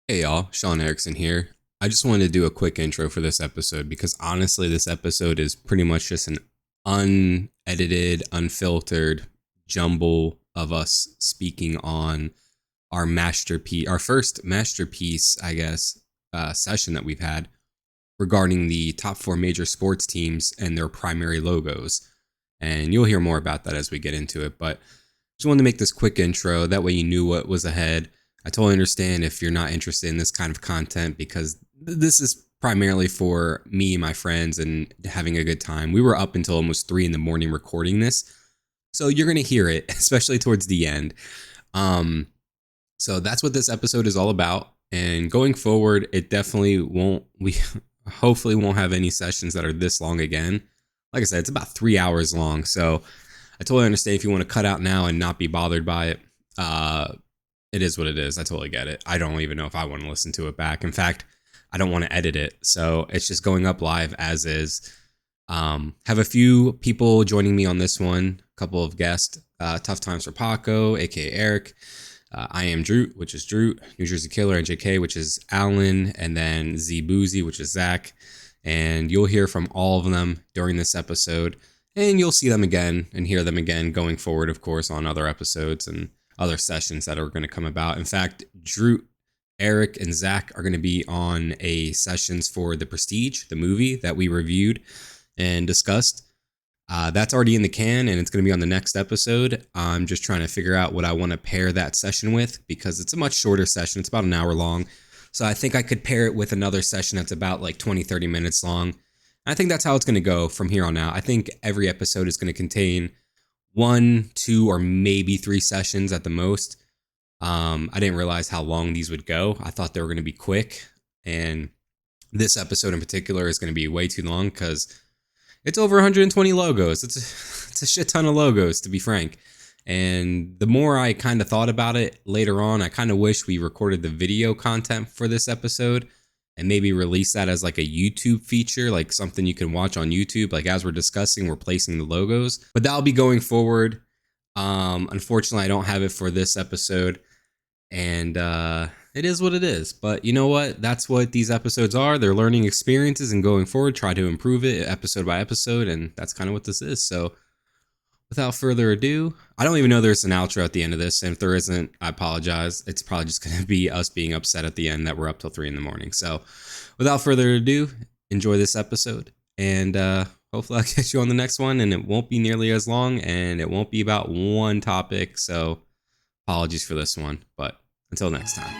Hey y'all, Sean Erixon here. I just wanted to do a quick intro for this episode because honestly, this episode is pretty much just an unedited, unfiltered jumble of us speaking on our masterpiece, our first masterpiece, I guess, session that we've had regarding the top four major sports teams and their primary logos. And you'll hear more about that as we get into it. But just wanted to make this quick intro. That way you knew what was ahead. I totally understand if you're not interested in this kind of content because this is primarily for me, my friends, and having a good time. We were up until almost 3 in the morning recording this. So you're going to hear it, especially towards the end. Um, so that's what this episode is all about. And going forward, it definitely won't, we hopefully won't have any sessions that are this long again. Like I said, it's about 3 hours long. So I totally understand if you want to cut out now and not be bothered by it. It is what it is. I totally get it. I don't even know if I want to listen to it back. In fact, I don't want to edit it. So it's just going up live as is. Have a few people joining me on this one, a couple of guests. Tough Times for Paco, aka Eric. IAmDroot, which is Droot, NewJerseyKiller, and JK, which is Alan, and then ZBoozey, which is Zach. And you'll hear from all of them during this episode. And you'll see them again and hear them again going forward, of course, on other episodes and other sessions that are going to come about. In fact, Droot, Eric, and Zach are going to be on a sessions for The Prestige, the movie that we reviewed and discussed. That's already in the can and it's going to be on the next episode. I'm just trying to figure out what I want to pair that session with because it's a much shorter session. It's about an hour long. So I think I could pair it with another session that's about like 20, 30 minutes long. I think that's how it's going to go from here on out. I think every episode is going to contain one, two, or maybe three sessions at the most. I didn't realize how long these would go. I thought they were going to be quick. And this episode in particular is going to be way too long because it's over 120 logos. It's a shit ton of logos, to be frank. And the more I kind of thought about it later on, I kind of wish we recorded the video content for this episode and maybe release that as like a YouTube feature, like something you can watch on YouTube. Like as we're discussing, we're placing the logos, but that'll be going forward. Unfortunately, I don't have it for this episode, and it is what it is. But you know what? That's what these episodes are. They're learning experiences, and going forward, try to improve it episode by episode, and that's kind of what this is. So without further ado, I don't even know there's an outro at the end of this. And if there isn't, I apologize. It's probably just going to be us being upset at the end that we're up till 3 in the morning. So without further ado, enjoy this episode. And hopefully I'll catch you on the next one. And it won't be nearly as long. And it won't be about one topic. So apologies for this one. But until next time.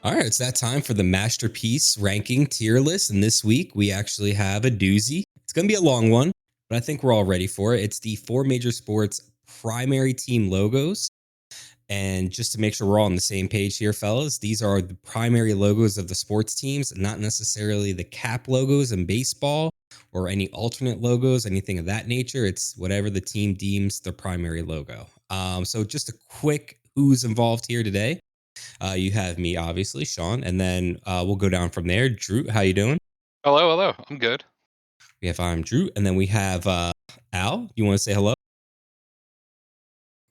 All right, it's that time for the Masterpiece ranking tier list. And this week we actually have a doozy. It's going to be a long one, but I think we're all ready for it. It's the four major sports primary team logos. And just to make sure we're all on the same page here, fellas, these are the primary logos of the sports teams, not necessarily the cap logos in baseball or any alternate logos, anything of that nature. It's whatever the team deems the primary logo. So just a quick who's involved here today. You have me, obviously, Sean, and then we'll go down from there. Droot, how you doing? Hello, hello. I'm good. We have IAmDroot, and then we have Al. You want to say hello?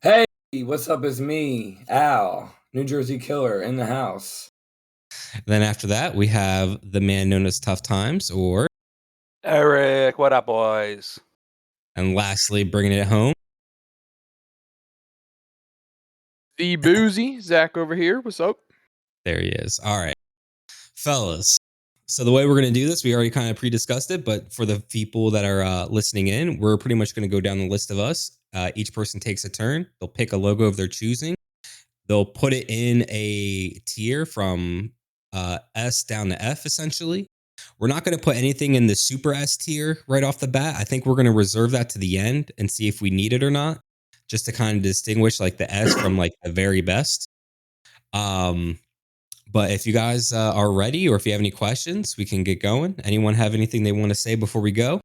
Hey, what's up? It's me, Al, New Jersey Killer, in the house. And then after that, we have the man known as Tough Times, or Eric, what up, boys? and lastly, bringing it home. ZBoozey, Zach over here. What's up? There he is. All right, fellas. So the way we're going to do this, we already kind of pre-discussed it, but for the people that are listening in, we're pretty much going to go down the list of us. Each person takes a turn. They'll pick a logo of their choosing. They'll put it in a tier from S down to F, essentially. We're not going to put anything in the super S tier right off the bat. I think we're going to reserve that to the end and see if we need it or not, just to kind of distinguish like the S from like the very best. But if you guys are ready, or if you have any questions, we can get going. Anyone have anything they want to say before we go?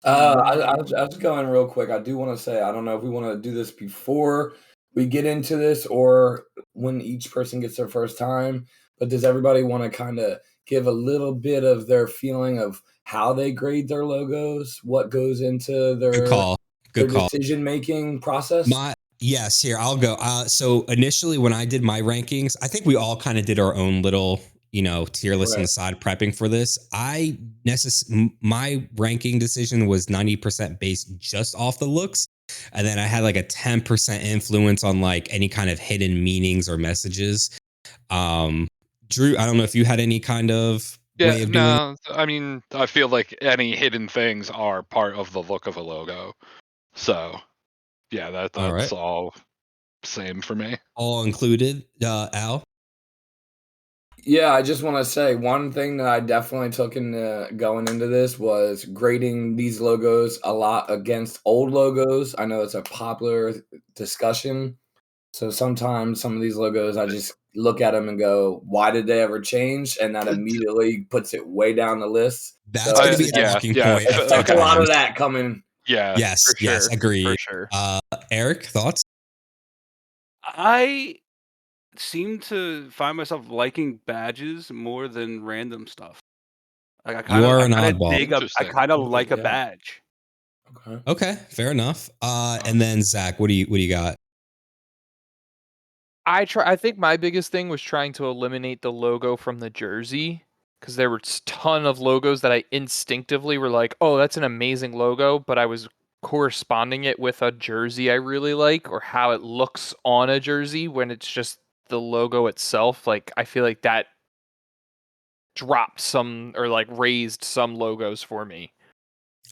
I was going real quick. I do want to say, I don't know if we want to do this before we get into this or when each person gets their first time, but does everybody want to kind of give a little bit of their feeling of how they grade their logos, what goes into Good call. their Good call. decision-making process? Yes, here, I'll go. So initially when I did my rankings, I think we all kind of did our own little, tier list on the side prepping for this. My ranking decision was 90% based just off the looks. And then I had like a 10% influence on like any kind of hidden meanings or messages. Drew, I don't know if you had any kind of way of doing it. I mean, I feel like any hidden things are part of the look of a logo. So, yeah, that's all same for me. All included, Al? Yeah, I just want to say one thing that I definitely took into going into this was grading these logos a lot against old logos. I know it's a popular discussion. So sometimes some of these logos, I just look at them and go, why did they ever change? And that immediately puts it way down the list. That's going to be a talking point. Expect a lot of that coming. Yeah. Yes, for sure, yes, agree. For sure. Eric, thoughts? I seem to find myself liking badges more than random stuff. Like I kind You are of an oddball. I kind of like a badge. Okay, fair enough. And then Zach, what do you got? I think my biggest thing was trying to eliminate the logo from the jersey, because there were a ton of logos that I instinctively were like, oh, that's an amazing logo, but I was corresponding it with a jersey I really like, or how it looks on a jersey when it's just the logo itself. Like, I feel like that dropped some, or like raised some logos for me.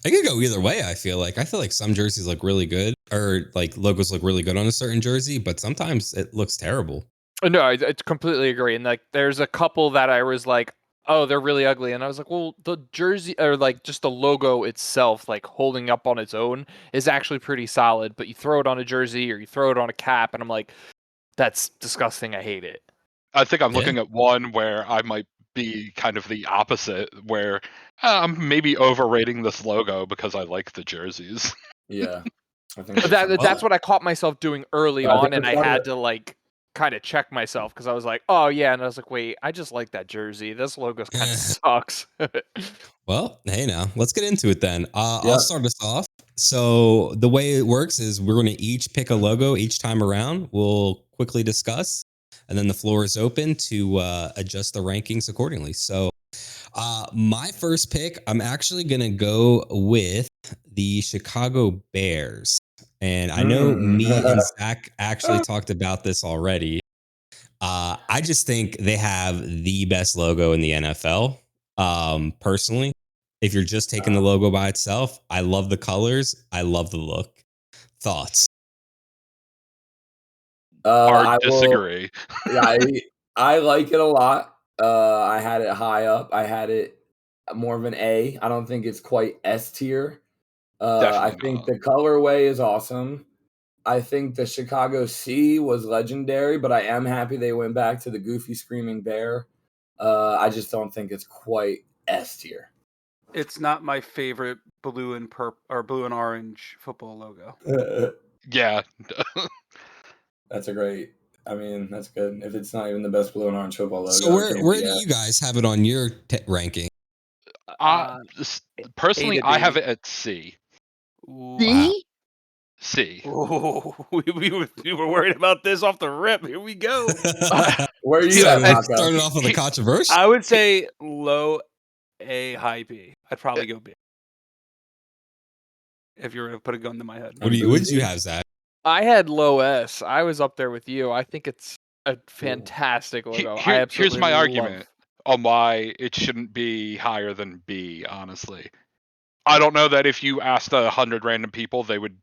I could go either way. I feel like some jerseys look really good, or like logos look really good on a certain jersey, but sometimes it looks terrible. No, I completely agree. And like, there's a couple that I was like, oh, they're really ugly. And I was like, well, the jersey, or like just the logo itself, like holding up on its own, is actually pretty solid. But you throw it on a jersey or you throw it on a cap, and I'm like, that's disgusting. I hate it. I think I'm looking at one where I might be kind of the opposite, where I'm maybe overrating this logo because I like the jerseys. Yeah. I think that's what I caught myself doing early on, and I had to like kind of check myself, because I was like, oh yeah, and I was like, wait, I just like that jersey. This logo kind of sucks. Well, hey now, let's get into it then. I'll start us off. So the way it works is we're going to each pick a logo each time around. We'll quickly discuss, and then the floor is open to adjust the rankings accordingly. So my first pick, I'm actually going to go with the Chicago Bears. And I know me and Zach actually talked about this already. I just think they have the best logo in the NFL. Personally, if you're just taking the logo by itself, I love the colors. I love the look. Thoughts? I disagree. I like it a lot. I had it high up. I had it more of an A. I don't think it's quite S tier. I think the colorway is awesome. I think the Chicago C was legendary, but I am happy they went back to the goofy screaming bear. I just don't think it's quite S tier. It's not my favorite blue and blue and orange football logo. Yeah. That's that's good. If it's not even the best blue and orange football logo. So where do you guys have it on your ranking? Personally, I have it at C. Wow. C. Oh, we were worried about this off the rip. Here we go. Where are you at? Started off with a controversial. I would say low A, high B. I'd probably go B. If you were to put a gun to my head. What did you have, Zach? I had low S. I was up there with you. I think it's a fantastic logo. Here's my argument on why it shouldn't be higher than B, honestly. I don't know that if you asked 100 random people, they would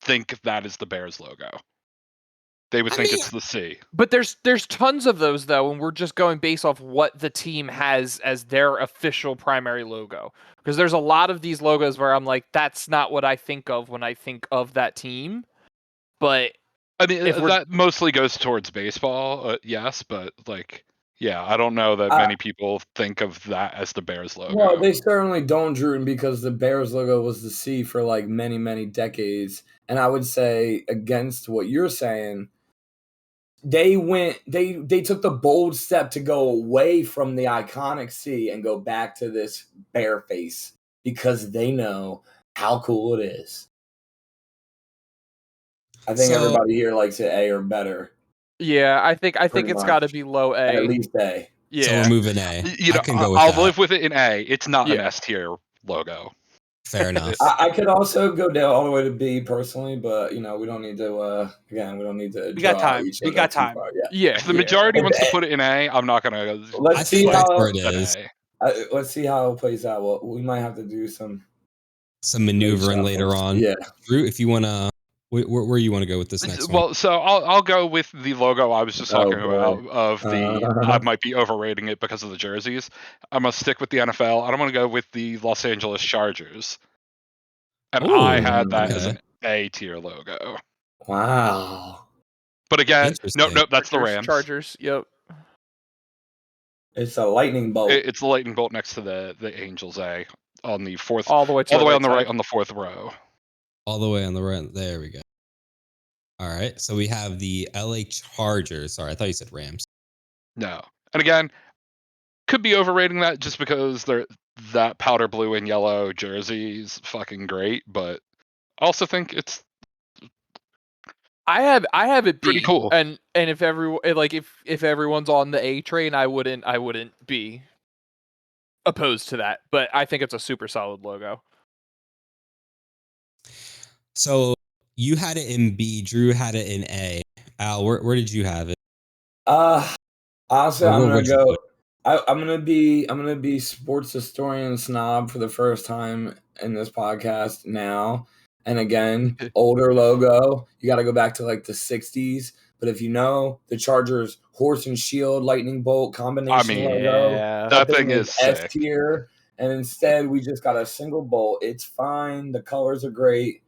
think that is the Bears logo. They would think it's the C. But there's tons of those, though, and we're just going based off what the team has as their official primary logo. Because there's a lot of these logos where I'm like, that's not what I think of when I think of that team. But I mean, that mostly goes towards baseball, yes, but like, yeah, I don't know that many people think of that as the Bears logo. Well, they certainly don't, Droot, because the Bears logo was the C for like many, many decades. And I would say, against what you're saying, they took the bold step to go away from the iconic C and go back to this bare face because they know how cool it is. I think everybody here likes it A or better. Yeah, I think it's got to be low A. At least A. Yeah. So we're moving A. You know, I'll live with it in A. It's not an S tier logo. Fair enough. I could also go down all the way to B personally, but you know we don't need to. Again, we don't need to. We got time. We got time. Yeah. If the majority wants to put it in A, I'm not gonna. Let's see how it is. Let's see how it plays out. Well, we might have to do some maneuvering later on. Yeah, Drew, if you wanna, where you want to go with this next one? Well, so I'll go with the logo I was just talking about of the I might be overrating it because of the jerseys. I'm gonna stick with the NFL. And I'm gonna go with the Los Angeles Chargers, and I had that as an A tier logo. Wow. But again, no, that's the Rams. Chargers. Yep. It's a lightning bolt. It's the lightning bolt next to the Angels A on the fourth, all the way on the right on the fourth row. All the way on the right. There we go. All right. So we have the LA Chargers. Sorry, I thought you said Rams. No. And again, could be overrating that just because that powder blue and yellow jersey is fucking great, but I also think it's I have it B. Pretty cool. And if everyone if everyone's on the A train, I wouldn't be opposed to that. But I think it's a super solid logo. So you had it in B. Drew had it in A. Al, where did you have it? Honestly, I'm gonna go. I'm gonna be sports historian snob for the first time in this podcast now. And again, older logo. You got to go back to like the 60s. But if you know the Chargers horse and shield lightning bolt combination logo, that thing is S tier. And instead, we just got a single bolt. It's fine. The colors are great.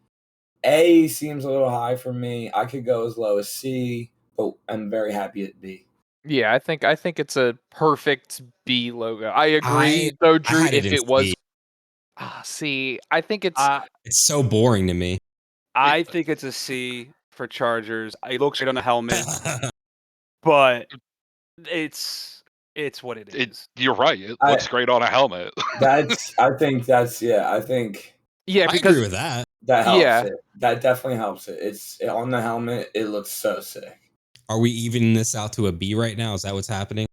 A seems a little high for me. I could go as low as C, but I'm very happy at B. Yeah, I think it's a perfect B logo. I agree, though, Drew. If it was C, I think it's so boring to me. I think it's a C for Chargers. It looks great on the helmet, but it's what it is. You're right. It looks great on a helmet. I think yeah, I because agree with that. That helps it. That definitely helps it. It's on the helmet. It looks so sick. Are we evening this out to a B right now? Is that what's happening?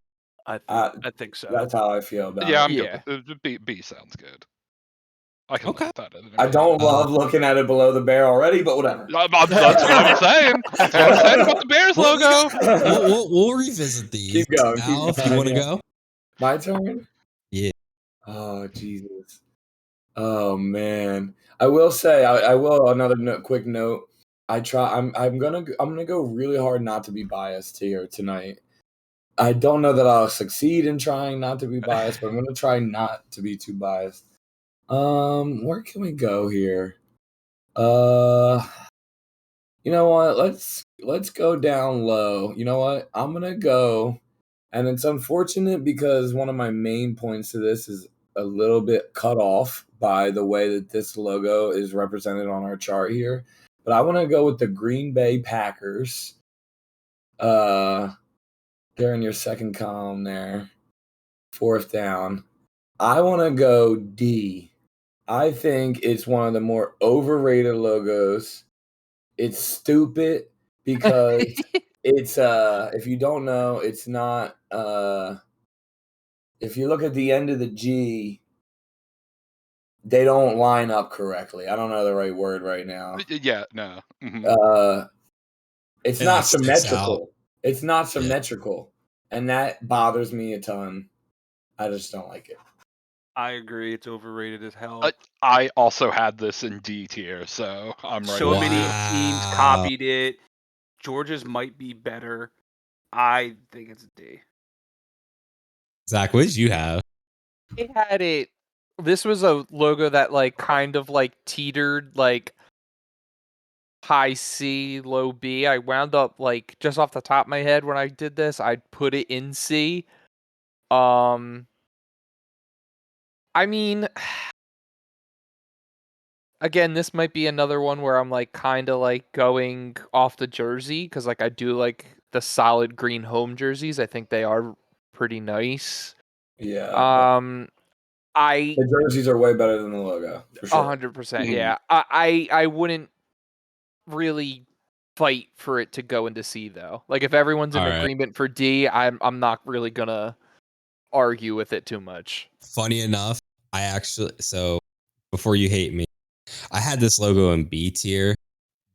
I think so. That's how I feel about it. Yeah, I'm good. B sounds good. I can look at that. I don't love looking at it below the bear already, but whatever. That's what I'm saying. That's what I'm saying about the Bears logo. We'll revisit these. Keep going. Al, if you want to go. My turn? Yeah. Oh, Jesus. Oh, man. I will say, I will, another quick note. I'm gonna go really hard not to be biased here tonight. I don't know that I'll succeed in trying not to be biased, but I'm gonna try not to be too biased. Where can we go here? You know what? Let's go down low. You know what? I'm gonna go, and it's unfortunate because one of my main points to this is a little bit cut off by the way that this logo is represented on our chart here. But I want to go with the Green Bay Packers. They're in your second column there. Fourth down. I want to go D. I think it's one of the more overrated logos. It's stupid because it's if you don't know, it's not if you look at the end of the G, they don't line up correctly. I don't know the right word right now. Yeah, no. Mm-hmm. It's not symmetrical. It's not symmetrical. Yeah. And that bothers me a ton. I just don't like it. I agree. It's overrated as hell. I also had this in D tier, so I'm right. So many teams copied it. Georgia's might be better. I think it's a D. Zach, what did you have? I had it. This was a logo that kind of teetered high C, low B. I wound up just off the top of my head when I did this, I'd put it in C. I mean, again, this might be another one where I'm kind of going off the jersey because I do like the solid green home jerseys. I think they are pretty nice. Yeah. The jerseys are way better than the logo, for sure. 100%. Yeah. I wouldn't really fight for it to go into C though. Like if everyone's in agreement for D, I'm not really gonna argue with it too much. Funny enough, so before you hate me, I had this logo in B tier,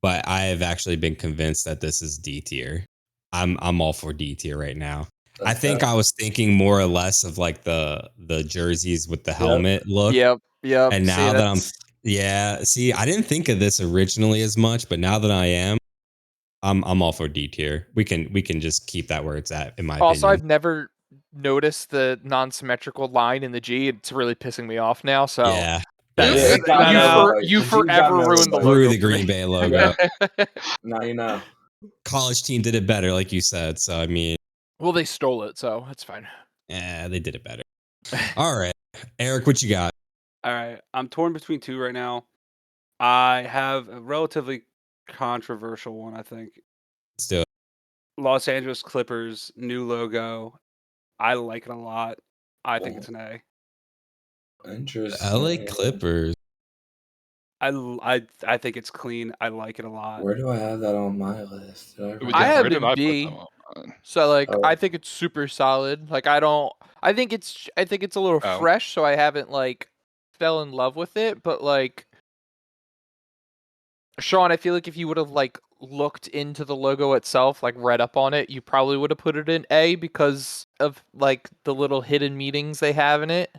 but I have actually been convinced that this is D tier. I'm all for D tier right now. I think I was thinking more or less of like the jerseys with the helmet look. Yep. And now that I didn't think of this originally as much, but now that I am, I'm all for D tier. We can just keep that where it's at, in my opinion. Also, I've never noticed the non-symmetrical line in the G. It's really pissing me off now. So yeah. You forever ruined the logo. The Green Bay logo. Now you know. College team did it better, like you said. So I mean, well, they stole it, so it's fine. Yeah, they did it better. All right, Eric, what you got? All right, I'm torn between two right now. I have a relatively controversial one, I think. Let's do it. Los Angeles Clippers new logo. I like it a lot. I think it's an A. Interesting. LA Clippers. I think it's clean. I like it a lot. Where do I have that on my list? I have it in B. So like I think it's super solid. Like I think it's a little fresh, so I haven't like fell in love with it, but like Sean, I feel like if you would have like looked into the logo itself, like read up on it, you probably would have put it in A because of like the little hidden meanings they have in it.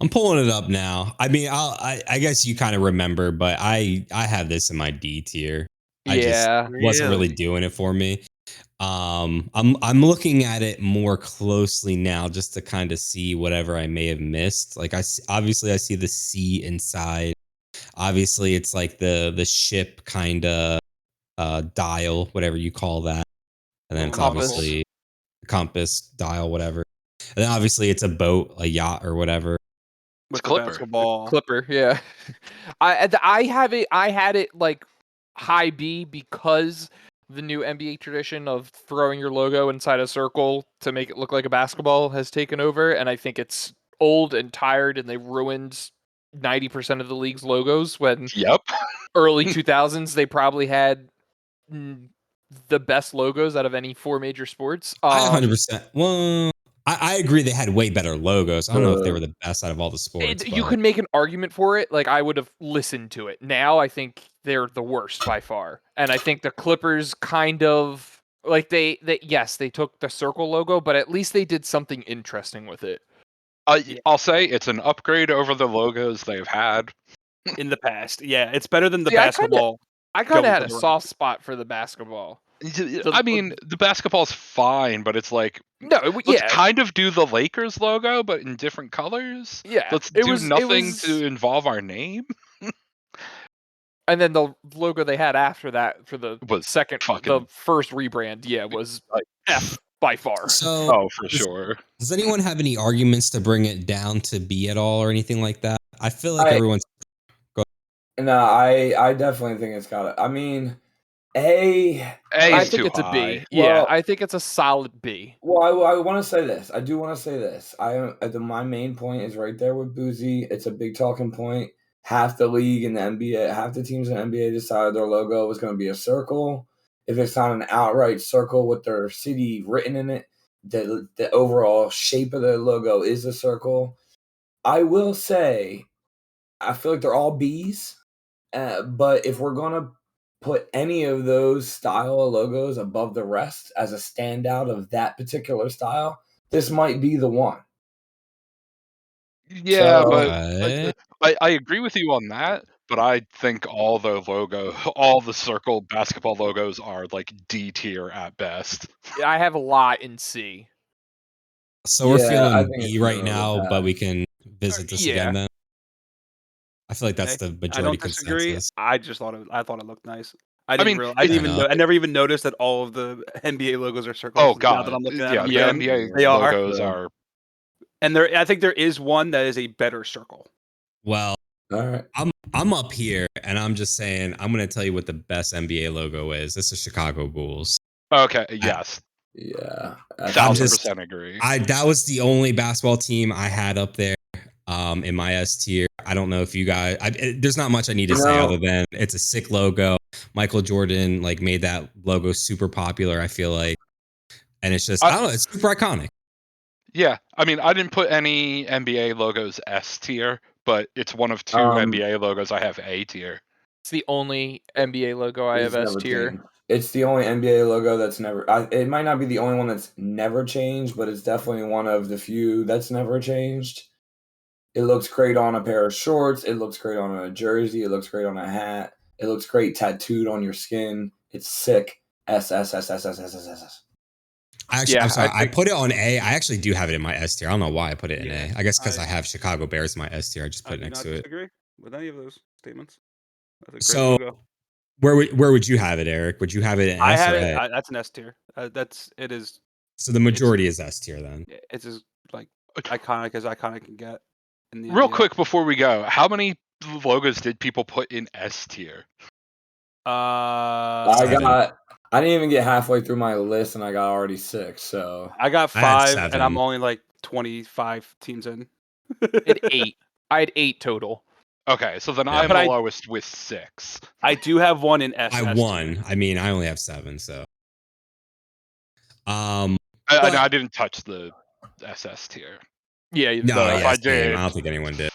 I'm pulling it up now. I mean, I guess you kind of remember, but I have this in my D tier. I just wasn't really doing it for me. I'm looking at it more closely now just to kind of see whatever I may have missed. Like obviously I see the C inside. Obviously it's like the ship kind of dial, whatever you call that. And then it's obviously compass dial, whatever. And then obviously it's a boat, a yacht or whatever. With the basketball. Clipper, yeah. I had it like high B because the new NBA tradition of throwing your logo inside a circle to make it look like a basketball has taken over, and I think it's old and tired, and they ruined 90% of the league's logos when early 2000s they probably had the best logos out of any four major sports. 100%. Well, I agree they had way better logos. I don't know if they were the best out of all the sports. You could make an argument for it. Like I would have listened to it. Now I think they're the worst by far. And I think the Clippers kind of like they took the circle logo, but at least they did something interesting with it. I'll say it's an upgrade over the logos they've had in the past. Yeah, it's better than the basketball. I kind of had a soft spot for the basketball. I mean, the basketball's fine, but it's like let's kind of do the Lakers logo, but in different colors. Yeah, let's do nothing to involve our name. And then the logo they had after that for the the first rebrand, was like F by far. So, for sure. Does anyone have any arguments to bring it down to B at all or anything like that? I feel like everyone's. No, I definitely think it's got it. I mean, I think it's a B. Yeah, I think it's a solid B. Well, I want to say this. I do want to say this. My main point is right there with Boozey. It's a big talking point. Half the league in the NBA, half the teams in the NBA decided their logo was going to be a circle. If it's not an outright circle with their city written in it, the overall shape of the logo is a circle. I will say, I feel like they're all Bs. But if we're going to put any of those style of logos above the rest as a standout of that particular style, this might be the one. Yeah, but I agree with you on that, but I think all the circle basketball logos are like D tier at best. Yeah, I have a lot in C. So we're feeling B right now, but we can visit this again then. I feel like that's the majority consensus. I just thought it looked nice. I never even noticed that all of the NBA logos are circles. Oh god, that I'm looking at the NBA logos are. And I think there is one that is a better circle. Well, All right. I'm up here, and I'm just saying I'm going to tell you what the best NBA logo is. It's the Chicago Bulls. Okay. Yes. Yeah. 1000% agree. That was the only basketball team I had up there in my S tier. I don't know if you guys. There's not much I need to say other than it's a sick logo. Michael Jordan like made that logo super popular. I feel like, and it's just I don't know. It's super iconic. Yeah, I mean, I didn't put any NBA logos S tier, but it's one of two NBA logos I have A tier. It's the only NBA logo I have S tier. It's the only NBA logo that's never. It might not be the only one that's never changed, but it's definitely one of the few that's never changed. It looks great on a pair of shorts. It looks great on a jersey. It looks great on a hat. It looks great tattooed on your skin. It's sick. S. I'm sorry. I put it on A. I actually do have it in my S tier. I don't know why I put it in A. I guess because I have Chicago Bears in my S tier. I just put it next to it. I disagree with any of those statements. That's a great logo. Where would you have it, Eric? Would you have it in S or A? That's an S tier. It is. So the majority is S tier then. It's as like iconic as iconic can get. Real quick before we go, how many logos did people put in S tier? I didn't even get halfway through my list, and I got already 6. So I got 5, and I'm only like 25 teams in. At 8. I had 8 total. Okay, so then I'm the lowest with 6. I do have one in S. I won. I mean, I only have 7, so. I didn't touch the SS tier. Yeah, I did. I don't think anyone did.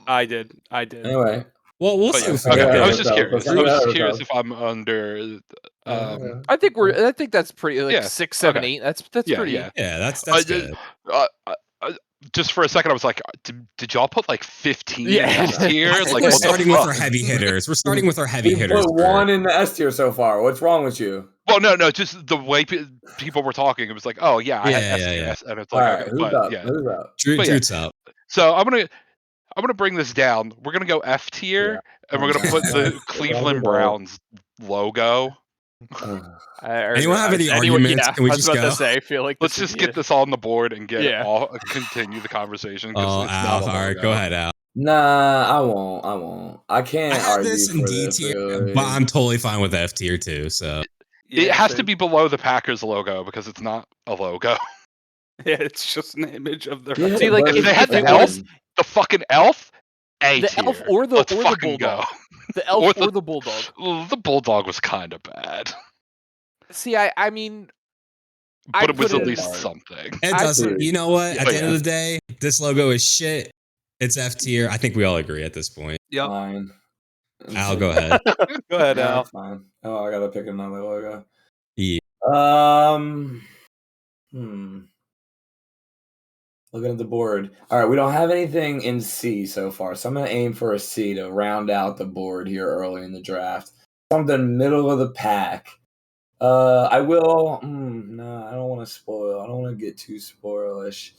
I did. Anyway. Well, we'll see. I was just curious. I was just curious if I'm under. I think that's pretty 6, 7, 8. That's pretty. Yeah, that's good. Just for a second, I was like, did y'all put like 15 in S tier? Like, we're starting with our heavy hitters. We're starting with our heavy hitters. Put 1 in the S tier so far. What's wrong with you? Well, no, just the way people were talking. It was like, oh yeah, I had S tier, and it's like, who's up? Droot's up. So I'm gonna bring this down. We're gonna go F tier, and we're gonna put the Cleveland Browns logo. Anyone have any arguments? Can we just go? I feel like let's just get this on the board and continue the conversation. Oh, Al, all right, go ahead, Al. Nah, I won't. I can't argue this in D tier, but I'm totally fine with F tier too. So it has to be below the Packers logo because it's not a logo. Yeah, it's just an image of their. See, like if they had the elf, the fucking elf. The elf or the bulldog. The elf or the bulldog. The bulldog was kind of bad. See, I mean, but it was at least something. It doesn't. You know what? At the end of the day, this logo is shit. It's F tier. I think we all agree at this point. Yep. Fine. Al, go ahead. Go ahead, Al. Fine. Oh, I gotta pick another logo. Yeah. Looking at the board. All right, we don't have anything in C so far, so I'm going to aim for a C to round out the board here early in the draft. Something middle of the pack. I will. No, I don't want to spoil. I don't want to get too spoilish.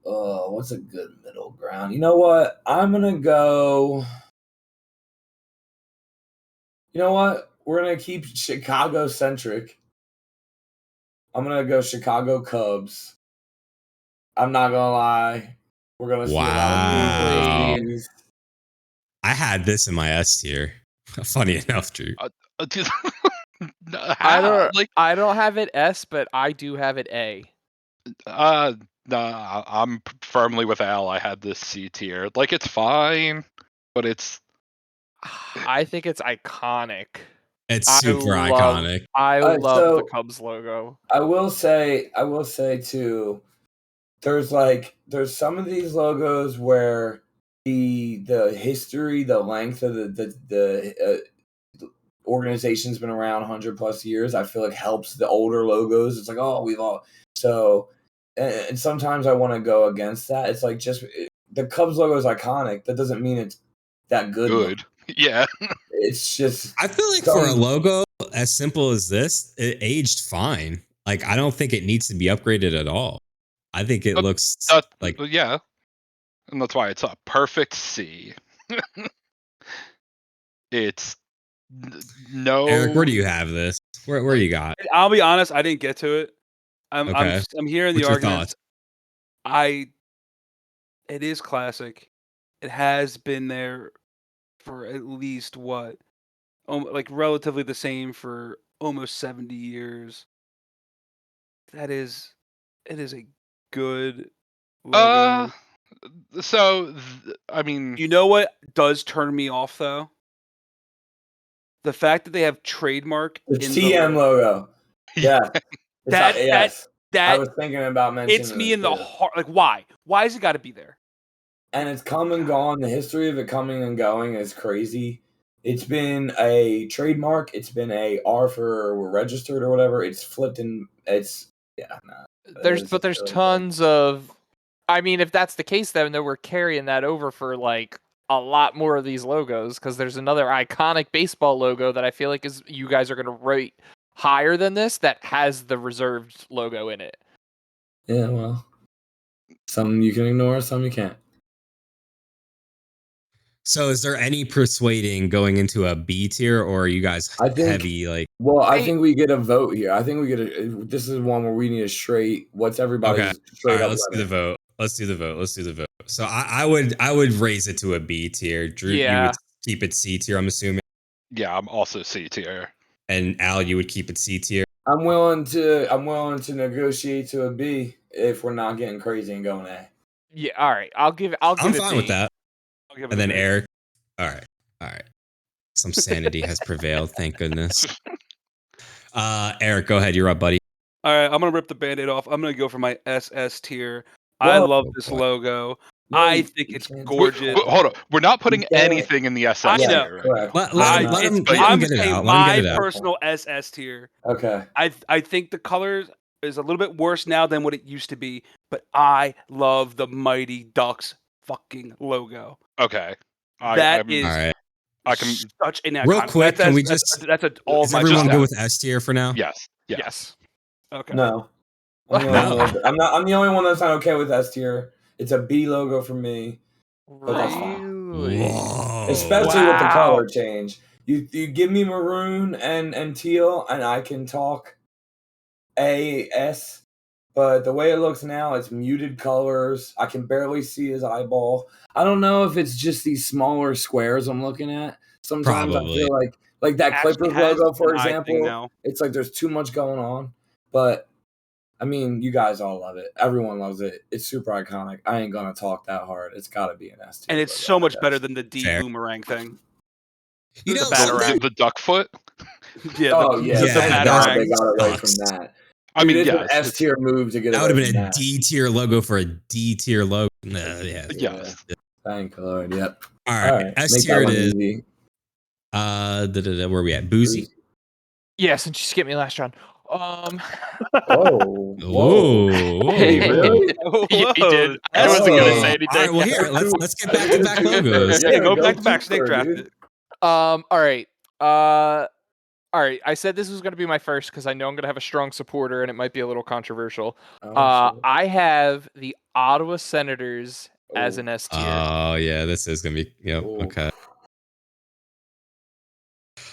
What's a good middle ground? You know what? I'm going to go. You know what? We're going to keep Chicago centric. I'm going to go Chicago Cubs. I'm not gonna lie. We're gonna see a lot of movies. I had this in my S tier. Funny enough, Drew. I don't have it S, but I do have it A. No, I'm firmly with Al. I had this C tier. Like, it's fine, but it's. I think it's iconic. It's super iconic. I love the Cubs logo. I will say too. There's some of these logos where the history, the length of the organization's been around 100+ years. I feel like helps the older logos. It's like, oh, we've all so, and sometimes I want to go against that. It's like just the Cubs logo is iconic. That doesn't mean it's that good. Yeah, it's just. I feel like for a logo as simple as this, it aged fine. Like I don't think it needs to be upgraded at all. I think it looks like yeah, and that's why it's a perfect C. It's no. Eric, where do you have this? Where you got? I'll be honest, I didn't get to it. I'm hearing the arguments. It is classic. It has been there for at least what, like relatively the same for almost 70 years. It is a good logo. So I mean, You know what does turn me off though? The fact that they have trademark The in TM logo. Yeah. Yes. I was thinking about mentioning it's me in the heart. Like, why? Why has it got to be there? And it's come and gone. The history of it coming and going is crazy. It's been a trademark. It's been a R for registered or whatever. It's flipped and it's There's tons of. I mean, if that's the case, then we're carrying that over for like a lot more of these logos because there's another iconic baseball logo that I feel like is you guys are going to rate higher than this that has the reserved logo in it. Yeah, well, some you can ignore, some you can't. So is there any persuading going into a B tier, or are you guys heavy like? Well, I think we get a vote here. I think we get this is one where we need a straight. What's everybody's straight up? Let's do the vote. Let's do the vote. So I would raise it to a B tier. Droot, you would keep it C tier, I'm assuming. Yeah, I'm also C tier. And Al, you would keep it C tier. I'm willing to negotiate to a B if we're not getting crazy and going A. Yeah, all right. I'm fine with that. And then Eric. All right. Some sanity has prevailed, thank goodness. Eric, go ahead. You're up, buddy. All right, I'm gonna rip the Band-Aid off. I'm gonna go for my SS tier. I love this logo. I think it's gorgeous. Hold on, we're not putting anything in the SS tier. Let him get it out. My personal SS tier. Okay. I think the colors is a little bit worse now than what it used to be, but I love the Mighty Ducks fucking logo. Okay. That is all right. I can such an iconic. Real quick. Can we just? That's all. Is everyone good with S tier for now? Yes. Okay. No. I'm the only one that's not okay with S tier. It's a B logo for me. But that's fine. Whoa. Especially with the color change. You give me maroon and teal, and I can talk AS. But the way it looks now, it's muted colors. I can barely see his eyeball. I don't know if it's just these smaller squares I'm looking at. Sometimes Probably. I feel like that Clippers logo, for example. It's like there's too much going on. But I mean, you guys all love it. Everyone loves it. It's super iconic. I ain't gonna talk that hard. It's got to be an S tier. And it's so much better than the D boomerang thing. You know, the duck foot. The batarang. They got away from that. I mean, it's an S tier move to get. That would have been a D tier logo for a D tier logo. Yes. Thank Lord. Yep. All right. S tier it is. Where are we at? Boozey? Yes, and she skipped me last round. Whoa. Hey, really? He did. I wasn't gonna say anything. All right, well, here, let's get back to back logos. Yeah, go back to back. Snake draft it. All right. All right, I said this was going to be my first because I know I'm going to have a strong supporter and it might be a little controversial. I have the Ottawa Senators as an S tier. Oh, yeah, this is going to be... Yep, okay.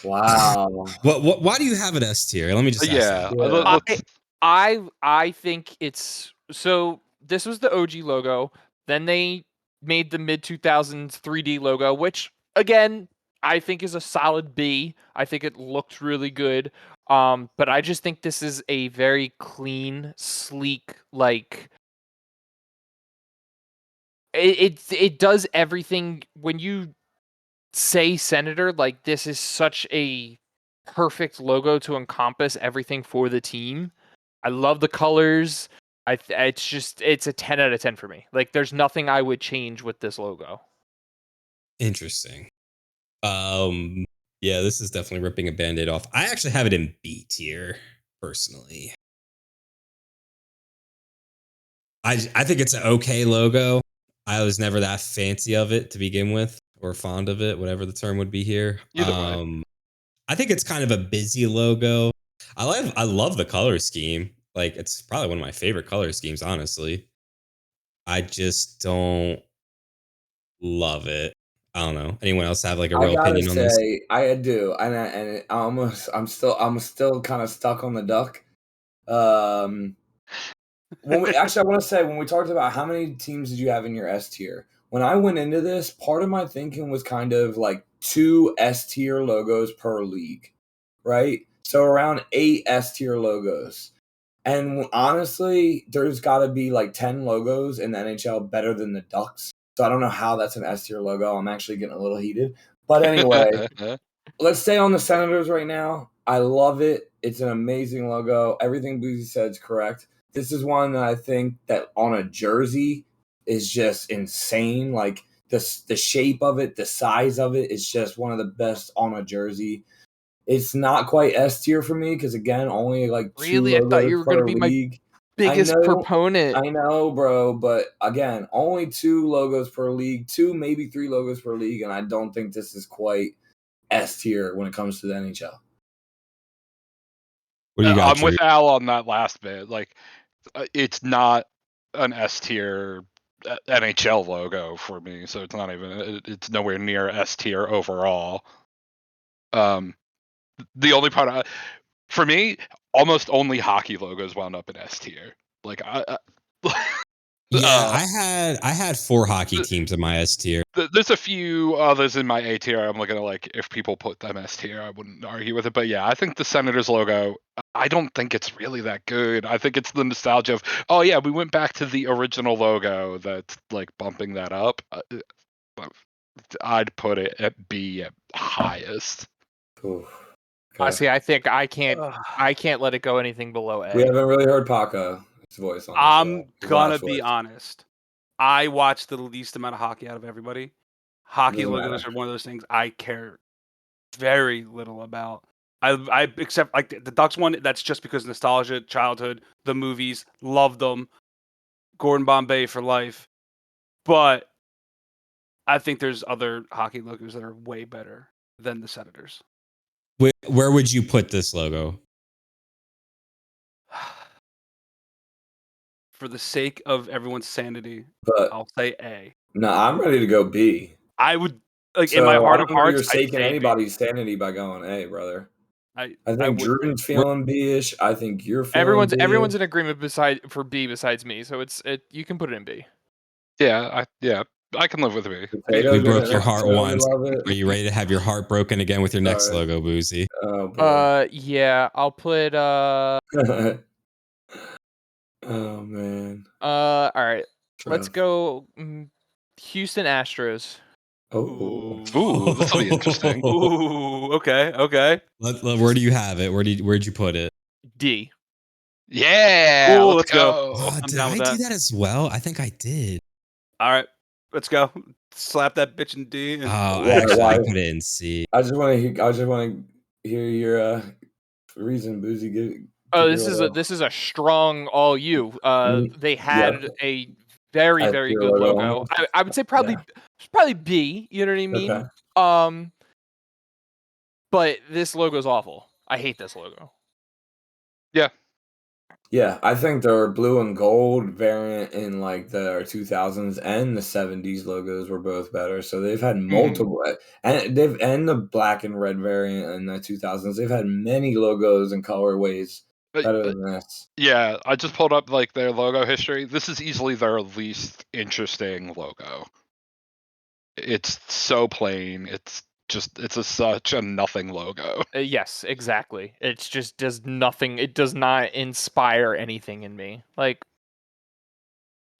Wow. Why do you have an S tier? Let me just ask that. I think it's... So, this was the OG logo. Then they made the mid-2000s 3D logo, which, again... I think is a solid B. I think it looked really good. But I just think this is a very clean, sleek, like it does everything when you say Senator, like this is such a perfect logo to encompass everything for the team. I love the colors. It's a 10 out of 10 for me. Like there's nothing I would change with this logo. Interesting. Yeah, this is definitely ripping a Band-Aid off. I actually have it in B tier, personally. I think it's an okay logo. I was never that fancy of it to begin with, or fond of it, whatever the term would be here. Either way. I think it's kind of a busy logo. I love the color scheme. Like, it's probably one of my favorite color schemes, honestly. I just don't love it. I don't know. Anyone else have like a real opinion on this? I do, and I'm still kind of stuck on the duck. Actually, I want to say when we talked about how many teams did you have in your S tier, when I went into this, part of my thinking was kind of like 2 S tier logos per league, right? So around 8 S tier logos. And honestly, there's got to be like 10 logos in the NHL better than the Ducks. So I don't know how that's an S tier logo. I'm actually getting a little heated. But anyway, let's stay on the Senators right now. I love it. It's an amazing logo. Everything Boozey said is correct. This is one that I think that on a jersey is just insane. Like the shape of it, the size of it is just one of the best on a jersey. It's not quite S tier for me because again, only like 2 Really, I thought you were going to be my biggest proponent. I know, bro, but again, only 2 logos per league, 2 maybe 3 logos per league, and I don't think this is quite S tier when it comes to the NHL. What do you got? I'm with Al on that last bit. Like, it's not an S tier NHL logo for me, so it's not even. It's nowhere near S tier overall. The only part for me, almost only hockey logos wound up in S tier. Like I had 4 hockey teams in my S tier. There's a few others in my A tier. I'm looking at like if people put them S tier, I wouldn't argue with it. But yeah, I think the Senators logo, I don't think it's really that good. I think it's the nostalgia of, oh yeah, we went back to the original logo that's like bumping that up. I'd put it at B at highest. Oof. Okay. See, I think I can't let it go anything below A. We haven't really heard Paca's voice on this. I'm gonna be honest. I watch the least amount of hockey out of everybody. Hockey logos are one of those things I care very little about. I except like the Ducks one, that's just because nostalgia, childhood, the movies, loved them. Gordon Bombay for life. But I think there's other hockey logos that are way better than the Senators. Where would you put this logo? For the sake of everyone's sanity, I'll say A. No, I'm ready to go B. I would like in my heart of hearts. You're taking anybody's sanity by going A, brother. I think Drootin's feeling B-ish. I think you're feeling everyone's in agreement for B besides me, so you can put it in B. Yeah, I can live with B. We broke your heart once. Are you ready to have your heart broken again with your next logo, Boozey? Yeah, I'll put Oh man. All right. Let's go Houston Astros. Ooh, this will be interesting. Ooh, okay. Where do you have it? Where'd you put it? D. Yeah, let's go. Did I do that as well? I think I did. All right, let's go. Slap that bitch in D. And... I put it in C. I just want to hear your reason, Boozey. This is a strong all you. They had a very good logo. I would say probably B. You know what I mean? Okay. But this logo is awful. I hate this logo. Yeah, I think their blue and gold variant in like the 2000s and the 70s logos were both better. So they've had multiple, and the black and red variant in the 2000s. They've had many logos and colorways better than this. Yeah, I just pulled up like their logo history. This is easily their least interesting logo. It's so plain. It's such a nothing logo. Yes, exactly. It just does nothing. It does not inspire anything in me. Like,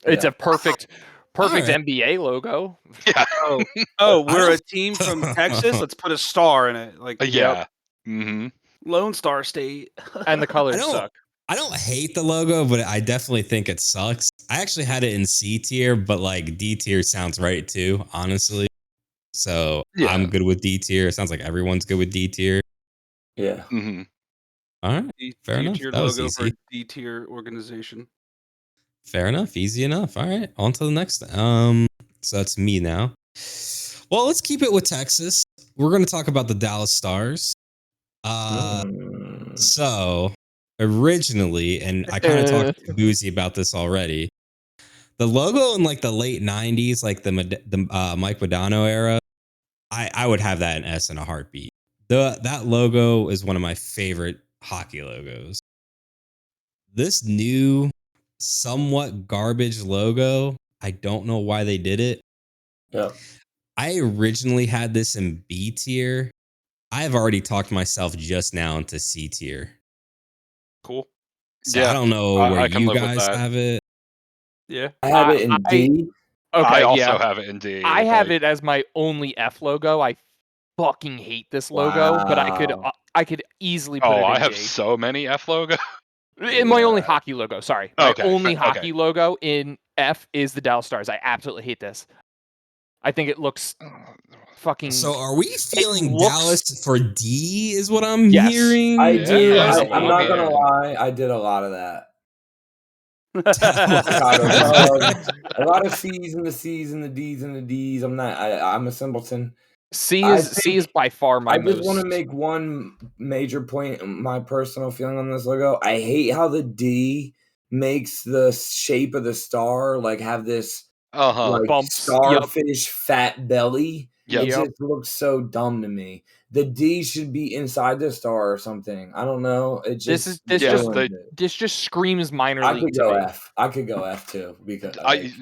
it's a perfect NBA logo. Yeah. We're a team from Texas. Let's put a star in it. Like, yeah. Mm-hmm. Lone Star State. And the colors suck. I don't hate the logo, but I definitely think it sucks. I actually had it in C tier, but like D tier sounds right too, honestly. So I'm good with D tier. It sounds like everyone's good with D tier. Yeah. Mm-hmm. All right. Fair enough. That was easy. For a D tier organization. Fair enough. Easy enough. All right. On to the next. So that's me now. Well, let's keep it with Texas. We're going to talk about the Dallas Stars. So originally, and I kind of talked to Boozey about this already. The logo in like the late 90s, like the Mike Modano era, I would have that in S in a heartbeat. That logo is one of my favorite hockey logos. This new, somewhat garbage logo, I don't know why they did it. Yep. I originally had this in B tier. I've already talked myself just now into C tier. Cool. So Yeah, I don't know where I can you live with guys that. have it. Yeah. I have it in D. Okay, I also yeah. have it in D. I have it as my only F logo. I fucking hate this logo, but Wow. I could easily put Oh, it in I have D. so many F logos. My only hockey logo, sorry. My Okay, only okay. hockey logo in F is the Dallas Stars. I absolutely hate this. I think it looks fucking... So are we feeling looks- Dallas for D is what I'm Yes. hearing? I do. Yeah, I'm not maybe. gonna lie. I did a lot of that. What? A lot of C's and the C's and the D's and the D's. I'm a simpleton. C is by far my I just most... want to make one major point. My personal feeling on this logo. I hate how the D makes the shape of the star like have this like bumps. starfish fat belly. Yep. It just looks so dumb to me. The D should be inside the star or something. I don't know. It just This just screams minor I league could to go me. F. I could go F too because I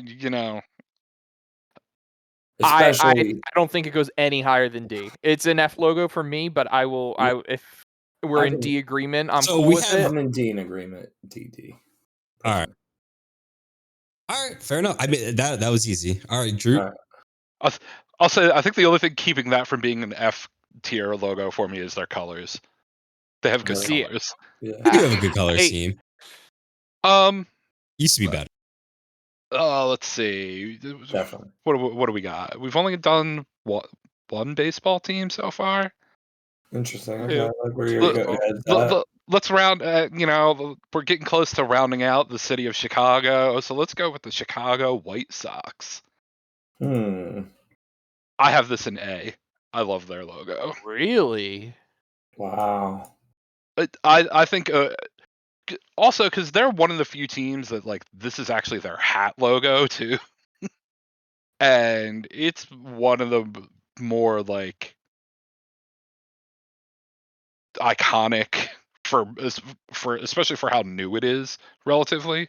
don't think it goes any higher than D. It's an F logo for me, but if we're in D agreement, I'm cool with it. I'm in D in agreement. D. All right, fair enough. I mean that was easy. All right, Drew. All right. I'll say I think the only thing keeping that from being an F tier logo for me is their colors. They have good colors. Yeah. They do have a good color scheme. Used to be better. Let's see. Definitely. What do we got? We've only done one baseball team so far. Interesting. Okay, I like where you're let's round. We're getting close to rounding out the city of Chicago, so let's go with the Chicago White Sox. I have this in A. I love their logo. Really? Wow. I think also because they're one of the few teams that like this is actually their hat logo too, and it's one of the more like iconic for especially for how new it is relatively.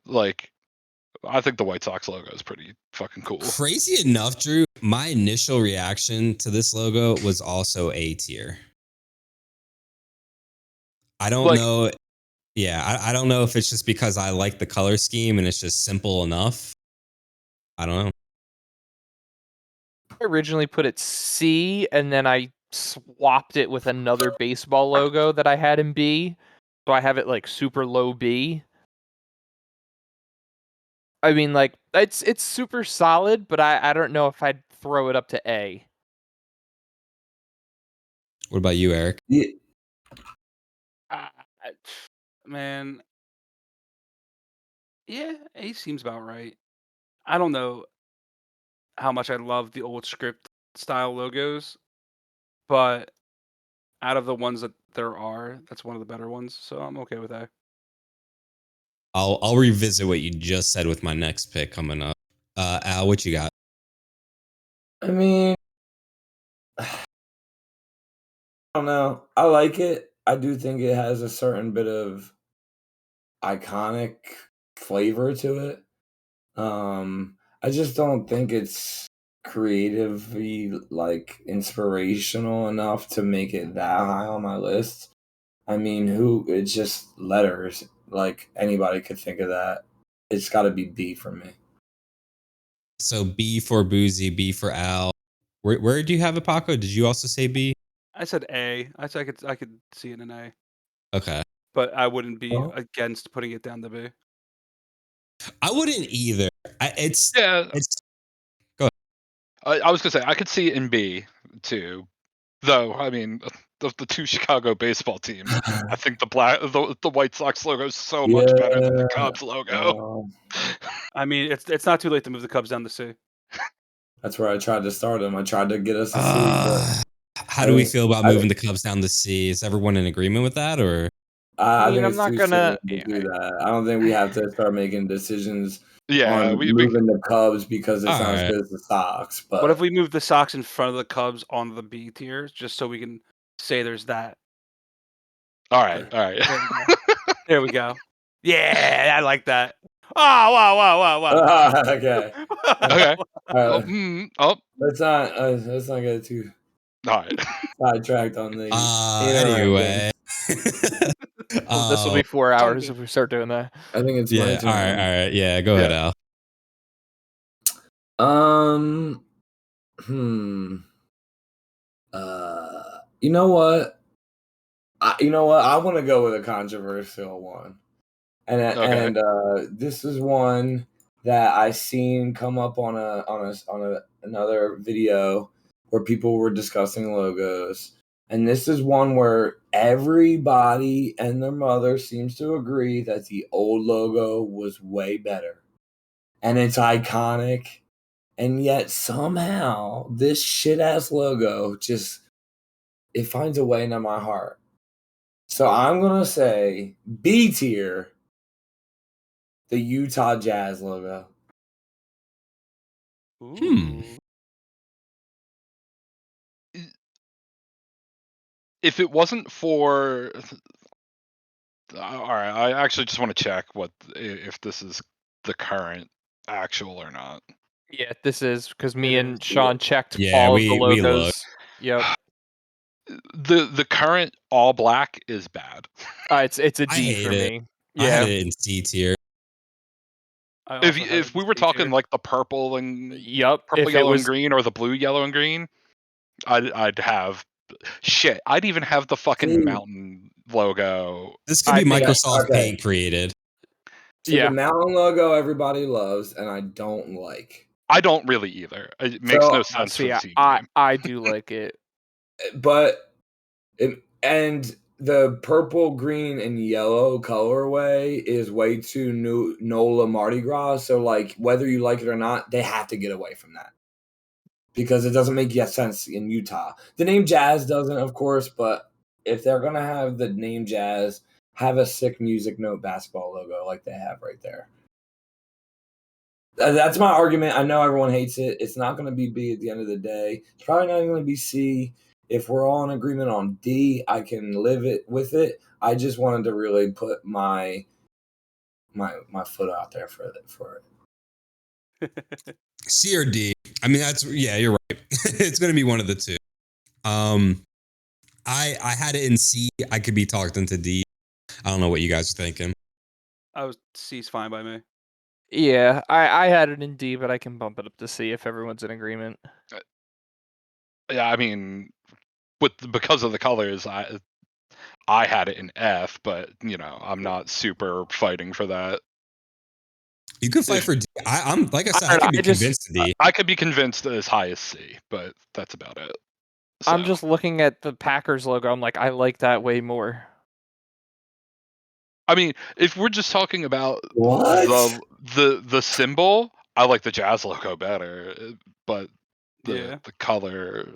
Like I think the White Sox logo is pretty fucking cool. Crazy enough, Drew, my initial reaction to this logo was also A tier. I don't know. Yeah, I don't know if it's just because I like the color scheme and it's just simple enough. I don't know. I originally put it C, and then I swapped it with another baseball logo that I had in B. So I have it like super low B. I mean, like it's super solid, but I don't know if I'd throw it up to A. What about you, Eric? Yeah. Man, yeah, A seems about right. I don't know how much I love the old script style logos, but out of the ones that there are, that's one of the better ones, so I'm okay with that. I'll revisit what you just said with my next pick coming up. Al, what you got? I mean, I don't know. I like it. I do think it has a certain bit of iconic flavor to it. I just don't think it's creatively like inspirational enough to make it that high on my list. I mean, it's just letters. Like anybody could think of that. It's got to be B for me. So B for Boozy, B for Al. Where do you have it, Paco? Did you also say B? I said A. I could see it in A. Okay. But I wouldn't be against putting it down to B. I wouldn't either. It's go ahead. I was gonna say I could see it in B too, though. I mean, the two Chicago baseball teams. I think the White Sox logo is so much better than the Cubs logo. I mean, it's not too late to move the Cubs down to C. That's where I tried to start them. I tried to get us to C. How do we feel about moving the Cubs down to C? Is everyone in agreement with that, or? I think it's too soon to do that. I don't think we have to start making decisions on moving the Cubs because it sounds good as the Sox. But what if we move the Sox in front of the Cubs on the B tier, just so we can say there's that? All right. There we go. Yeah, I like that. Oh, wow. Okay. Okay. Oh, let's not get too sidetracked on the. Anyway. Well, this will be 4 hours if we start doing that. I think it's my turn. All right. Yeah, go ahead, Al. You know what? I want to go with a controversial one, and this is one that I seen come up on another video where people were discussing logos, and this is one where everybody and their mother seems to agree that the old logo was way better, and it's iconic, and yet somehow this shit ass logo just it finds a way into my heart. So I'm going to say B tier, the Utah Jazz logo. If it wasn't for... All right, I actually just want to check if this is the current actual or not. Yeah, this is because me and Sean checked all of the we logos. looked. Yep. The current all black is bad. It's a D for me. Yeah, I had it in C tier. If we were talking like the purple and purple, yellow, and green, or the blue, yellow, and green, I'd have shit. I'd even have the fucking mountain logo. This could be Microsoft Paint created. So the mountain logo everybody loves, and I don't like. I don't really either. It makes no sense. I do like it, but and the purple, green, and yellow colorway is way too NOLA Mardi Gras. So like whether you like it or not, they have to get away from that because it doesn't make sense in Utah. The name Jazz doesn't, of course, but if they're gonna have the name Jazz, have a sick music note basketball logo like they have right there. That's my argument. I know everyone hates it. It's not going to be B at the end of the day. It's probably not even going to be C. If we're all in agreement on D, I can live with it. I just wanted to really put my foot out there for it. C or D. I mean, you're right. It's going to be one of the two. I had it in C. I could be talked into D. I don't know what you guys are thinking. C's fine by me. Yeah, I had it in D, but I can bump it up to C if everyone's in agreement. Yeah, I mean, because of the colors, I had it in F, but I'm not super fighting for that. You could fight for D. I'm like I said, I could be convinced to D. I could be convinced as high as C, but that's about it. So. I'm just looking at the Packers logo. I'm like, I like that way more. I mean, if we're just talking about the symbol, I like the Jazz logo better, but the color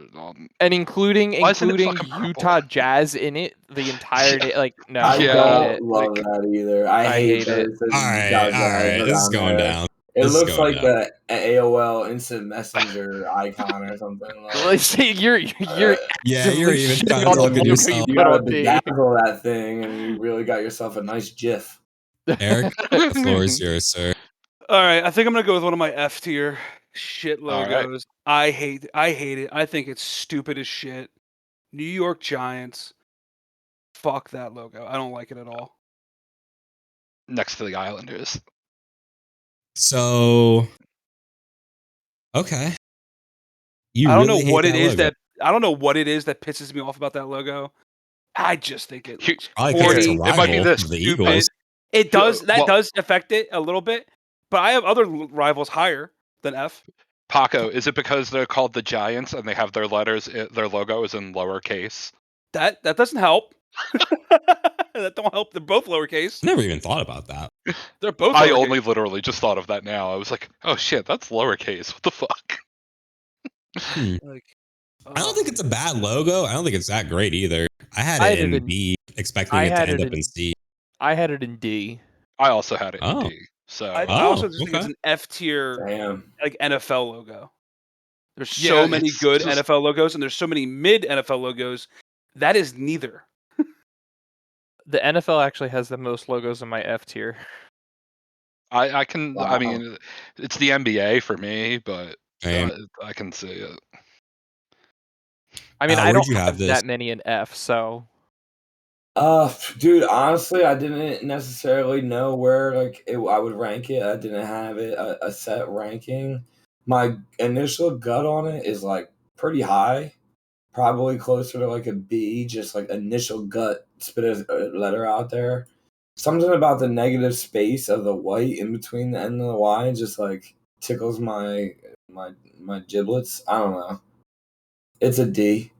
and including Utah Jazz in it the entire day, like no, I don't love that either. I hate it. All right, this is going down. It looks like the AOL Instant Messenger icon or something. Let's see, you're even trying to look at yourself. You gotta bedazzle that thing, and you really got yourself a nice GIF. Eric, the floor is yours, sir. All right, I think I'm gonna go with one of my F tier shit logos. Right. I hate it. I think it's stupid as shit. New York Giants. Fuck that logo. I don't like it at all. Next to the Islanders. So, okay. I don't know what it is that pisses me off about that logo. I just think it looks corny. It might be this. The Eagles. It does does affect it a little bit, but I have other rivals higher than F. Paco, is it because they're called the Giants and they have their logo is in lowercase? That doesn't help. That don't help. They're both lowercase. Never even thought about that. They're both. I only literally just thought of that now. I was like, oh shit, that's lowercase. What the fuck? I don't think it's a bad logo. I don't think it's that great either. I had it in B, expecting it to end up in C. I had it in D. I also had it in D. So I also just think it's an F tier, like NFL logo. There's so many good NFL logos, and there's so many mid NFL logos. That is neither. The NFL actually has the most logos in my F tier. I can. Wow. I mean, it's the NBA for me, but Same. I can see it. I mean, I where'd don't you have have this? that many in F, so Dude, honestly, I didn't necessarily know where I would rank it. I didn't have it a set ranking. My initial gut on it is like pretty high, probably closer to like a B. Just like initial gut, spit a letter out there. Something about the negative space of the white in between the N and the Y just like tickles my giblets. I don't know. It's a D.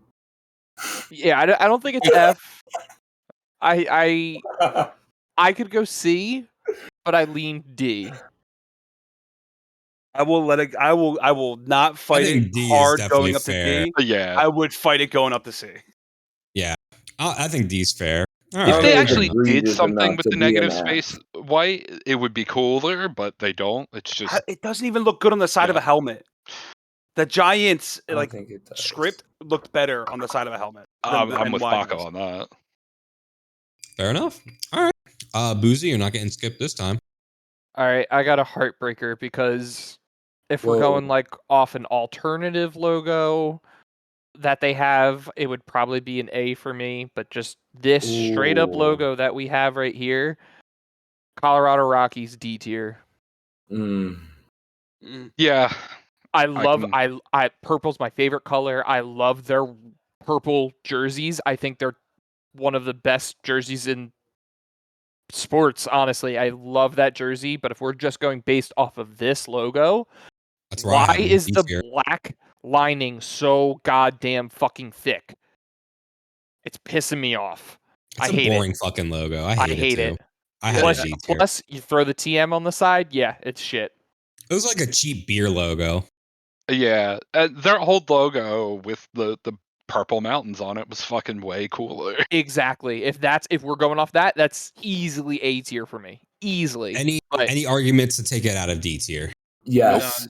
yeah, I don't think it's F. I could go C, but I lean D. I will let it. I will not fight think it D is hard definitely going up fair. to D. Yeah. I would fight it going up to C. Yeah, I think D's fair. All If right. they think it's actually did egregious something enough with to the be an negative F. space white, it would be cooler, but they don't. It's just It doesn't even look good on the side of Yeah. a helmet. The Giants I like think it does. script looked better on the side of a helmet. I'm with Y Paco does. on that. Fair enough. All right. Boozey, you're not getting skipped this time. All right, I got a heartbreaker because if we're Whoa. going like off an alternative logo that they have, it would probably be an A for me. But just this straight up Ooh. logo that we have right here, Colorado Rockies D tier. Mm. Yeah. I love can- I purple's my favorite color. I love their purple jerseys. I think they're one of the best jerseys in sports, honestly. I love that jersey, but if we're just going based off of this logo, That's where I why have him, is D the tier. black lining so goddamn fucking thick? It's pissing me off. It's I a hate boring fucking logo. I hate it too. I had Plus, a D tier. plus, you throw the TM on the side, yeah, it's shit. It was like a cheap beer logo. Yeah. Their whole logo with the purple mountains on it was fucking way cooler. Exactly. If we're going off that, that's easily A tier for me. Easily. Any arguments to take it out of D tier? Yes.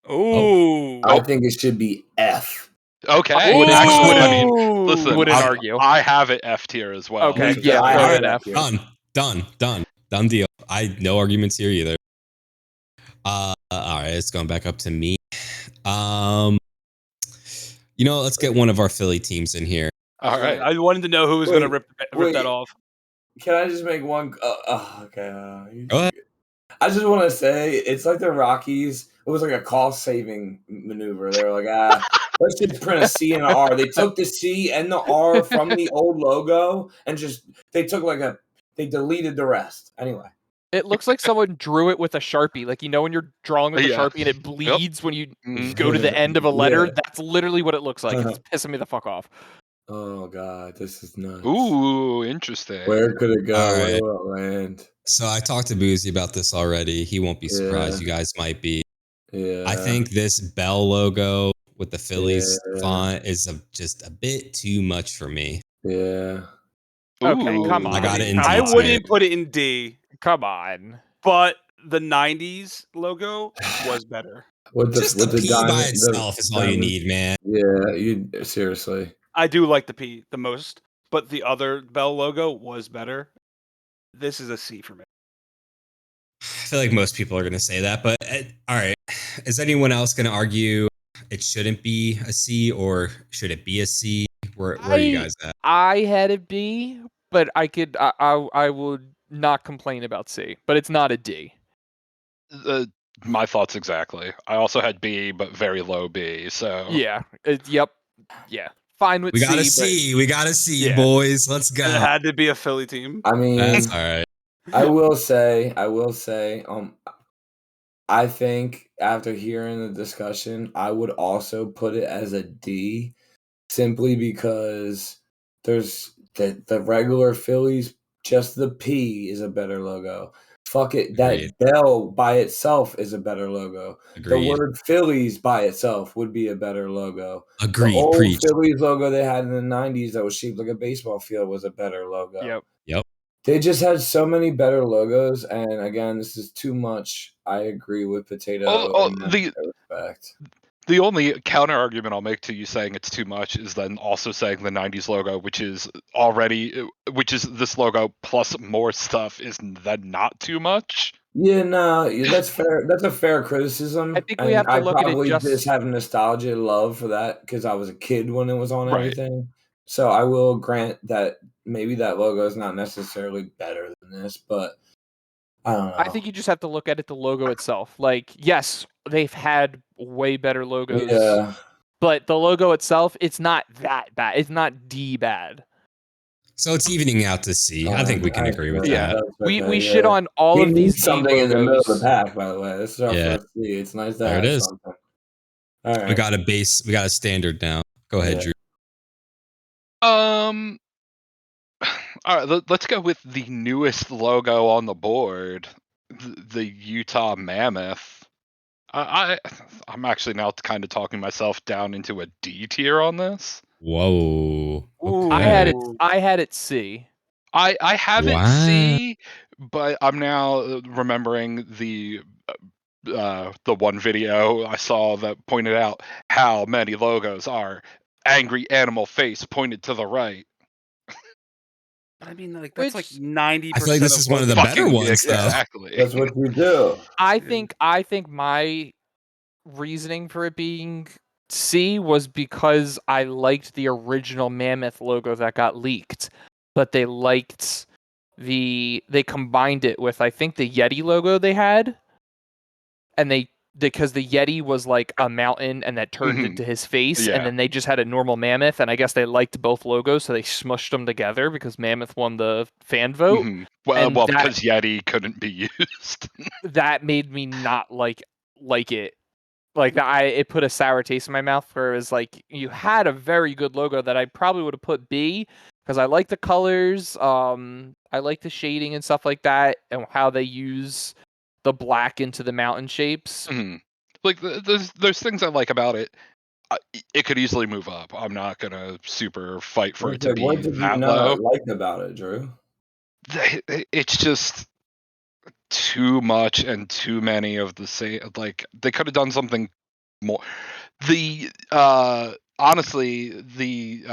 Oh. I think it should be F. Okay. Wouldn't Actually, I argue. mean, listen, Wouldn't argue. I have it F tier as well. Okay, because yeah, I throw have it in it F. here. Done deal. No arguments here either. All right, it's going back up to me. Let's get one of our Philly teams in here. All right. I wanted to know who was going to rip that off. Can I just make one? Okay. Go ahead. I just want to say it's like the Rockies. It was like a cost-saving maneuver. They were like, let's just print a C and an R. They took the C and the R from the old logo and they deleted the rest. Anyway. It looks like someone drew it with a Sharpie. Like, when you're drawing with a Yeah. Sharpie and it bleeds when you Mhm. go to the end of a letter, Yeah. that's literally what it looks like. It's pissing me the fuck off. Oh God, this is nuts. Ooh, interesting. Where could it go? All right. Where will it land? So I talked to Boozey about this already. He won't be surprised. Yeah. You guys might be. Yeah. I think this Bell logo with the Phillies font is just a bit too much for me. Yeah. Okay, come Ooh. on. I got it in D I tier. wouldn't put it in D, Come on. but the '90s logo was better. Just the P by diamond- itself is all you diamond. need, man. Yeah, you seriously. I do like the P the most, but the other Bell logo was better. This is a C for me. I feel like most people are going to say that, but all right. Is anyone else going to argue it shouldn't be a C, or should it be a C? Where are you guys at? I had a B, but I would not complain about C, but it's not a D. My thoughts exactly. I also had B, but very low B. So Yeah. Yep. Yeah. Fine with We got a C. C. We got a C, Yeah. boys. Let's go. And it had to be a Philly team. I mean, That's all right. I will say, I think after hearing the discussion, I would also put it as a D, simply because there's the regular Phillies, just the P is a better logo. Fuck it, Agreed. that Bell by itself is a better logo. Agreed. The word Phillies by itself would be a better logo. Agreed. The old Preach. Phillies logo they had in the 90s that was shaped like a baseball field was a better logo. Yep. They just had so many better logos, and again, this is too much. I agree with Potato in that respect. The only counter argument I'll make to you saying it's too much is then also saying the 90s logo, which is this logo plus more stuff, is then not too much. Yeah, no, that's fair. That's a fair criticism. I think we have to I look at it probably just just have nostalgia love for that because I was a kid when it was on Right. everything. So I will grant that maybe that logo is not necessarily better than this, but I don't know. I think you just have to look at it, the logo itself. Like, yes, they've had way better logos, Yeah. but the logo itself, it's not that bad. It's not D bad. So it's evening out to C. I think we can agree with Yeah. that. We shit on all of these D something in the middle of the logos. pack, by the way. This is our Yeah. first C. It's nice to There have it is. something. All right. We got a base. We got a standard now. Go ahead, Yeah. Drew. All right, let's go with the newest logo on the board, the Utah Mammoth. I'm actually now kind of talking myself down into a D tier on this. Whoa. Ooh. Okay. I had it C. I have it Wow. C, but I'm now remembering the one video I saw that pointed out how many logos are angry animal face pointed to the right. I mean, like that's like Which- 90%. I feel like this is one of the better ones, though. Exactly. That's what you do. I think my reasoning for it being C was because I liked the original Mammoth logo that got leaked, but they combined it with, I think, the Yeti logo they had, and because the Yeti was like a mountain and that turned into his face, Yeah. and then they just had a normal Mammoth, and I guess they liked both logos, so they smushed them together because Mammoth won the fan vote. Well, and because Yeti couldn't be used. That made me not like it. Like it put a sour taste in my mouth where it was like, you had a very good logo that I probably would have put B because I like the colors, I like the shading and stuff like that, and how they use the black into the mountain shapes. Like there's things I like about it. It could easily move up. I'm not gonna super fight for it to be What did you that low. not like about it, Drew? It's just too much and too many of the same. Like they could have done something more. The honestly, the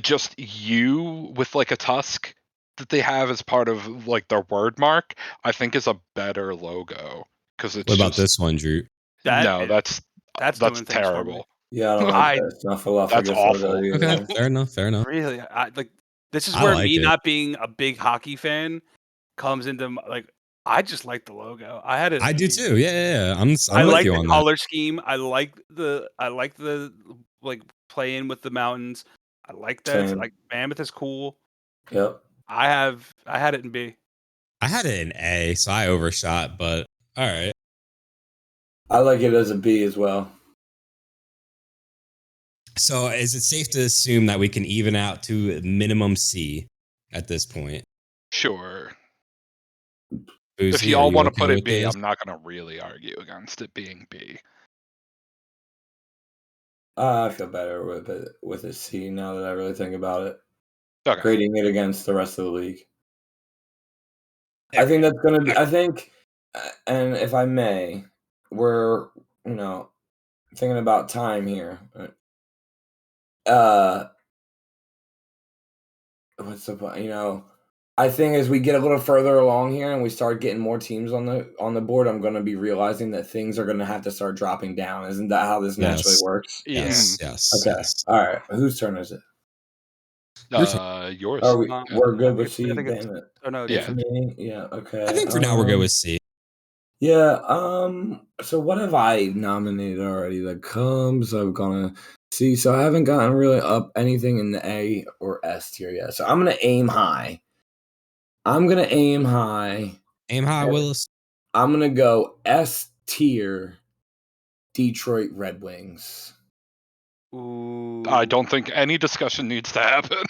just you with like a tusk that they have as part of like their word mark, I think is a better logo because it's. What about this one, Drew? That's doing things for me. terrible. Yeah, I don't like that Snuffleupagus That's awful. logo either. Okay, fair enough. Fair enough. Really, like this is I where like me it. not being a big hockey fan comes into like. I just like the logo. I had it. I do too. Yeah. I'm I with like you the on color scheme. I like the like playing with the mountains. I like that. Same. Like Mammoth is cool. Yep. I had it in B. that. I had it in A, so I overshot, but all right. I like it as a B as well. So is it safe to assume that we can even out to minimum C at this point? Sure. Boozey, If y'all want to okay put it with B, this? I'm not gonna really argue against it being B. I feel better with a C now that I really think about it. Okay. Grading it against the rest of the league. I think that's going to be, I think, and if I may, we're, thinking about time here. What's the point? I think as we get a little further along here and we start getting more teams on the board, I'm going to be realizing that things are going to have to start dropping down. Isn't that how this naturally works? Yes. Okay. Yes. All right. Whose turn is it? Yours. Are we're good with C? I think Damn it. Oh no, Yeah. Yeah. Okay. I think for now we're good with C. Yeah. So what have I nominated already? The Cubs. I'm gonna see. So I haven't gotten really up anything in the A or S tier yet. So I'm gonna aim high. Aim high, Willis. I'm gonna go S tier. Detroit Red Wings. Ooh. I don't think any discussion needs to happen.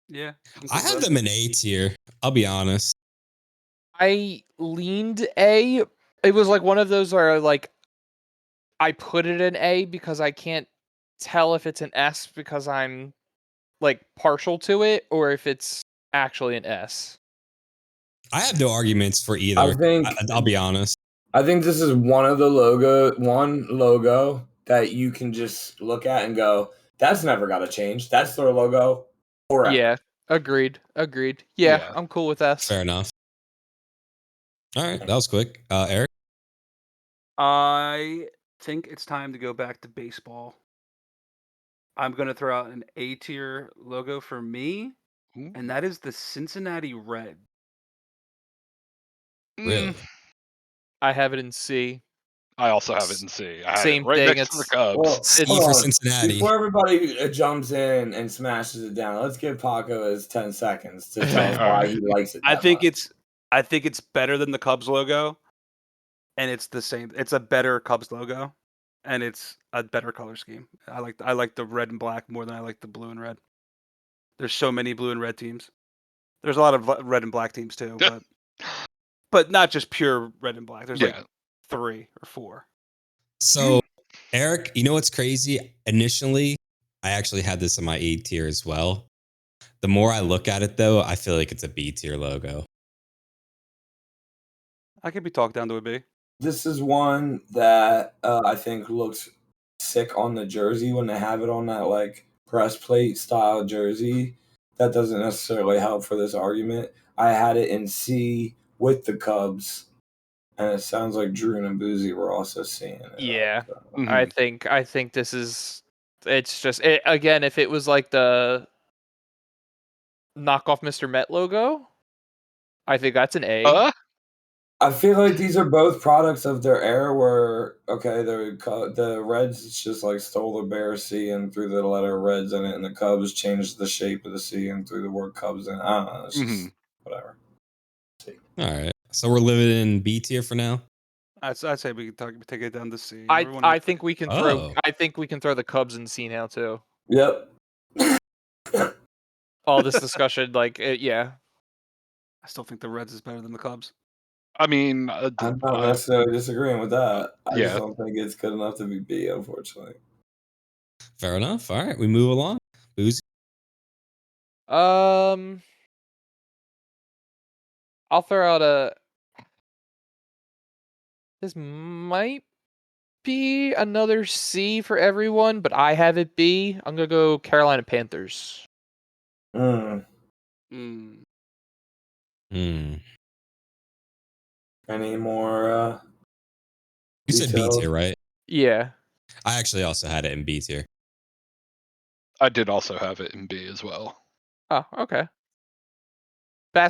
Yeah. I have them in A tier. I'll be honest. I leaned A. It was like one of those where like I put it in A because I can't tell if it's an S because I'm like partial to it or if it's actually an S. I have no arguments for either. I'll be honest. I think this is one logo that you can just look at and go, that's never got to change. That's their logo forever. Yeah, agreed. Yeah, I'm cool with S. Fair enough. All right, that was quick. Eric? I think it's time to go back to baseball. I'm going to throw out an A tier logo for me, and that is the Cincinnati Red. Really? I have it in C. I also have it in C. I had Same it right thing, next to the it's- Cubs. Well, C hold for on. Cincinnati. Before everybody jumps in and smashes it down, let's give Paco his 10 seconds to tell us why he likes it. I think it's better than the Cubs logo, and it's the same. It's a better Cubs logo, and it's a better color scheme. I like the red and black more than I like the blue and red. There's so many blue and red teams. There's a lot of red and black teams too, but not just pure red and black. There's like 3 or 4. So, Eric, you know what's crazy? Initially, I actually had this in my A tier as well. The more I look at it, though, I feel like it's a B tier logo. I could be talked down to a B. This is one that I think looks sick on the jersey when they have it on that like press plate style jersey. That doesn't necessarily help for this argument. I had it in C with the Cubs, and it sounds like Droot and Boozey were also seeing it. Yeah, Mhm. I think this is. It's just again, if it was like the knockoff Mr. Met logo, I think that's an A. I feel like these are both products of their era where, okay, the Reds just like stole the Bear C and threw the letter Reds in it, and the Cubs changed the shape of the C and threw the word Cubs in. I don't know. It's just whatever. All right. So we're living in B tier for now? I'd say we can take it down to C. I think we can throw. I think we can throw the Cubs in C now too. Yep. All this discussion, yeah. I still think the Reds is better than the Cubs. I mean, I'm not necessarily disagreeing with that. I just yeah. don't think it's good enough to be B, unfortunately. Fair enough. All right, we move along. Boozey? I'll throw out this might be another C for everyone, but I have it B. I'm gonna go Carolina Panthers. Any more? You said B details? tier, right? Yeah. I actually also had it in B tier. I did also have it in B as well. Oh, okay. I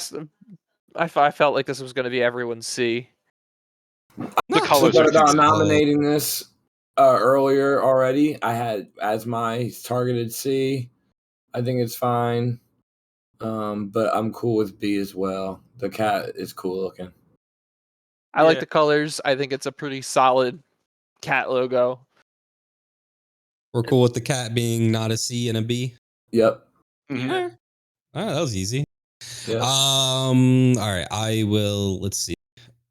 felt like this was going to be everyone's C. The colors are about nominating this earlier already. I had as my targeted C. I think it's fine, but I'm cool with B as well. The cat is cool looking. I like the colors. I think it's a pretty solid cat logo. We're cool with the cat being not a C and a B. Yep. Mm-hmm. All right, that was easy. Yep. All right, I will. Let's see.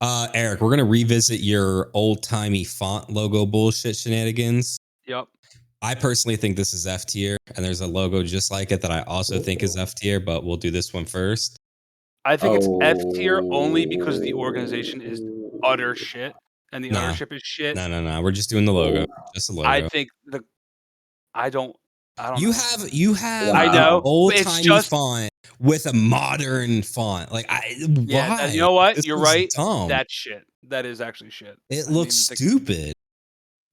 Eric, we're gonna revisit your old timey font logo bullshit shenanigans. Yep. I personally think this is F tier, and there's a logo just like it that I also think is F tier, but we'll do this one first. I think it's F tier only because the organization is utter shit and the ownership is shit. No. We're just doing the logo. Just the logo. I think I don't You know. have I know old timey font with a modern font. Like why? You know what? This You're looks right. dumb. That's shit. That is actually shit. It looks stupid.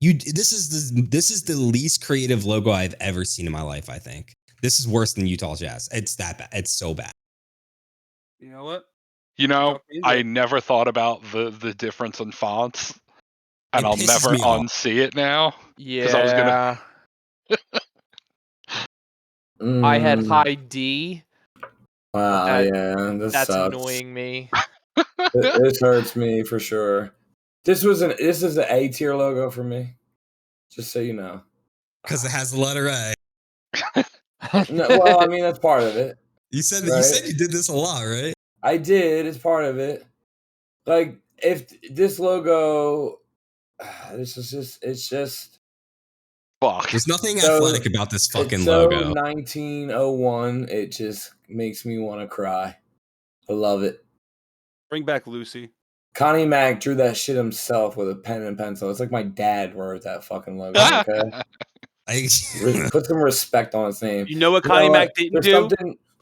This is the least creative logo I've ever seen in my life, I think. This is worse than Utah Jazz. It's that bad. It's so bad. You know what? You know, I never thought about the difference in fonts, and I'll never unsee it now. Yeah. Because I was gonna. I had high D. Wow, that's sucks. annoying me. This hurts me for sure. This is the A tier logo for me. Just so you know. Because it has the letter A. No, well, I mean that's part of it. You said that you said you did this a lot, right? I did. It's part of it. Like if this logo, it's just. Fuck. There's nothing athletic about this fucking logo. 1901. It just makes me want to cry. I love it. Bring back Lucy. Connie Mack drew that shit himself with a pen and pencil. It's like my dad wrote that fucking logo. Okay? Put some respect on his name. You know what Connie Mack didn't do?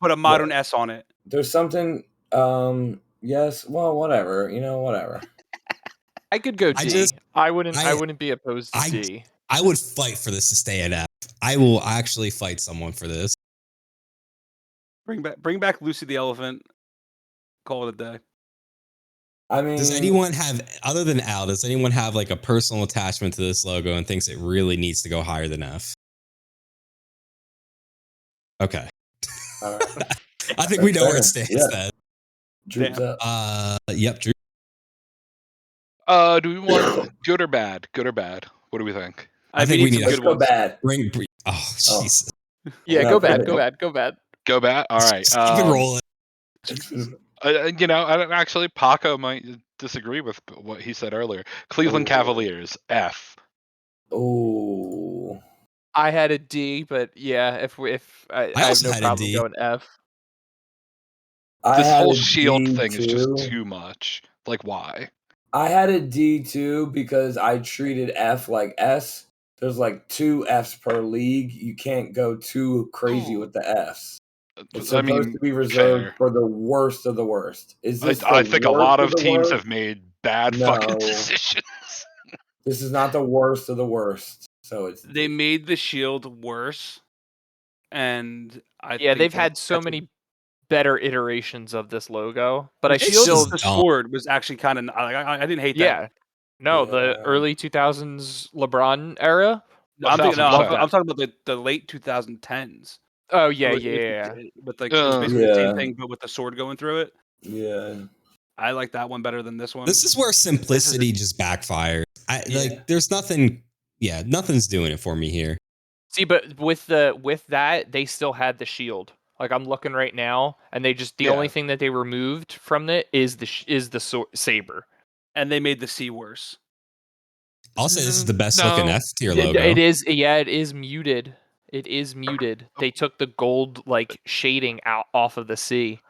Put a modern S on it. There's something Yes. Well, whatever. Whatever. I could go D. I wouldn't be opposed to D. I would fight for this to stay at F. I will actually fight someone for this. Bring back Lucy the Elephant. Call it a day. I mean, does anyone have, other than Al, does anyone have like a personal attachment to this logo and thinks it really needs to go higher than F? Okay. All right. I think we know where it stands then. Droot's up. Yep, Droot. Do we want good or bad? Good or bad? What do we think? I think we need to go bad. Oh, Jesus. Yeah, go bad. Go bad. Go bad? All right. Just keep it rolling. Actually, Paco might disagree with what he said earlier. Cleveland Cavaliers, F. Oh. I had a D, but yeah, if I have no problem going F. This whole shield thing is just too much. Like, why? I had a D too because I treated F like S. There's like 2 Fs per league. You can't go too crazy with the Fs. It's supposed to be reserved for the worst of the worst. Is this? I think a lot of teams have made bad fucking decisions. This is not the worst of the worst. So they made the shield worse, and they've had so many better iterations of this logo, but the sword was actually kind of I didn't hate that. Yeah, no, the early 2000s LeBron era. I'm talking about the late 2010s. Oh yeah. With like it was basically the same thing, but with the sword going through it. Yeah, I like that one better than this one. This is where simplicity just backfires. Like, there's nothing. Yeah, nothing's doing it for me here. See, but with that, they still had the shield. Like, I'm looking right now, and they just the only thing that they removed from it is the saber, and they made the C worse. I'll say this is the best looking F tier logo. It is. Yeah, it is muted. It is muted. They took the gold like shading off of the C.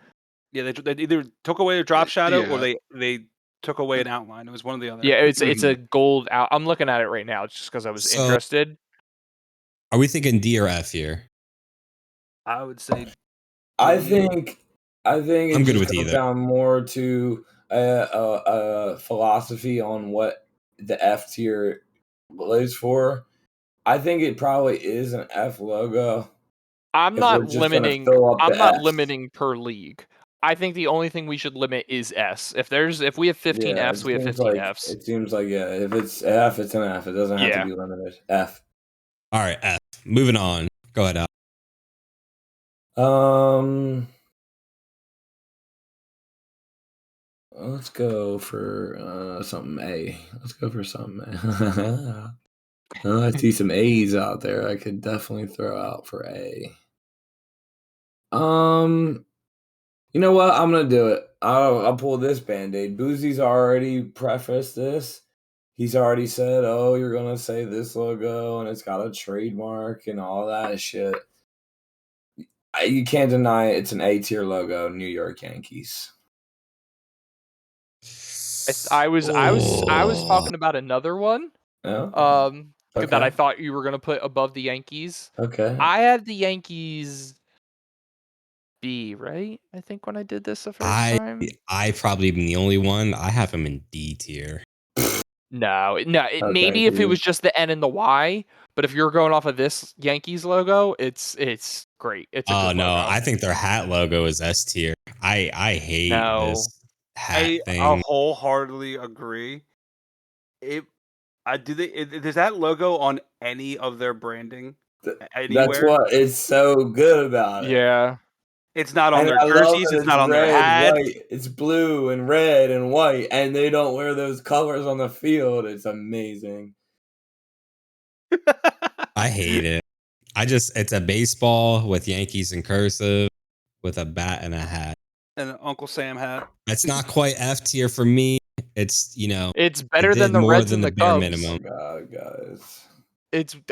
Yeah, they either took away the drop shadow or they took away an outline. It was one or the other. Yeah, it's a gold out. I'm looking at it right now just because I was interested. Are we thinking D or F here? I would say. I think it I'm good with comes either. down more to a philosophy on what the F tier lays for. I think it probably is an F logo. I'm not limiting. I'm not limiting per league. I think the only thing we should limit is S. If we have 15 Fs, we have 15 Fs. It seems like if it's F, it's an F. It doesn't have to be limited. F. All right, F. Moving on. Go ahead, Al. Let's go for something A. Let's go for something A. I see some A's out there. I could definitely throw out for A. You know what? I'm gonna do it. I'll pull this Band-Aid. Boozey's already prefaced this. He's already said, "Oh, you're gonna say this logo, and it's got a trademark and all that shit." You can't deny it. It's an A tier logo. New York Yankees. I was talking about another one. That I thought you were gonna put above the Yankees. Okay. I had the Yankees B, right? I think when I did this the first time. I probably am the only one. I have him in D tier. No. Maybe if it was just the N and the Y, but if you're going off of this Yankees logo, it's great. It's a good logo. I think their hat logo is S tier. I hate this hat thing. I wholeheartedly agree. Is that logo on any of their branding? Anywhere? That's what is so good about it. Yeah. It's not on their jerseys. It's not on their hats. White. It's blue and red and white, and they don't wear those colors on the field. It's amazing. I hate it. It's a baseball with Yankees in cursive with a bat and a hat. And an Uncle Sam hat. It's not quite F tier for me. It's, it's better than the Reds and the bare Cubs. minimum. Oh God, guys.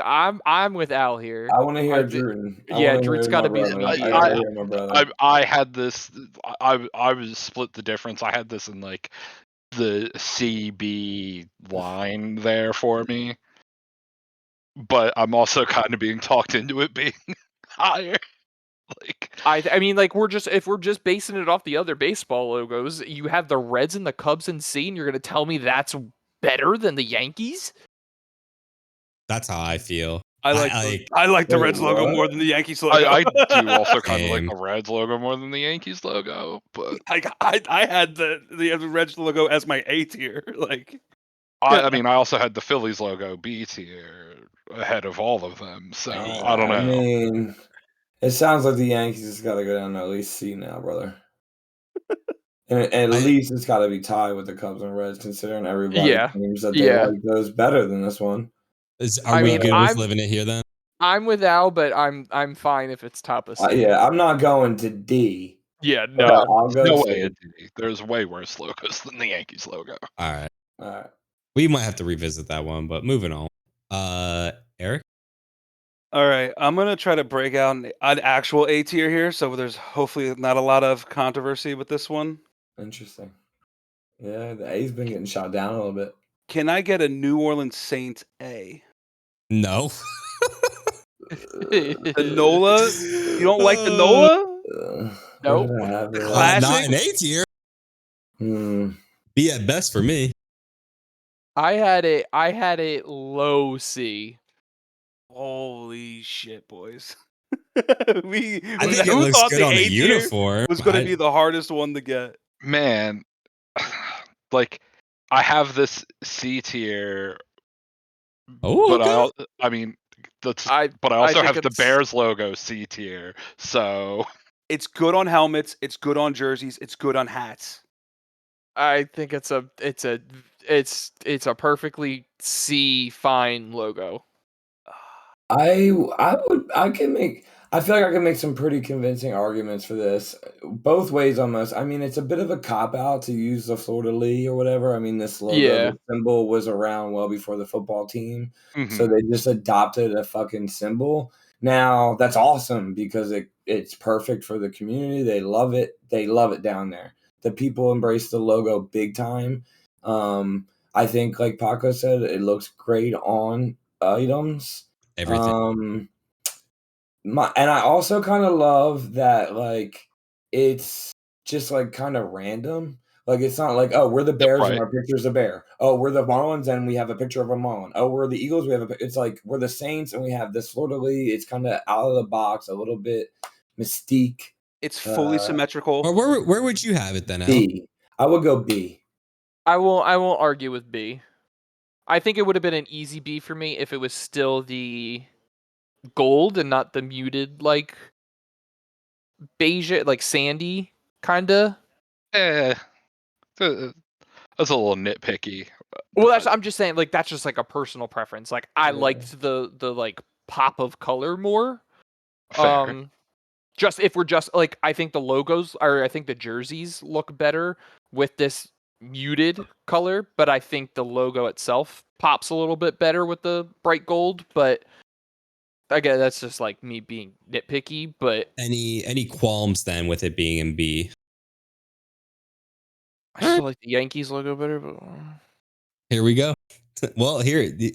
I'm with Al here. I want to hear Droot. Droot's got to be the I had this. I was split the difference. I had this in like the CB line there for me, but I'm also kind of being talked into it being higher. I mean, like if we're just basing it off the other baseball logos, you have the Reds and the Cubs in C, and you're gonna tell me that's better than the Yankees? That's how I feel. I like the Reds logo more than the Yankees logo. I do also kind of like the Reds logo more than the Yankees logo, but I had the Reds logo as my A tier. Like, I mean, I also had the Phillies logo B tier ahead of all of them, so I don't know. I mean, it sounds like the Yankees has got to go down to at least C now, brother. And at least it's got to be tied with the Cubs and Reds, considering everybody claims that they like those better than this one. Are we good with living it here then? I'm with Al, but I'm fine if it's top of C. Yeah, I'm not going to D. Yeah, no. I'll go no C. way. There's way worse logos than the Yankees logo. All right. We might have to revisit that one, but moving on. Eric? All right, I'm gonna try to break out an actual A tier here, so there's hopefully not a lot of controversy with this one. Interesting. Yeah, the A's been getting shot down a little bit. Can I get a New Orleans Saints A? No. The Nola? You don't like the Nola? Nope. Not an A tier. B at best for me. I had a low C. Holy shit, boys. I think it looks good on the uniform. Was going to be the hardest one to get. Man, like I have this C tier. Oh, but okay. I also have the Bears logo C tier. So it's good on helmets, it's good on jerseys, it's good on hats. I think it's a perfectly C fine logo. I feel like I can make some pretty convincing arguments for this, both ways almost. I mean, it's a bit of a cop out to use the Florida Lee or whatever. I mean, this logo, the symbol was around well before the football team, so they just adopted a fucking symbol. Now that's awesome because it's perfect for the community. They love it. They love it down there. The people embrace the logo big time. I think, like Paco said, it looks great on items. Everything. And I also kind of love that, like, it's just like kind of random. Like, it's not like, oh, we're the Bears and our picture's a bear. Oh, we're the Marlins and we have a picture of a Marlin. Oh, we're the Eagles. It's like we're the Saints and we have this Florida Lee. It's kind of out of the box, a little bit mystique. It's fully symmetrical. Or where would you have it then, Al? B. I would go B. I won't argue with B. I think it would have been an easy B for me if it was still the gold and not the muted, like, beige, like sandy, kinda. That's a little nitpicky. Well, I'm just saying, like, that's just like a personal preference. Like, I liked the like pop of color more. Fair. Just if we're just like, I think the jerseys look better with this muted color, but I think the logo itself pops a little bit better with the bright gold. But again, that's just like me being nitpicky. But any qualms then with it being in B? I still like the Yankees logo better. But here we go. Well,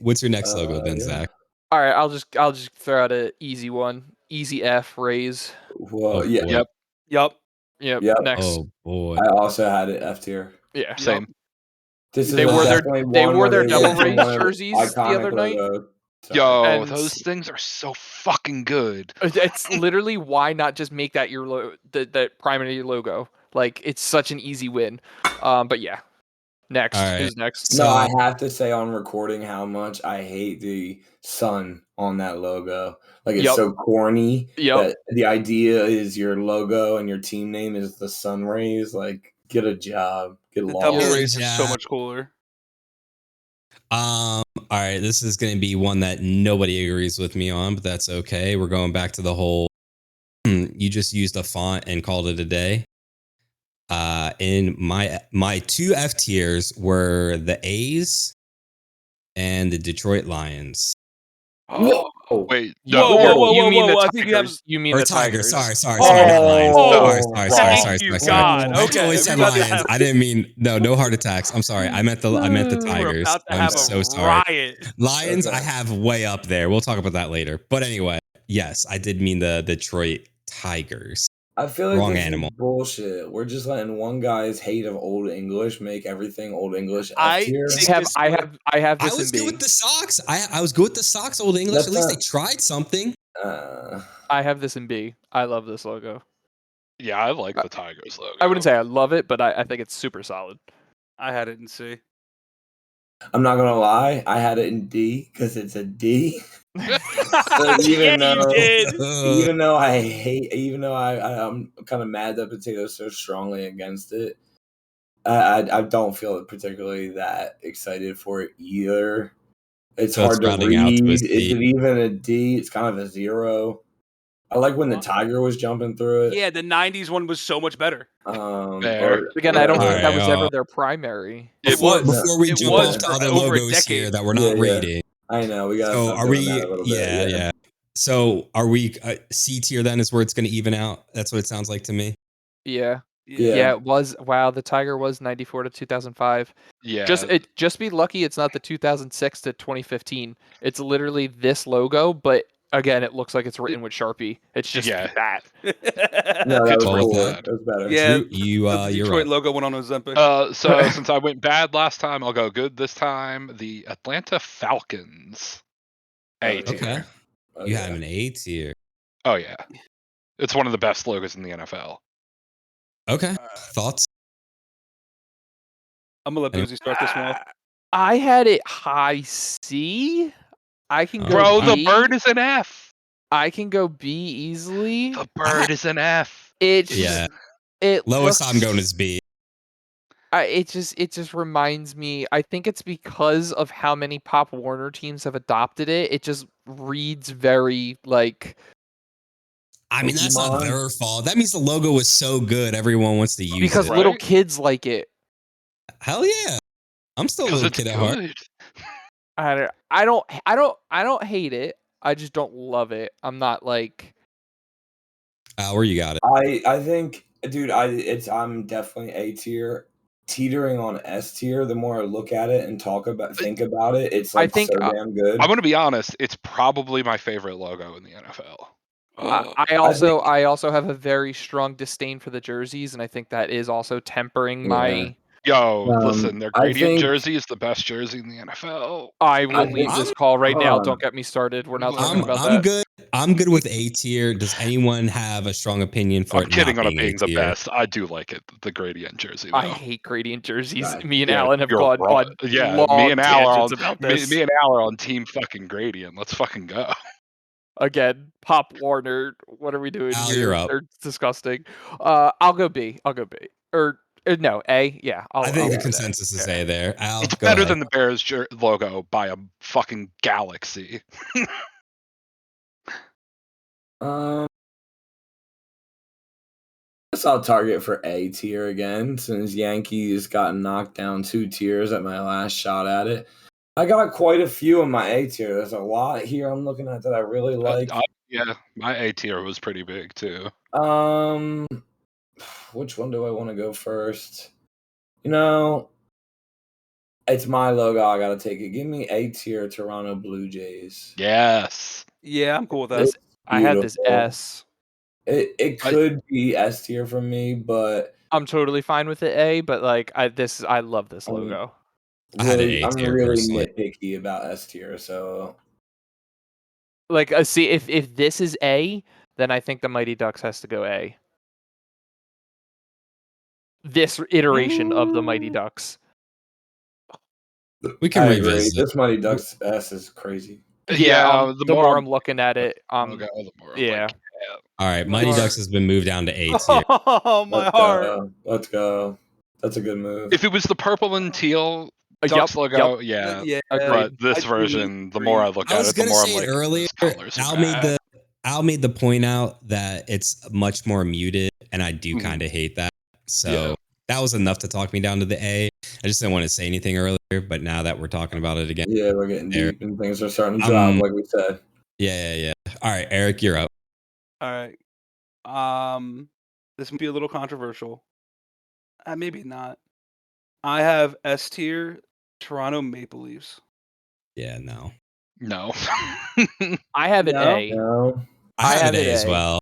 what's your next logo then, Zach? All right, I'll just throw out an easy one. Easy F, Rays. Well, Yep. Next. Oh boy. I also had it F tier. Yeah, same. They wore their Devil Rays jerseys the other night. Yo, those things are so fucking good. It's literally, why not just make that your the primary logo? Like, it's such an easy win. But yeah. Next. All right. Who's next? No, I have to say on recording how much I hate the sun on that logo. Like, it's so corny. That the idea is your logo and your team name is the sun rays. Like, get a job. Get lost. The Devil Rays is so much cooler. All right, this is going to be one that nobody agrees with me on, but that's okay. We're going back to the whole you just used a font and called it a day. In my two F tiers were the A's and the Detroit Lions. Oh, wait. Whoa. You mean the I Tigers. think you have... You mean the Tigers. Sorry, not Lions. Sorry. God. I totally said Lions. I didn't mean no heart attacks. I'm sorry. I meant the Tigers. I'm so sorry. Riot. Lions, I have way up there. We'll talk about that later. But anyway, yes, I did mean the Detroit Tigers. I feel like Wrong this animal. is bullshit. We're just letting one guy's hate of Old English make everything Old English F I tier. I have I this was in good B. with the socks. I was good with the socks, Old English. That's At least not- they tried something. I have this in B. I love this logo. Yeah, I like the Tigers logo. I wouldn't say I love it, but I think it's super solid. I had it in C. I'm not gonna lie, I had it in D because it's a D. Even though I'm kind of mad that Potato's so strongly against it, I don't feel particularly that excited for it either. It's So it's hard to rounding out read. to a Is C. it even a D? It's kind of a 0. I like when the tiger was jumping through it. Yeah, the '90s one was so much better. Fair. Again, I don't think that was Alright, ever their primary. It was. Before we It jump was off to for other over a logos here decade. that we're not rating. I know we got. So are we? Yeah. So are we? C tier then is where it's going to even out. That's what it sounds like to me. Yeah. Yeah. Yeah, it was. Wow, the Tiger was 94 to 2005. Yeah. Just be lucky it's not the 2006 to 2015. It's literally this logo, but again, it looks like it's written with Sharpie. It's just that. No, that was Well, cool. that. That was better. Yeah, Droot, the you're Detroit up. logo went on Ozempic. So since I went bad last time, I'll go good this time. The Atlanta Falcons. A tier. Okay. You have an A tier. Oh yeah. It's one of the best logos in the NFL. Okay. Thoughts? I'm gonna let Boozy start this one off. I had it high C. I can go Bro, B. the bird is an F. I can go B easily. The bird is an F. It's Yeah. it Lowest looks, I'm going is B. it just reminds me. I think it's because of how many Pop Warner teams have adopted it. It just reads very like. I mean, that's not their fault. That means the logo was so good, everyone wants to use Because it. little kids like it. Hell yeah. I'm still a little kid at heart. I don't hate it. I just don't love it. I'm not like. Where you got it? I think, dude, I'm definitely A tier, teetering on S tier. The more I look at it and think about it, it's like so damn good. I'm gonna be honest. It's probably my favorite logo in the NFL. I also have a very strong disdain for the jerseys, and I think that is also tempering my. Yo, listen, their gradient jersey is the best jersey in the NFL. I will leave this call right now. Don't get me started. We're not talking about that. I'm good with A tier. Does anyone have a strong opinion for I'm it kidding not on it being being the best. I do like it, the gradient jersey. Though. I hate gradient jerseys. Me and Alan have you're gone wrong. on Yeah, long me and Al are on tangents about this. Me and Al are on team fucking gradient. Let's fucking go. Again, Pop Warner. What are we doing Al, here? you're up. They're disgusting. I'll go B. Or no, A. Yeah. I think the consensus is A there. Al, it's go better ahead. than the Bears logo by a fucking galaxy. I guess I'll target for A tier again, since Yankees got knocked down 2 tiers at my last shot at it. I got quite a few in my A tier. There's a lot here I'm looking at that I really like. Yeah, my A tier was pretty big too. Which one do I want to go first? It's my logo. I gotta take it. Give me A tier Toronto Blue Jays. Yes. Yeah, I'm cool with that. I had this S. It could be S tier for me, but I'm totally fine with it A. But like I love this logo. I had an A I'm tier really personally. nitpicky about S tier. So like see if this is A, then I think the Mighty Ducks has to go A. This iteration of the Mighty Ducks. We can revisit. This Mighty Ducks S is crazy. Yeah, the more I'm looking at it, yeah. All right, Mighty Ducks has been moved down to A tier. Oh my heart! Let's go. That's a good move. If it was the purple and teal Ducks logo, yeah. But this version, the more I look at it, the more I'm like, earlier. Al made the point out that it's much more muted, and I do kind of hate that. So that was enough to talk me down to the A. I just didn't want to say anything earlier, but now that we're talking about it again, we're getting deep and things are starting to drop, like we said. Yeah. All right, Eric, you're up. All right. This might be a little controversial. Maybe not. I have S tier Toronto Maple Leafs. Yeah, no. No. I have an A. No. I have an A as well.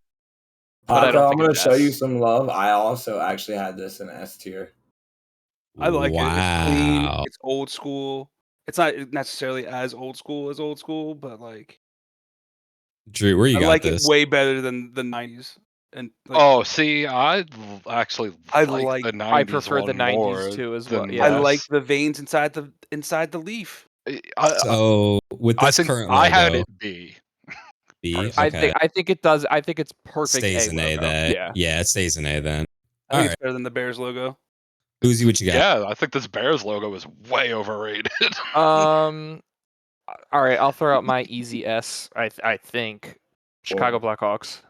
But I don't Paco, I'm think gonna it's show you S. some love. I also actually had this in S tier. I like it. It's clean. Wow. It's old school. It's not necessarily as old school, but like Drew, where you I got like this? it way better than the 90s. And like, Oh, see, I actually I like like- the 90s I prefer the one 90s more too as well. than Yeah. I like this. the veins inside the leaf. So with I this think current I had logo, it B. B, personally. okay, I think it does. I think it's perfect. stays A an A logo. then. Yeah. Yeah, it stays an A then. I All think right, it's better than the Bears logo. Boozy, what you got? Yeah, I think this Bears logo is way overrated. All right, I'll throw out my easy S. I think Chicago Blackhawks,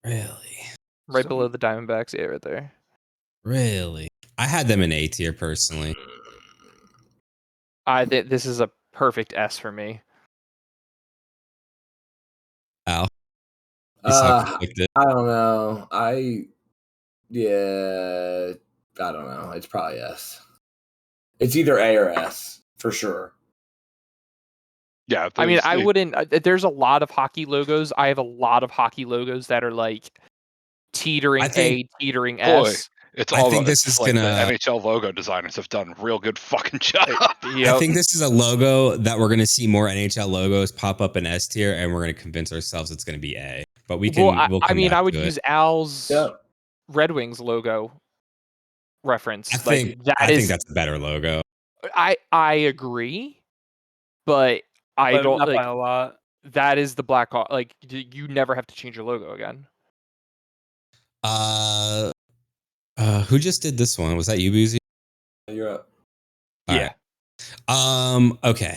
Really, right So- below the Diamondbacks. Yeah, right there. really. I had them in A tier personally. I think this is a perfect S for me. Al, you sound Uh, conflicted. I don't know. Yeah, I don't know. It's probably S. It's either A or S for sure. Yeah, I mean, I there's- wouldn't. There's a lot of hockey logos. I have a lot of hockey logos that are like teetering I think- A, teetering Boy, S. it's I all think the, this is like the gonna- NHL logo designers have done a real good fucking job. I think this is a logo that we're gonna see more NHL logos pop up in S tier, and we're gonna convince ourselves it's gonna be A. But we can. Well, we'll I come mean, back I would to it. use Al's Yep. Red Wings logo reference. I think that's a better logo. I agree, but I but don't not like by a lot. that is the Blackhawk. Like you never have to change your logo again. Who just did this one? Was that you, Boozy? You're up. All Yeah. right. Okay.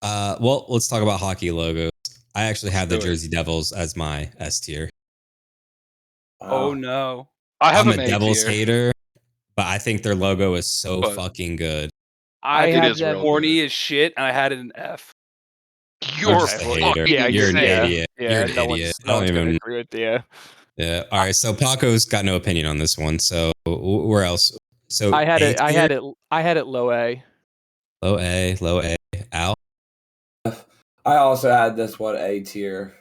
Well, let's talk about hockey logos. I actually have the Do it. Jersey Devils as my S tier. Oh Wow. no. I have I'm a an A Devils tier. hater, but I think their logo is so But- fucking good. I It had is them real Horny good. as shit, and I had it in F. You're I'm just a fucking hater. Yeah, You're an yeah, idiot. Yeah, You're an no idiot. one's, no one's gonna agree with you. Yeah. All right. So Paco's got no opinion on this one. So where else? So I had A it. I tier? had it. I had it low A. Low A. Low A. Al. I also had this one A tier.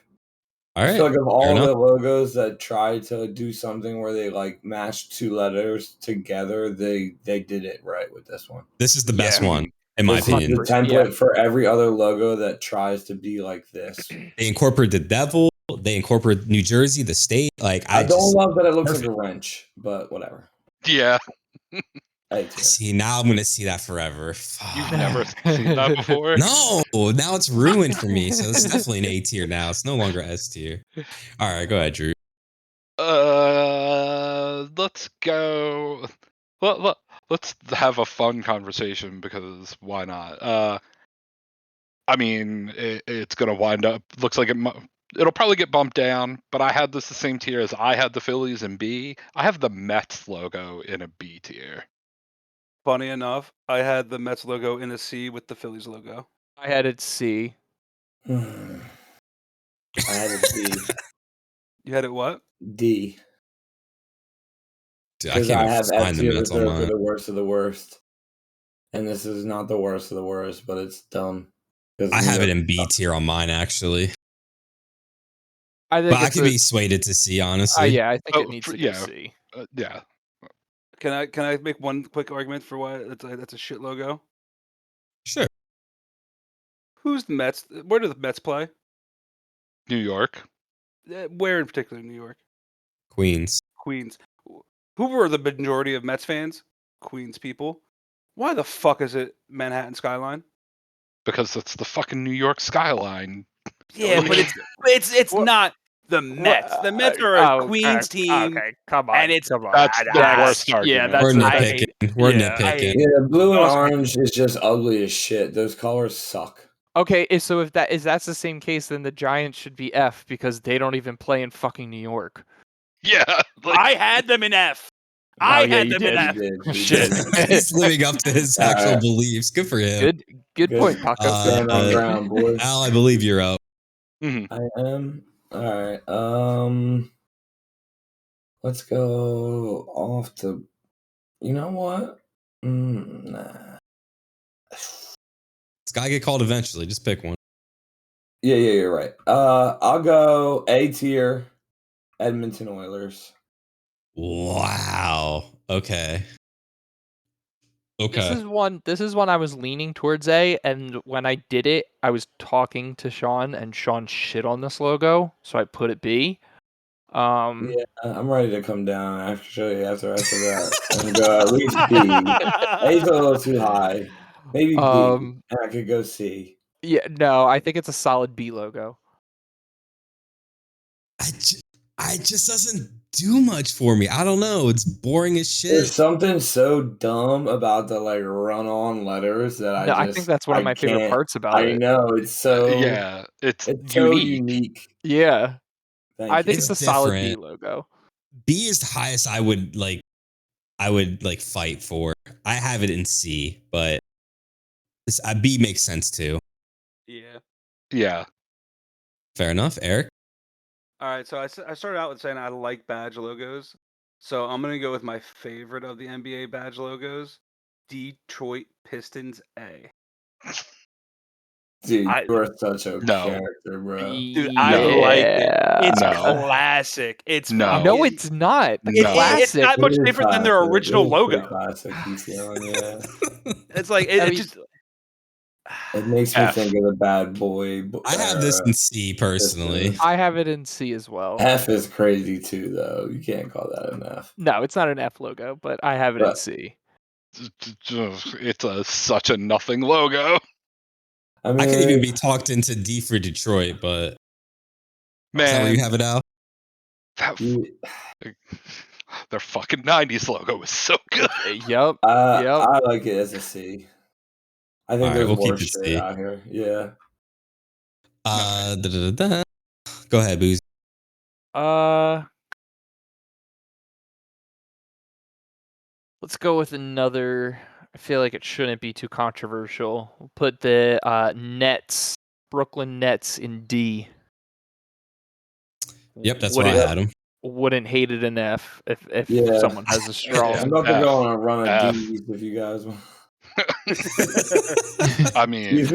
All I right. feel like of fair all enough. the logos that tried to do something where they like mashed two letters together, they did it right with this one. This is the best Yeah. one, in my This is opinion. the template for every other logo that tries to be like this. They incorporate the devil. They incorporate New Jersey, the state. Like I don't just love that it looks perfect. like a wrench, but whatever. Yeah, A I tier. see. Now I'm gonna see that forever. you've Fuck. never seen that before. No, now it's ruined for me. So it's definitely an A tier now. It's no longer S tier. All right, go ahead, Drew. Let's go. Let's have a fun conversation because why not? I mean, it's gonna wind up. Looks like it'll probably get bumped down. But I had this the same tier as I had the Phillies in B. I have the Mets logo in a B tier. Funny enough, I had the Mets logo in a C with the Phillies logo. I had it C. I had a D. You had it what? D. Dude, I Because can't I even have find F the tier Mets on reserved for mine. the worst of the worst. And this is not the worst of the worst, but it's dumb. 'Cause I have New it in York B sucks. tier on mine actually, I think but I it's could be swayed to C honestly. yeah, I think Oh, it needs to be yeah. C. Yeah. Can I make one quick argument for why that's a shit logo? Sure. Who's the Mets? Where do the Mets play? New York. Where in particular in New York? Queens. Queens. Who were the majority of Mets fans? Queens people. Why the fuck is it Manhattan skyline? Because that's the fucking New York skyline. Yeah, but it's What- not the Mets. The Mets are a Queens team. Okay, come on. and it's- come on. That's the worst Yeah, argument. that's We're I nitpicking. hate- We're yeah, nitpicking. Yeah, blue and Also- orange is just ugly as shit. Those colors suck. Okay, so if that's the same case, then the Giants should be F because they don't even play in fucking New York. Yeah. Like, I had them in F. Oh, I yeah, had you them in did. F. You did, you Shit. did. He's living up to his actual beliefs. Good for him. Good Good. point, Paco. Stand on ground, boys. Al, I believe you're up. mhm. I am. All right. Let's go off to. You know what? Nah. It's gotta get called eventually. Just pick one. Yeah, you're right. I'll go A tier, Edmonton Oilers. Wow. Okay. This is one I was leaning towards A, and when I did it, I was talking to Sean, and Sean shit on this logo, so I put it B. Yeah, I'm ready to come down actually after that and go at least B. A's a little too high. Maybe B, and I could go C. Yeah, no, I think it's a solid B logo. I just doesn't do much for me. I don't know. It's boring as shit. There's something so dumb about the like run-on letters that I think that's one of my favorite parts about it. I know it's so it's so unique. Yeah, I think It's it's a solid B logo. B is the highest I would like fight for. I have it in C, but this B makes sense too. Yeah. Fair enough, Eric. All right, so I started out with saying I like badge logos, so I'm gonna go with my favorite of the NBA badge logos, Detroit Pistons A. Dude, you are such a character, bro. Dude, I like it. It's classic. It's no, it's not. It's not much different than their original logo. Classic yeah. It's like it just. It makes me think of the bad boy. I have this in C personally. I have it in C as well. F is crazy too, though. You can't call that an F. No, it's not an F logo, but I have it in C. It's such a nothing logo. I mean, I could even be talked into D for Detroit, but man, is that where you have it out? Their fucking 90s logo is so good. Yep. I like it as a C. I think there's more shit C. out here. Yeah. Go ahead, Boozy. Let's go with another. I feel like it shouldn't be too controversial. We'll put the Nets, Brooklyn Nets in D. Yep, that's why I had them. Wouldn't hate it in F if someone has a strong. I'm about to go on a run of D's if you guys want. I mean,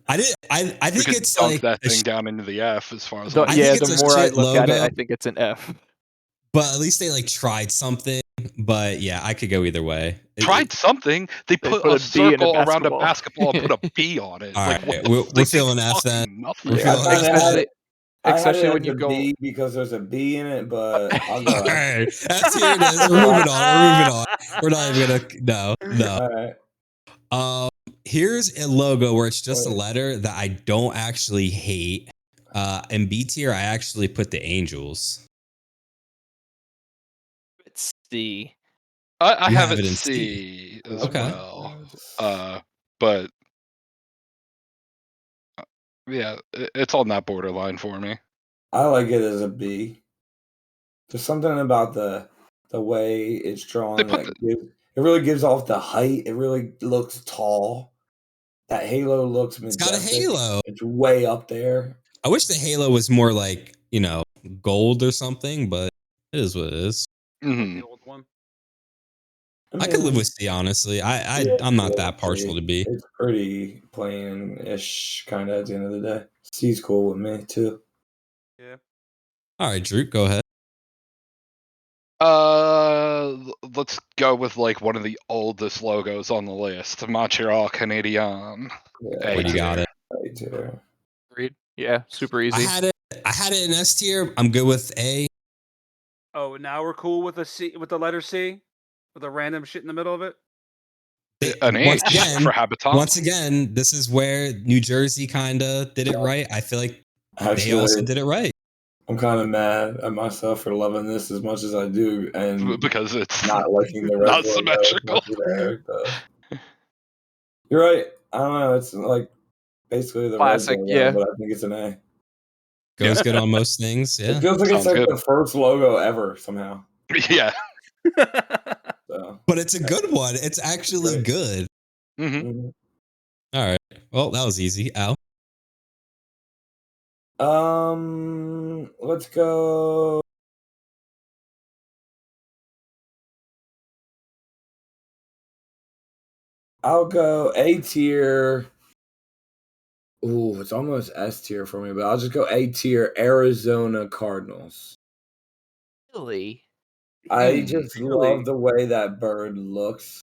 I think it's dunk like that thing down into the F as far as the more I look at it, I think it's an F. But at least they like tried something. But yeah, I could go either way. Tried something. They put a circle around a basketball and put a B on it. All right, we're feeling F then. Especially when you go B because there's a B in it, but I'll go. All right, that's here it is. We're moving on. We're not even gonna. No. All right. Here's a logo where it's just a letter that I don't actually hate. In B tier, I actually put the Angels. It's C. I have it in C as well. But yeah, it's on that borderline for me. I like it as a B. There's something about the way it's drawn that it really gives off the height. It really looks tall. That halo looks majestic. It's got a halo. It's way up there. I wish the halo was more like, gold or something, but it is what it is. Mm-hmm. The old one. I could live with C, honestly. I'm not that partial to B. It's pretty plain-ish kind of at the end of the day. C's cool with me, too. Yeah. All right, Droot, go ahead. Let's go with like one of the oldest logos on the list, Montreal Canadiens. Yeah, you got it. Agreed. Yeah, super easy. I had it in S tier. I'm good with A. Oh, now we're cool with a C, with the letter C, with a random shit in the middle of it. An H for Habitat. Once again, this is where New Jersey kind of did it right. I feel like they also did it right. I'm kind of mad at myself for loving this as much as I do, and because it's not liking the rest not symmetrical. You're right. I don't know. It's like basically the classic, logo, but I think it's an A. Goes good on most things. Yeah, it feels like it's like the first logo ever somehow. Yeah. So. But it's a good one. It's actually good. Mm-hmm. All right. Well, that was easy. Al. Let's go. I'll go A tier. Ooh, it's almost S tier for me, but I'll just go A tier. Arizona Cardinals. Really? I just Really? love the way that bird looks.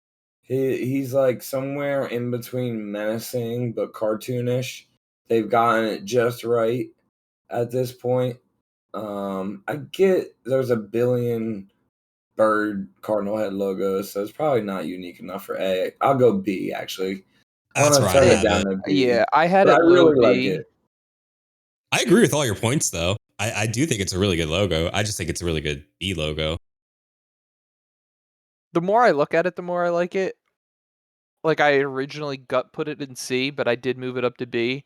He's like somewhere in between menacing but cartoonish. They've gotten it just right at this point. I get there's a billion bird cardinal head logos, so it's probably not unique enough for A. I'll go B actually. I want That's to where I turn it have down it. to B. Yeah, I had but it I low really like B. it. I agree with all your points, though. I do think it's a really good logo. I just think it's a really good B logo. The more I look at it, the more I like it. Like, I originally gut put it in C, but I did move it up to B.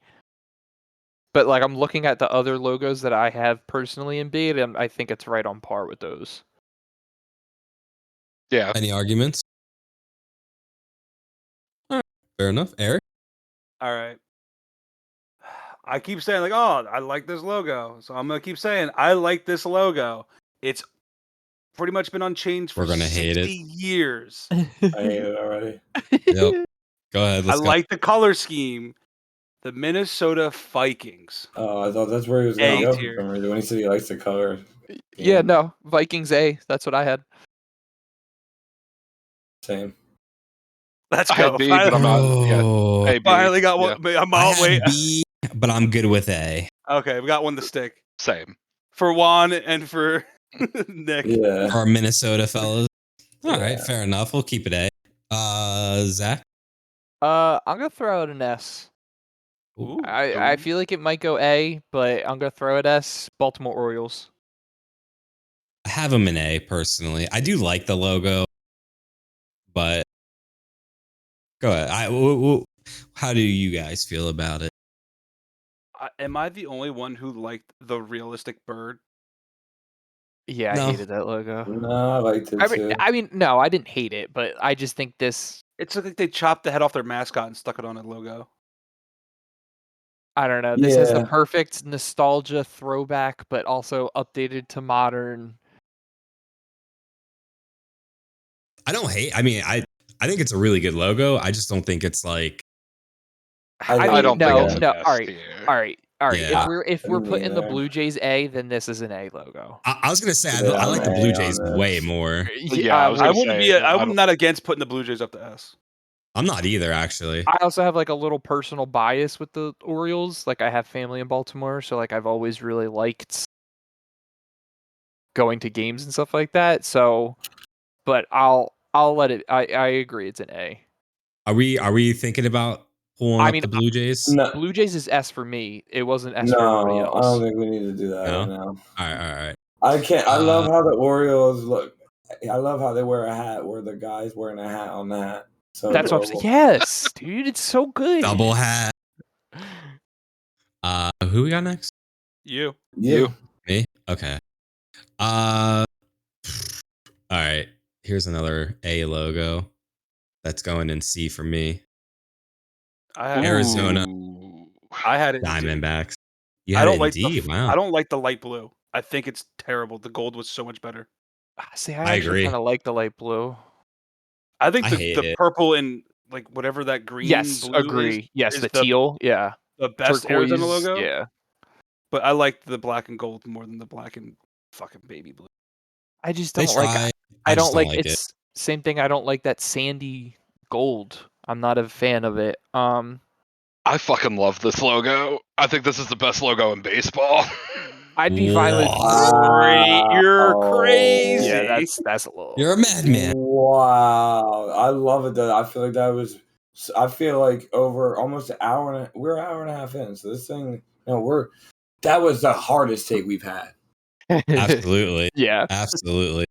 But like, I'm looking at the other logos that I have personally in B, and I think it's right on par with those. Yeah. Any arguments? All right, fair enough. Eric? All right. I keep saying like, oh, I like this logo, so I'm gonna keep saying I like this logo. It's pretty much been unchanged for We're gonna hate 60 it. years. I hate it already. Yep. Go ahead. I Let's go. like the color scheme. The Minnesota Vikings. Oh, I thought that's where he was going A to go for tier. some reason when he said he likes the color. Yeah, no, Vikings A. That's what I had. Same. Let's I go. had B, but I'm not. Oh, A, B. Finally got Yeah, one. I'm I all had wait. B, but I'm good with A. Okay, we got one to stick same. for Juan and for Nick. Yeah. For our Minnesota fellas. All right, Yeah. fair enough. We'll keep it A. Zach? I'm gonna throw out an S. Ooh, I feel like it might go A, but I'm gonna throw it S. Baltimore Orioles. I have them in A personally. I do like the logo, but go ahead. How do you guys feel about it? am I the only one who liked the realistic bird? Yeah, No. I hated that logo. No, I liked it too. I mean, no, I didn't hate it, but I just think this. It's like they chopped the head off their mascot and stuck it on a logo. I don't know. This has the Yeah. perfect nostalgia throwback, but also updated to modern. I don't hate. I mean, I think it's a really good logo. I just don't think it's like. I don't think it's an no. S All right, tier. all right, all right. Yeah. If we're Me putting the neither. Blue Jays A, then this is an A logo. I was gonna say Yeah, I like the I'm Blue A Jays on this. way more. Yeah, I was I gonna wouldn't say, be. I'm don't- not against putting the Blue Jays up to S. I'm not either, actually. I also have like a little personal bias with the Orioles. Like I have family in Baltimore, so like I've always really liked going to games and stuff like that. So, but I'll let it. I agree, it's an A. Are we thinking about pulling I up mean, the Blue Jays? No, Blue Jays is S for me. It wasn't S for everybody no, I else. don't think we need to do that No? right now. All right. I can't. I love how the Orioles look. I love how they wear a hat where the guy's wearing a hat on the hat. So That's what I'm saying. Yes, dude, it's so good. Double hat. Who we got next? You. Yeah. Me? Okay. All right. Here's another A logo. That's going in C for me. I had Arizona. Ooh. I had it. in D. Diamondbacks. You I had don't it in like D. Wow. I don't like the light blue. I think it's terrible. The gold was so much better. See, I I actually agree. kind of like the light blue. I think I hate the it. purple and like whatever that green Yes, blue agree. Yes, is the teal. Yeah, the best Arizona turquoise. logo. Yeah, But I like the black and gold more than the black and fucking baby blue. I just They don't like. try. I just don't like it. it's same thing. I don't like that sandy gold. I'm not a fan of it. I fucking love this logo. I think this is the best logo in baseball. I'd be fine with. Wow. You're crazy. Yeah, that's a little. You're a madman. Wow. I love it though. I feel like that was. I feel like over almost an hour and we're an hour and a half in. So this thing, that was the hardest take we've had. Absolutely. Yeah. Absolutely.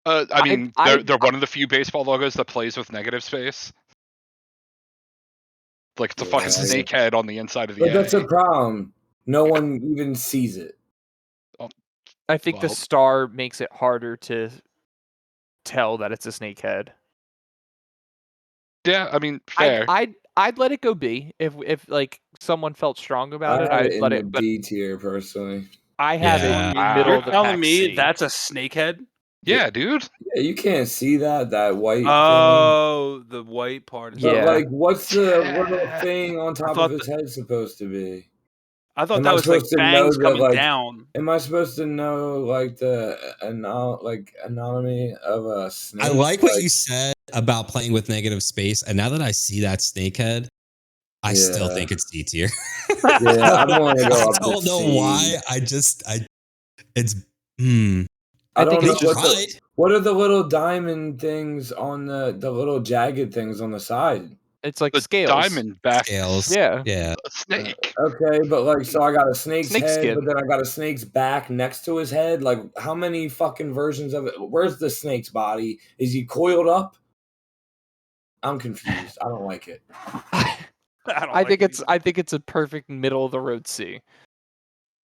I mean, they're one of the few baseball logos that plays with negative space. Like it's a fucking Yeah. snake head on the inside of the But that's A. the problem. No one even sees it. I think the Well- star makes it harder to tell that it's a snake head. Yeah, I mean, fair. I'd let it go B if like someone felt strong about it. I had I'd it let in it. the But D tier personally. I have Yeah. it middle You're of the telling pack me C. that's a snakehead? Yeah, dude. Yeah, you can't see that white thing. Oh, the white part. But Yeah. like, what's the little Yeah. thing on top of his head supposed to be? I thought Am that I was like supposed to know fangs that, coming like- down. Am I supposed to know like the anatomy of a snake? I like what you said about playing with negative space, and now that I see that snake head, I still think it's D tier. Yeah, I'm going to go I up to don't know C. why. It's I don't think know it's just what are the little diamond things on the little jagged things on the side? it's like The scales. diamond back scales. Yeah. Yeah. a snake. Okay, but like, so I got a snake's Snake head, skin. but then I got a snake's back next to his head. Like, how many fucking versions of it? Where's the snake's body? Is he coiled up? I'm confused. I don't like it. I think it's a perfect middle of the road C.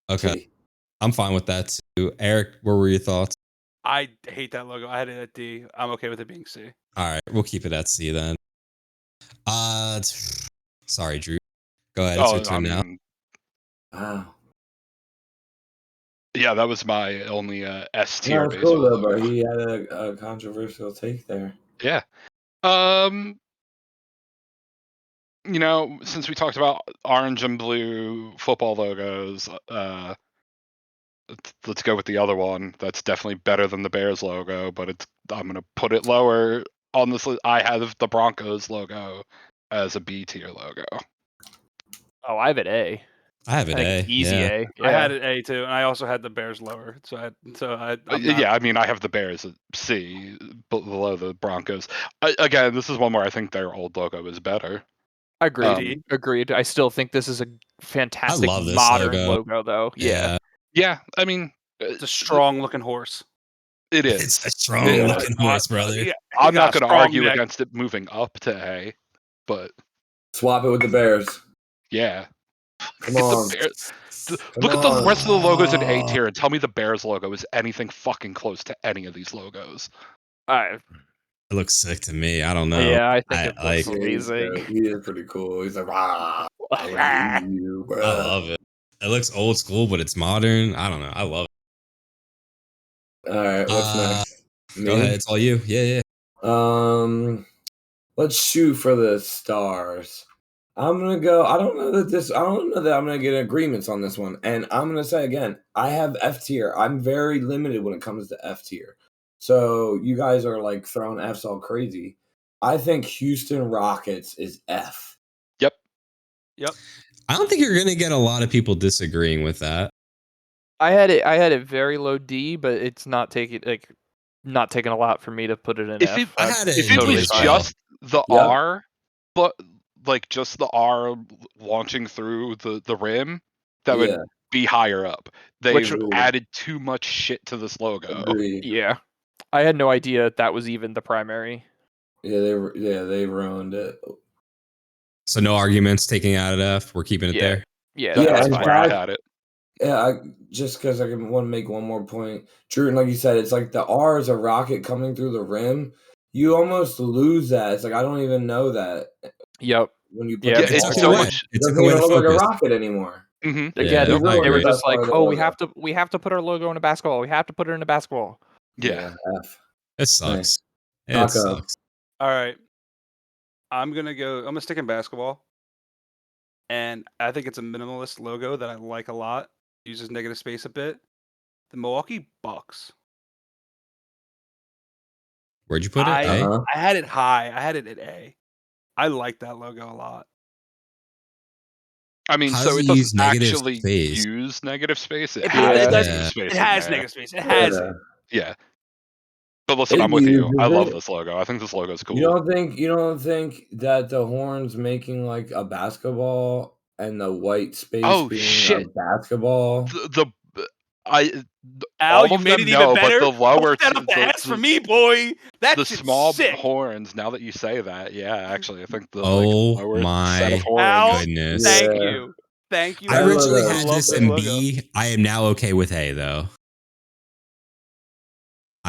Okay. See. I'm fine with that too. Eric, what were your thoughts? I hate that logo. I had it at D. I'm okay with it being C. All right, we'll keep it at C then. Sorry, Drew. Go ahead. It's your turn now. Wow. Yeah, that was my only S tier No, it's baseball cool though, logo. but he had a controversial take there. Yeah. You know, since we talked about orange and blue football logos, let's go with the other one. That's definitely better than the Bears logo, but I'm gonna put it lower on this list. I have the Broncos logo as a B tier logo. Oh, I have an A. I have an I think A. it's easy yeah. A. I had it A too, and I also had the Bears lower. I'm not- Yeah, I mean, I have the Bears at C, below the Broncos. Again, this is one where I think their old logo is better. Agreed. Agreed. I still think this is a fantastic love this modern logo. though. Yeah. Yeah, I mean, It's a strong looking horse. it is. It's a strong Yeah. looking horse, brother. Yeah, I'm he got not a going to strong argue neck. against it moving up to A, but Swap it with the Bears. yeah. Come Get the on. Bears- Come Look at the on. rest of the logos in A tier and tell me the Bears logo is anything fucking close to any of these logos. It looks sick to me. I don't know. Yeah, I think it like. looks amazing. He is pretty cool. He's like, rah, I Ah. love you, bro. I love it. It looks old school, but it's modern. I don't know. I love it. All right, what's next? Go ahead. It's all you. Yeah. Let's shoot for the stars. I'm gonna go. I don't know that I'm gonna get agreements on this one. And I'm gonna say again, I have F tier. I'm very limited when it comes to F tier. So you guys are like throwing Fs all crazy. I think Houston Rockets is F. Yep. I don't think you're gonna get a lot of people disagreeing with that. I had it very low D, but it's not taking a lot for me to put it in If F. it- I had it If in it D was as well. just the Yep. R, but like just the R launching through the rim, that Yeah. would be higher up. They've Which- added too much shit to this logo. Agree. Yeah. I had no idea that was even the primary. Yeah, they ruined it. So no arguments taking out at F. We're keeping it Yeah. there. Yeah, Yeah, that's in That's fine. where I fact- had it. Yeah, just because I want to make one more point. Drew, and like you said, it's like the R is a rocket coming through the rim. You almost lose that. It's like I don't even know that Yep. when you put Yeah, the Yeah, It it's took ball it so in. away. much. It It took doesn't away even the look like a focus. rocket anymore. Mhm. Again, Yeah, You I ruined agree. they were the just best part like, of the "Oh, logo. we have to put our logo in a basketball. We have to put it in a basketball." Yeah. F. It sucks. Nice. It Taco. sucks. All right. I'm gonna stick in basketball. And I think it's a minimalist logo that I like a lot. Uses negative space a bit. The Milwaukee Bucks. Where'd you put it? I A? had it high. I had it at A. I like that logo a lot. I mean, How so does it it use doesn't negative actually space? use negative space. It It has has- it does- negative space. It has in there. negative space. It has Yeah. it. Yeah. But listen, It I'm with you. uses I love it. this logo. I think this logo is cool. You don't think that the horns making like a basketball and the white space Oh, being shit. a basketball? Al, all you of made them it even no, better. but the lower Put that two, up the S for me, boy. That the shit's small sick. horns. Now that you say that, yeah, actually, I think the Oh lower set my of horns. Al, goodness. Thank Yeah. you. Thank you. I That originally logo- had love this this in logo. B. I am now okay with A though.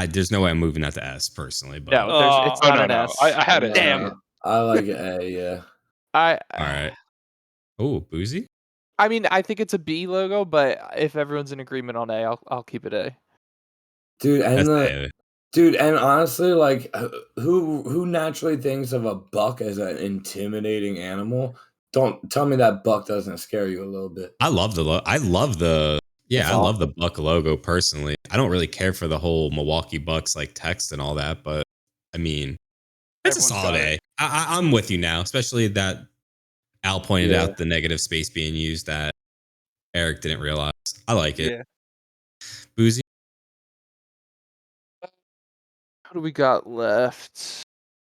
There's no way I'm moving that to S personally, but No, it's Oh, not no, an no. S. I had it. Damn. No, I like A, yeah. I all right. Oh, boozy. I mean, I think it's a B logo, but if everyone's in agreement on A, I'll keep it A. Dude, and That's the A. Dude, and honestly, like, who naturally thinks of a buck as an intimidating animal? Don't tell me that buck doesn't scare you a little bit. I love the I love the buck logo personally. I don't really care for the whole Milwaukee Bucks like text and all that, but I mean, it's a solid A. I'm with you now, especially that Al pointed out the negative space being used that Eric didn't realize. I like it. Yeah. Boozy. What do we got left?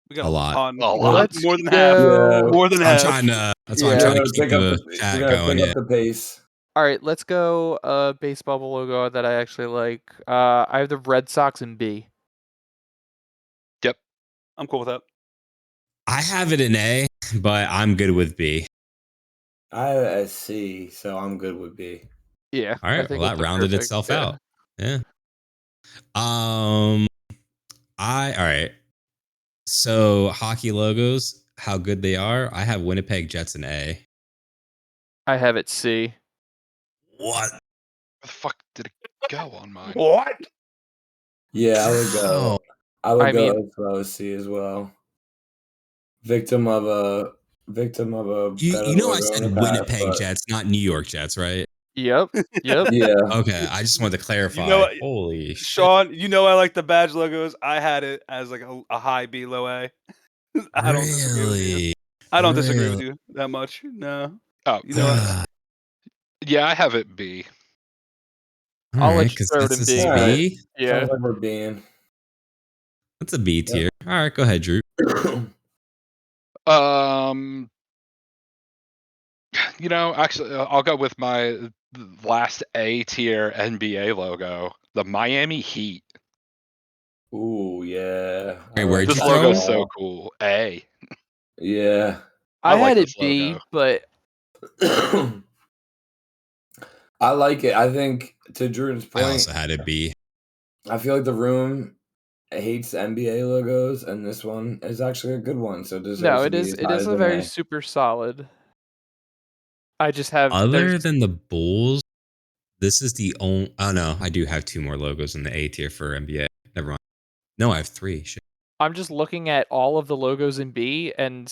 We got a lot. A lot. More than half. Yeah. More than half. That's why I'm trying to keep the chat going. Pick up the pace. All right, let's go base bubble logo that I actually like. I have the Red Sox in B. Yep. I'm cool with that. I have it in A, but I'm good with B. I have it as C, so I'm good with B. Yeah. All right. Well, that rounded itself out. Yeah. All right. So hockey logos, how good they are. I have Winnipeg Jets in A. I have it C. What? Where the fuck did it go on mine? What? Yeah, I would go. I go mean- as low as C as well. Victim of a. You know, I said Winnipeg Jets, not New York Jets, right? Yep. Yep. Yeah. Okay, I just wanted to clarify. You know what? Holy shit. Sean, you know I like the badge logos. I had it as like a high B, low A. I don't disagree with you. I don't disagree with you that much. No. Oh, You know what? yeah, I have it B. I'll let you throw it in B. All right. B. Yeah. Sounds like we're being. That's a B tier. All right, go ahead, Drew. You know, actually, I'll go with my last A tier NBA logo, the Miami Heat. Ooh, yeah. Hey, where'd This you logo's throw? so cool. A. Yeah. I like had it this B, logo. but I like it. I think to Drew's I point, also had it B. I feel like the room hates NBA logos, and this one is actually a good one. So no, it is a very super solid. I just have Other than the Bulls, this is the only. Oh no, I do have two more logos in the A tier for NBA. Never mind. No, I have three. Shit. I'm just looking at all of the logos in B, and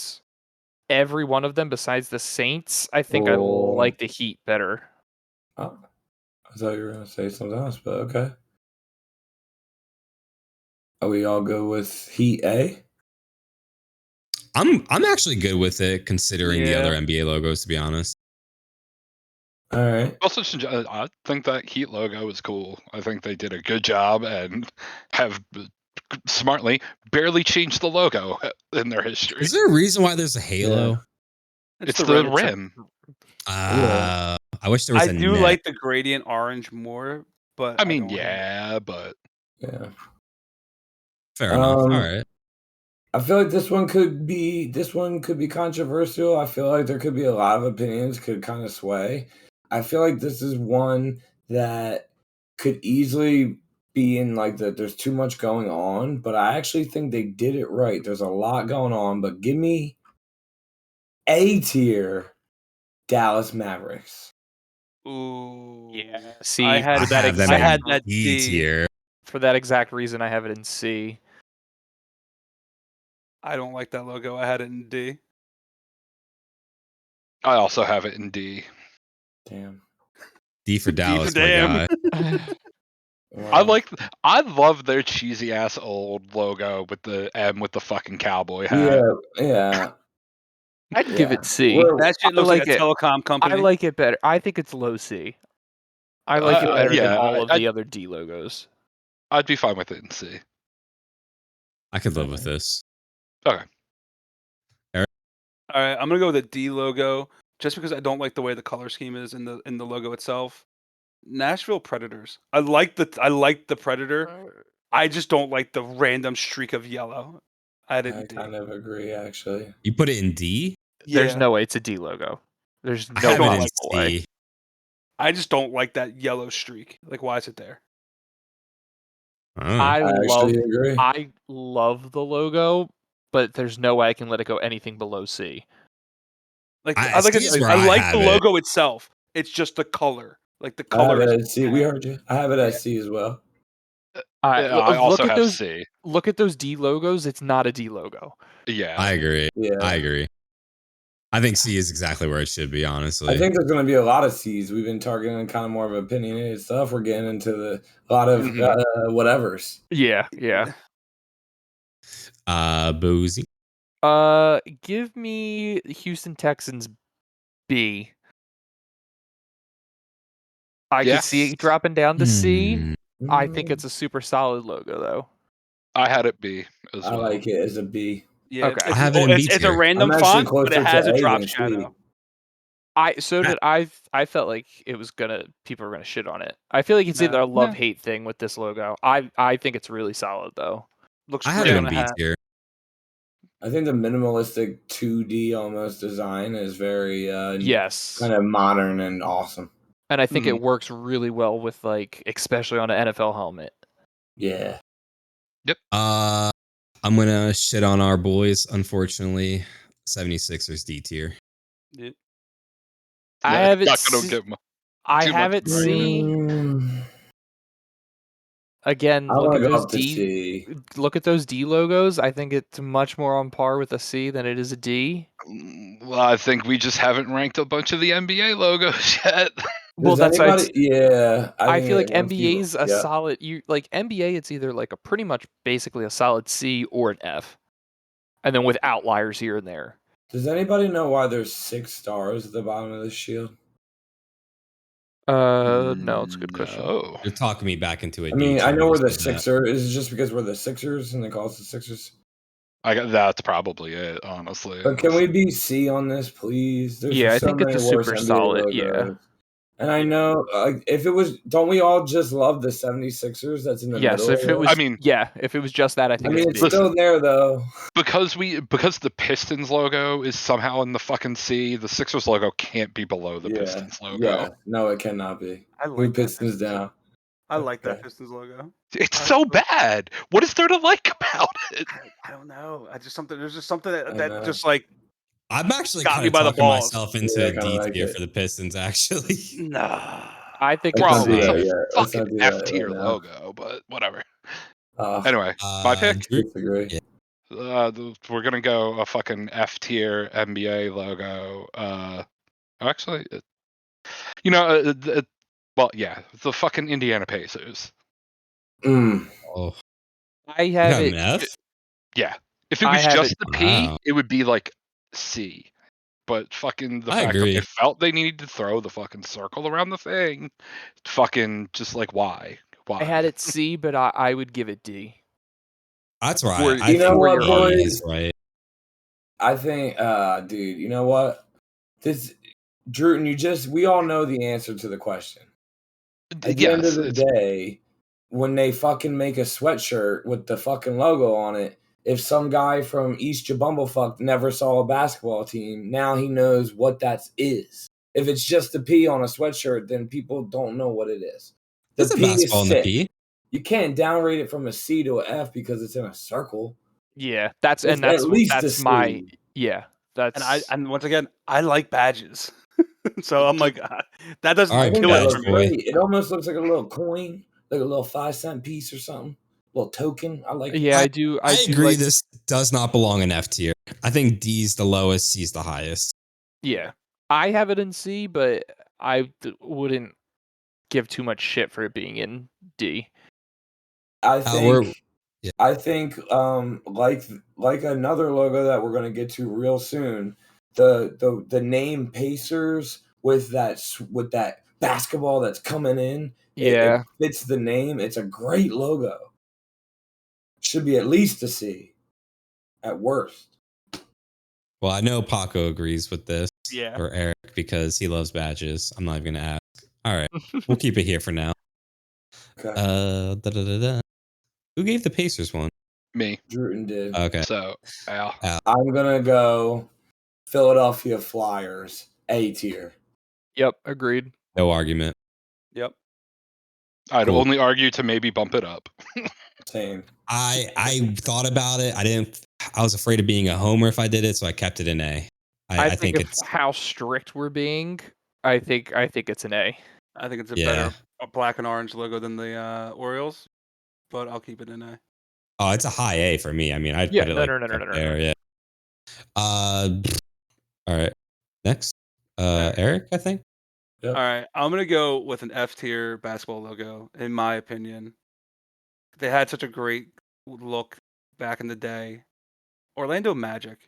every one of them besides the Saints, I think I like the Heat better. Oh, I thought you were gonna say something else, but okay. Are we all good with Heat A? I'm actually good with it considering the Yeah. other NBA logos. To be honest. All right. Also, I think that Heat logo is cool. I think they did a good job and have smartly barely changed the logo in their history. Is there a reason why there's a halo? Yeah. It's the rim. I wish there was I a do net. like the gradient orange more, but I mean, don't yeah, but Yeah. Fair enough. All right. I feel like this one could be controversial. I feel like there could be a lot of opinions could kind of sway. I feel like this is one that could easily be in like there's too much going on, but I actually think they did it right. There's a lot going on, but give me A tier Dallas Mavericks. Ooh. Yeah. See, I had that D D. tier. For that exact reason, I have it in C. I don't like that logo. I had it in D. I also have it in D. Damn. D for Dallas, my damn. guy. Wow. I love their cheesy ass old logo with the M with the fucking cowboy hat. Yeah. I'd give it C. That shit looks like a it. telecom company. I like it better. I think it's low C. I like it better yeah, than all of the other D logos. I'd be fine with it in C. I could live with this. Okay. All right, I'm gonna go with a D logo just because I don't like the way the color scheme is in the logo itself. Nashville Predators. I like the Predator. I just don't like the random streak of yellow. I had it in I D. kind of agree, actually. You put it in D? There's no way it's a D logo. There's I no have it in possible way. C. I just don't like that yellow streak. Like, why is it there? Oh. I actually agree. I love the logo, but there's no way I can let it go anything below C. Like, I I like see it. is where I I like have the it. logo itself. It's just the color. Like the I have color. it as C. We heard you. I have it as C as well. I also look at have those. C. Look at those D logos. It's not a D logo. Yeah, I agree. Yeah. I agree. I think C is exactly where it should be, honestly. I think there's going to be a lot of C's. We've been targeting kind of more of opinionated stuff. We're getting into a lot of whatevers. Yeah. Boozy. Give me Houston Texans B. I could see it dropping down to C. I think it's a super solid logo, though. I had it B as well. I like it as a B. Yeah, Okay. it's, I have it in B it's a tier. random I'm actually font, but closer it has to a A drop than C. shadow. I felt like it was people were gonna shit on it. I feel like it's either a love-hate thing with this logo. I think it's really solid though. Looks I have great it on in a B hat. tier. I think the minimalistic 2D almost design is very Yes. kind of modern and awesome. And I think it works really well with especially on an NFL helmet. Yeah. Yep. I'm gonna shit on our boys, unfortunately. 76ers D tier. Yep. I have it. I have it C. Again, I look want at to go those up to C. Look at those D logos. I think it's much more on par with a C than it is a D. Well, I think we just haven't ranked a bunch of the NBA logos yet. Well, that's yeah. I feel like NBA's a solid. NBA, it's either like a pretty much basically a solid C or an F, and then with outliers here and there. Does anybody know why there's 6 stars at the bottom of the shield? No, it's a good question. You're talking me back into it. I mean, I know we're the Sixers. Is it just because we're the Sixers and they call us the Sixers? That's probably it, honestly. But can we be C on this, please? There's I so think many it's a worse super NBA solid. logos. Yeah. And I know, if it was, don't we all just love the 76ers that's in the middle? Yes, if it was, if it was just that, I think it's still there, though. Because the Pistons logo is somehow in the fucking C, the Sixers logo can't be below the Pistons logo. Yeah, no, it cannot be. I like Pistons down. I like that Pistons logo. It's so bad. What is there to like about it? I don't know. There's just something that just like. I'm actually got kind me of by the talking balls. myself into a D tier for the Pistons, actually. Nah. I think it's a fucking F tier logo, but whatever. Anyway, my pick. Disagree. We're gonna go a fucking F tier NBA logo. Actually, the fucking Indiana Pacers. Oh, I have it. An F? Yeah, if it was just the P, it would be like C. But fucking the fact that they felt they needed to throw the fucking circle around the thing, fucking just like why? I had it C, but I would give it D. That's right. You know what, boys? Is right. I think, dude, you know what? Droot, we all know the answer to the question. At the end of the day, when they fucking make a sweatshirt with the fucking logo on it, if some guy from East Jabumblefuck never saw a basketball team, now he knows what that is. If it's just a P on a sweatshirt, then people don't know what it is. There's a basketball in the P. You can't downrate it from a C to an F because it's in a circle. Yeah, that's and and once again, I like badges. So I'm like, that doesn't kill it for me. It almost looks like a little coin, like a little 5-cent piece or something. Little token. I like it. Yeah, I do. I agree. This does not belong in F tier. I think D's the lowest, C's the highest. Yeah, I have it in C, but I wouldn't give too much shit for it being in D. I think like another logo that we're going to get to real soon, the name Pacers with that basketball that's coming in. Yeah, it fits the name. It's a great logo. Should be at least a C, at worst. Well, I know Paco agrees with this. Yeah. Or Eric, because he loves badges. I'm not even going to ask. All right. We'll keep it here for now. Okay. Who gave the Pacers one? Me. Drootin did. Okay. So, Al. I'm going to go Philadelphia Flyers, A tier. Yep, agreed. No argument. Yep. I'd only argue to maybe bump it up. Same. I thought about it. I was afraid of being a homer if I did it, so I kept it in A. I think it's how strict we're being. I think it's an A. I think it's a better black and orange logo than the Orioles. but I'll keep it an A. Oh, it's a high A for me. I mean, I'd put it like there. Yeah. All right. Next, Eric, I think. Yep. All right, I'm gonna go with an F tier basketball logo. In my opinion, they had such a great look back in the day. Orlando Magic.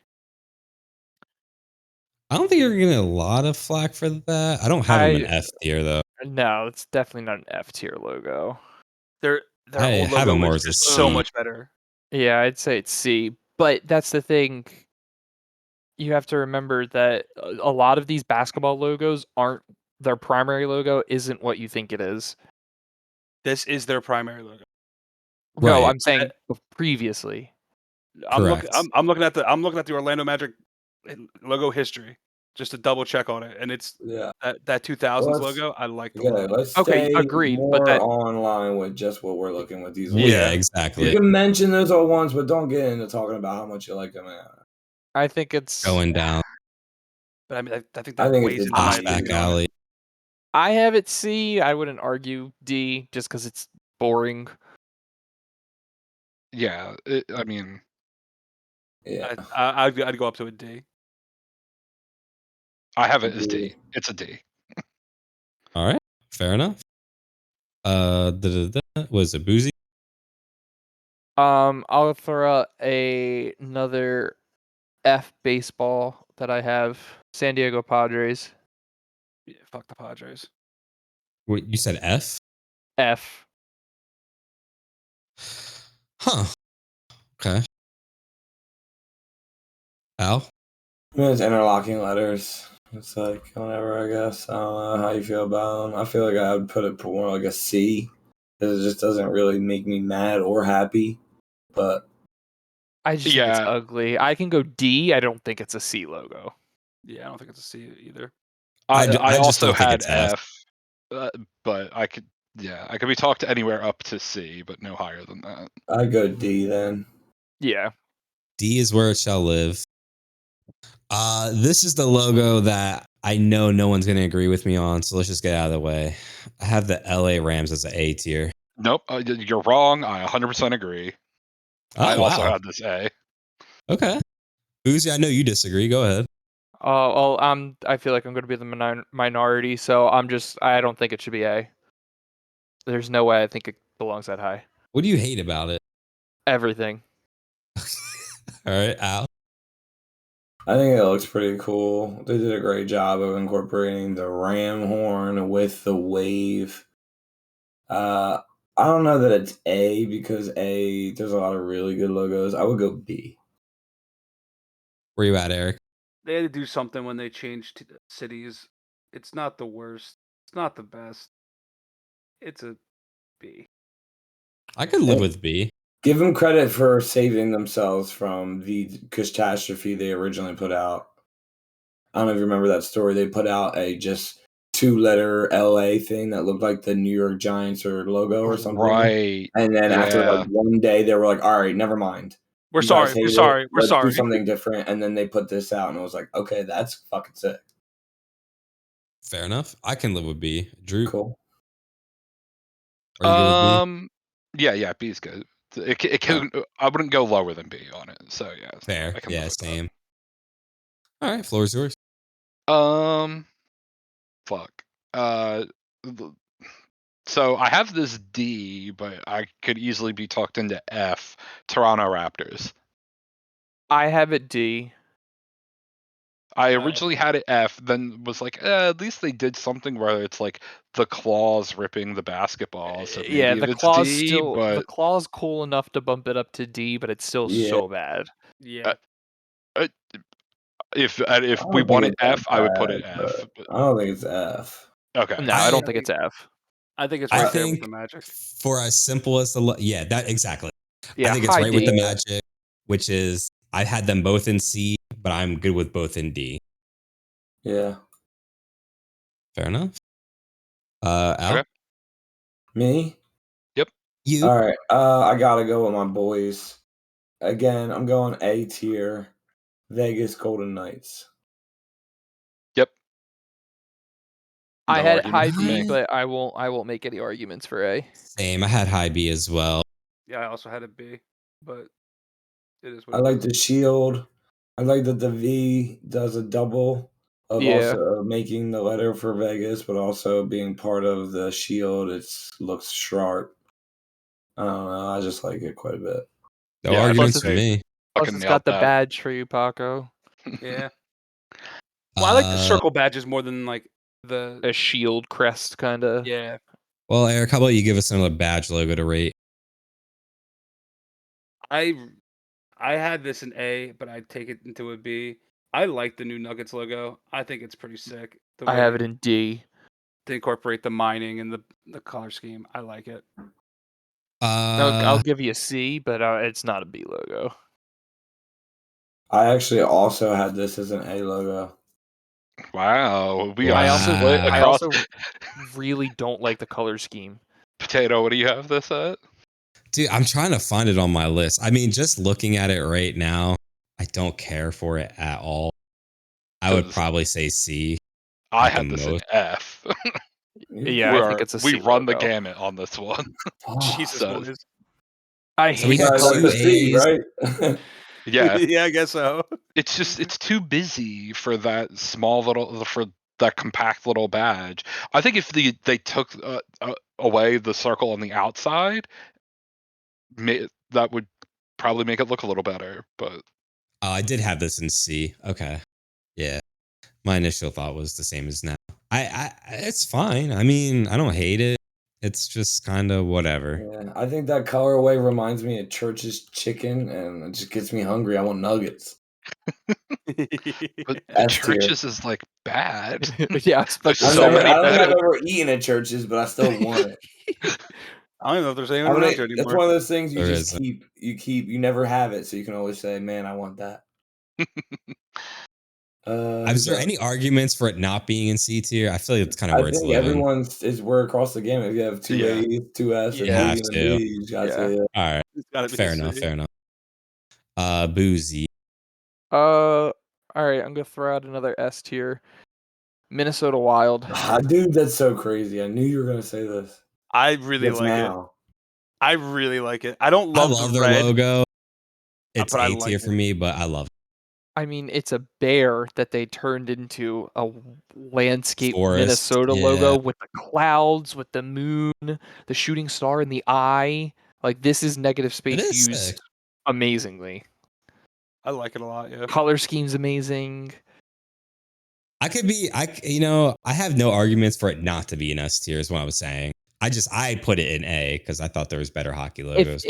I don't think you're getting a lot of flack for that. I don't have them in F tier though. No, it's definitely not an F tier logo. Their I old have logo them more was as a just C. so much better. Yeah, I'd say it's C. But that's the thing. You have to remember that a lot of these basketball logos aren't their primary logo. Isn't what you think it is. This is their primary logo. No, Right. I'm saying previously. I'm Correct. looking at the Orlando Magic logo history just to double check on it, and it's that 2000s logo. I like the logo. Let's stay agreed. more But that online with just what we're looking with these. Yeah, exactly. You can mention those old ones, but don't get into talking about how much you like them. I think it's going down. But I mean, I think it's the back alley. I have it C. I wouldn't argue D just because it's boring. Yeah, I mean, yeah, I'd go up to a D. I have it as D. It's a D. All right, fair enough. Was it Boozy? I'll throw out another F baseball that I have. San Diego Padres. Yeah, fuck the Padres. Wait, you said F? F. Huh. Okay. Al? It's interlocking letters. It's like whatever, I guess. I don't know how you feel about them. I feel like I would put it more like a C because it just doesn't really make me mad or happy. But I just think it's ugly. I can go D. I don't think it's a C logo. Yeah, I don't think it's a C either. I also had F, but I could be talked anywhere up to C, but no higher than that. I go D then. Yeah. D is where it shall live. This is the logo that I know no one's going to agree with me on, so let's just get out of the way. I have the LA Rams as an A tier. Nope, you're wrong. I 100% agree. I also had this A. Okay. Boozy, I know you disagree. Go ahead. I feel like I'm going to be the minority, so I don't think it should be A. There's no way I think it belongs that high. What do you hate about it? Everything. All right, Al. I think it looks pretty cool. They did a great job of incorporating the ram horn with the wave. I don't know that it's A because there's a lot of really good logos. I would go B. Where you at, Eric? They had to do something when they changed cities. It's not the worst. It's not the best. It's a B. I could live with B. Give them credit for saving themselves from the catastrophe they originally put out. I don't know if you remember that story. They put out a just 2-letter LA thing that looked like the New York Giants or logo or something. Right. And then after like one day, they were like, all right, never mind. We're sorry. Let's do something different. And then they put this out and it was like, okay, that's fucking sick. Fair enough. I can live with B. Drew? Cool. Yeah, B is good. It can, I wouldn't go lower than B on it. So yeah. Fair. Yeah, same. All right, floor is yours. Fuck. So I have this D, but I could easily be talked into F. Toronto Raptors. I have it D. I originally had it F, then was like, at least they did something where it's like the claws ripping the basketball. So maybe the claw's cool enough to bump it up to D, but it's still so bad. Yeah. If we wanted F, I would put it F. I don't think it's F. Okay. No, I don't think it's F. I think it's right there with the Magic. For as simple as that exactly. Yeah, I think it's right with the Magic, which is I had them both in C, but I'm good with both in D. Yeah. Fair enough. Al? Okay. Me? Yep. You? All right. I gotta go with my boys. Again, I'm going A tier. Vegas Golden Knights. Yep. I had high B, but I won't make any arguments for A. Same. I had high B as well. Yeah, I also had a B, but it is what I it like is. the shield. I like that the V does a double of also making the letter for Vegas, but also being part of the shield. It looks sharp. I don't know. I just like it quite a bit. No Yeah, arguments plus for me. Plus, Fucking it's nailed got the that. badge for you, Paco. Yeah. Well, I like the circle badges more than like A the shield crest, kind of. yeah. Well, Eric, how about you give us another badge logo to rate? I had this in A, but I'd take it into a B. I like the new Nuggets logo. I think it's pretty sick. The I way have it in D. to incorporate the mining and the color scheme. I like it. I'll give you a C, but it's not a B logo. I actually also had this as an A logo. Wow. I across. also really don't like the color scheme. Potato, what do you have this at? Dude, I'm trying to find it on my list. I mean, just looking at it right now, I don't care for it at all. I would probably say C. I had this in F. Yeah, I think it's a C. We run the logo. gamut on this one. Jesus, what is? I So we hate had the color two scheme. A's. right? Yeah. Yeah, I guess so. It's just it's too busy for that small little for that compact little badge. I think if they took away the circle on the outside, that would probably make it look a little better. But Oh, I did have this in C. Okay. Yeah. My initial thought was the same as now. It's fine. I mean, I don't hate it. It's just kind of whatever. Yeah, I think that colorway reminds me of Church's chicken, and it just gets me hungry. I want nuggets. but S tier. Churches is like bad. Yeah, There's I so many don't think I've better. ever eaten at Church's, but I still want it. I don't know if there's anyone around here anymore. That's one of those things you There just isn't. you never have it, so you can always say, "Man, I want that." Is there any arguments for it not being in C tier? I feel like it's kind of I where it's think living. we're across the game. If you have two A's, two S, and You have B and a to. B, you just gotta say All right. It's gotta be Fair C. enough. Fair enough. Boozy. All right, I'm gonna throw out another S tier. Minnesota Wild. Dude, that's so crazy. I knew you were gonna say this. I really like it. I really like it. I don't love, I love the their red, logo. It's but I A like tier it. for me, but I love it. I mean, it's a bear that they turned into a landscape Forest, Minnesota yeah. logo with the clouds, with the moon, the shooting star in the eye. Like, this is negative space is used sick. amazingly. I like it a lot. Yeah. Color scheme's amazing. I have no arguments for it not to be an S tier is what I was saying. I put it in A because I thought there was better hockey logos.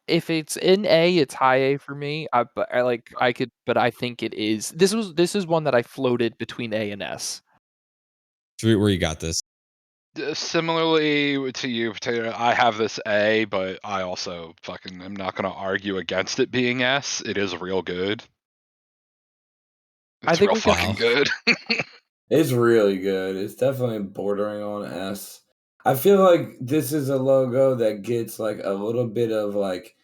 If it's in A, it's high A for me. But I think it is. This is one that I floated between A and S. Droot, where you got this? Similarly to you, Potato, I have this A, but I also fucking am not going to argue against it being S. It is real good. It's real fucking good. It's really good. It's definitely bordering on S. I feel like this is a logo that gets like a little bit of like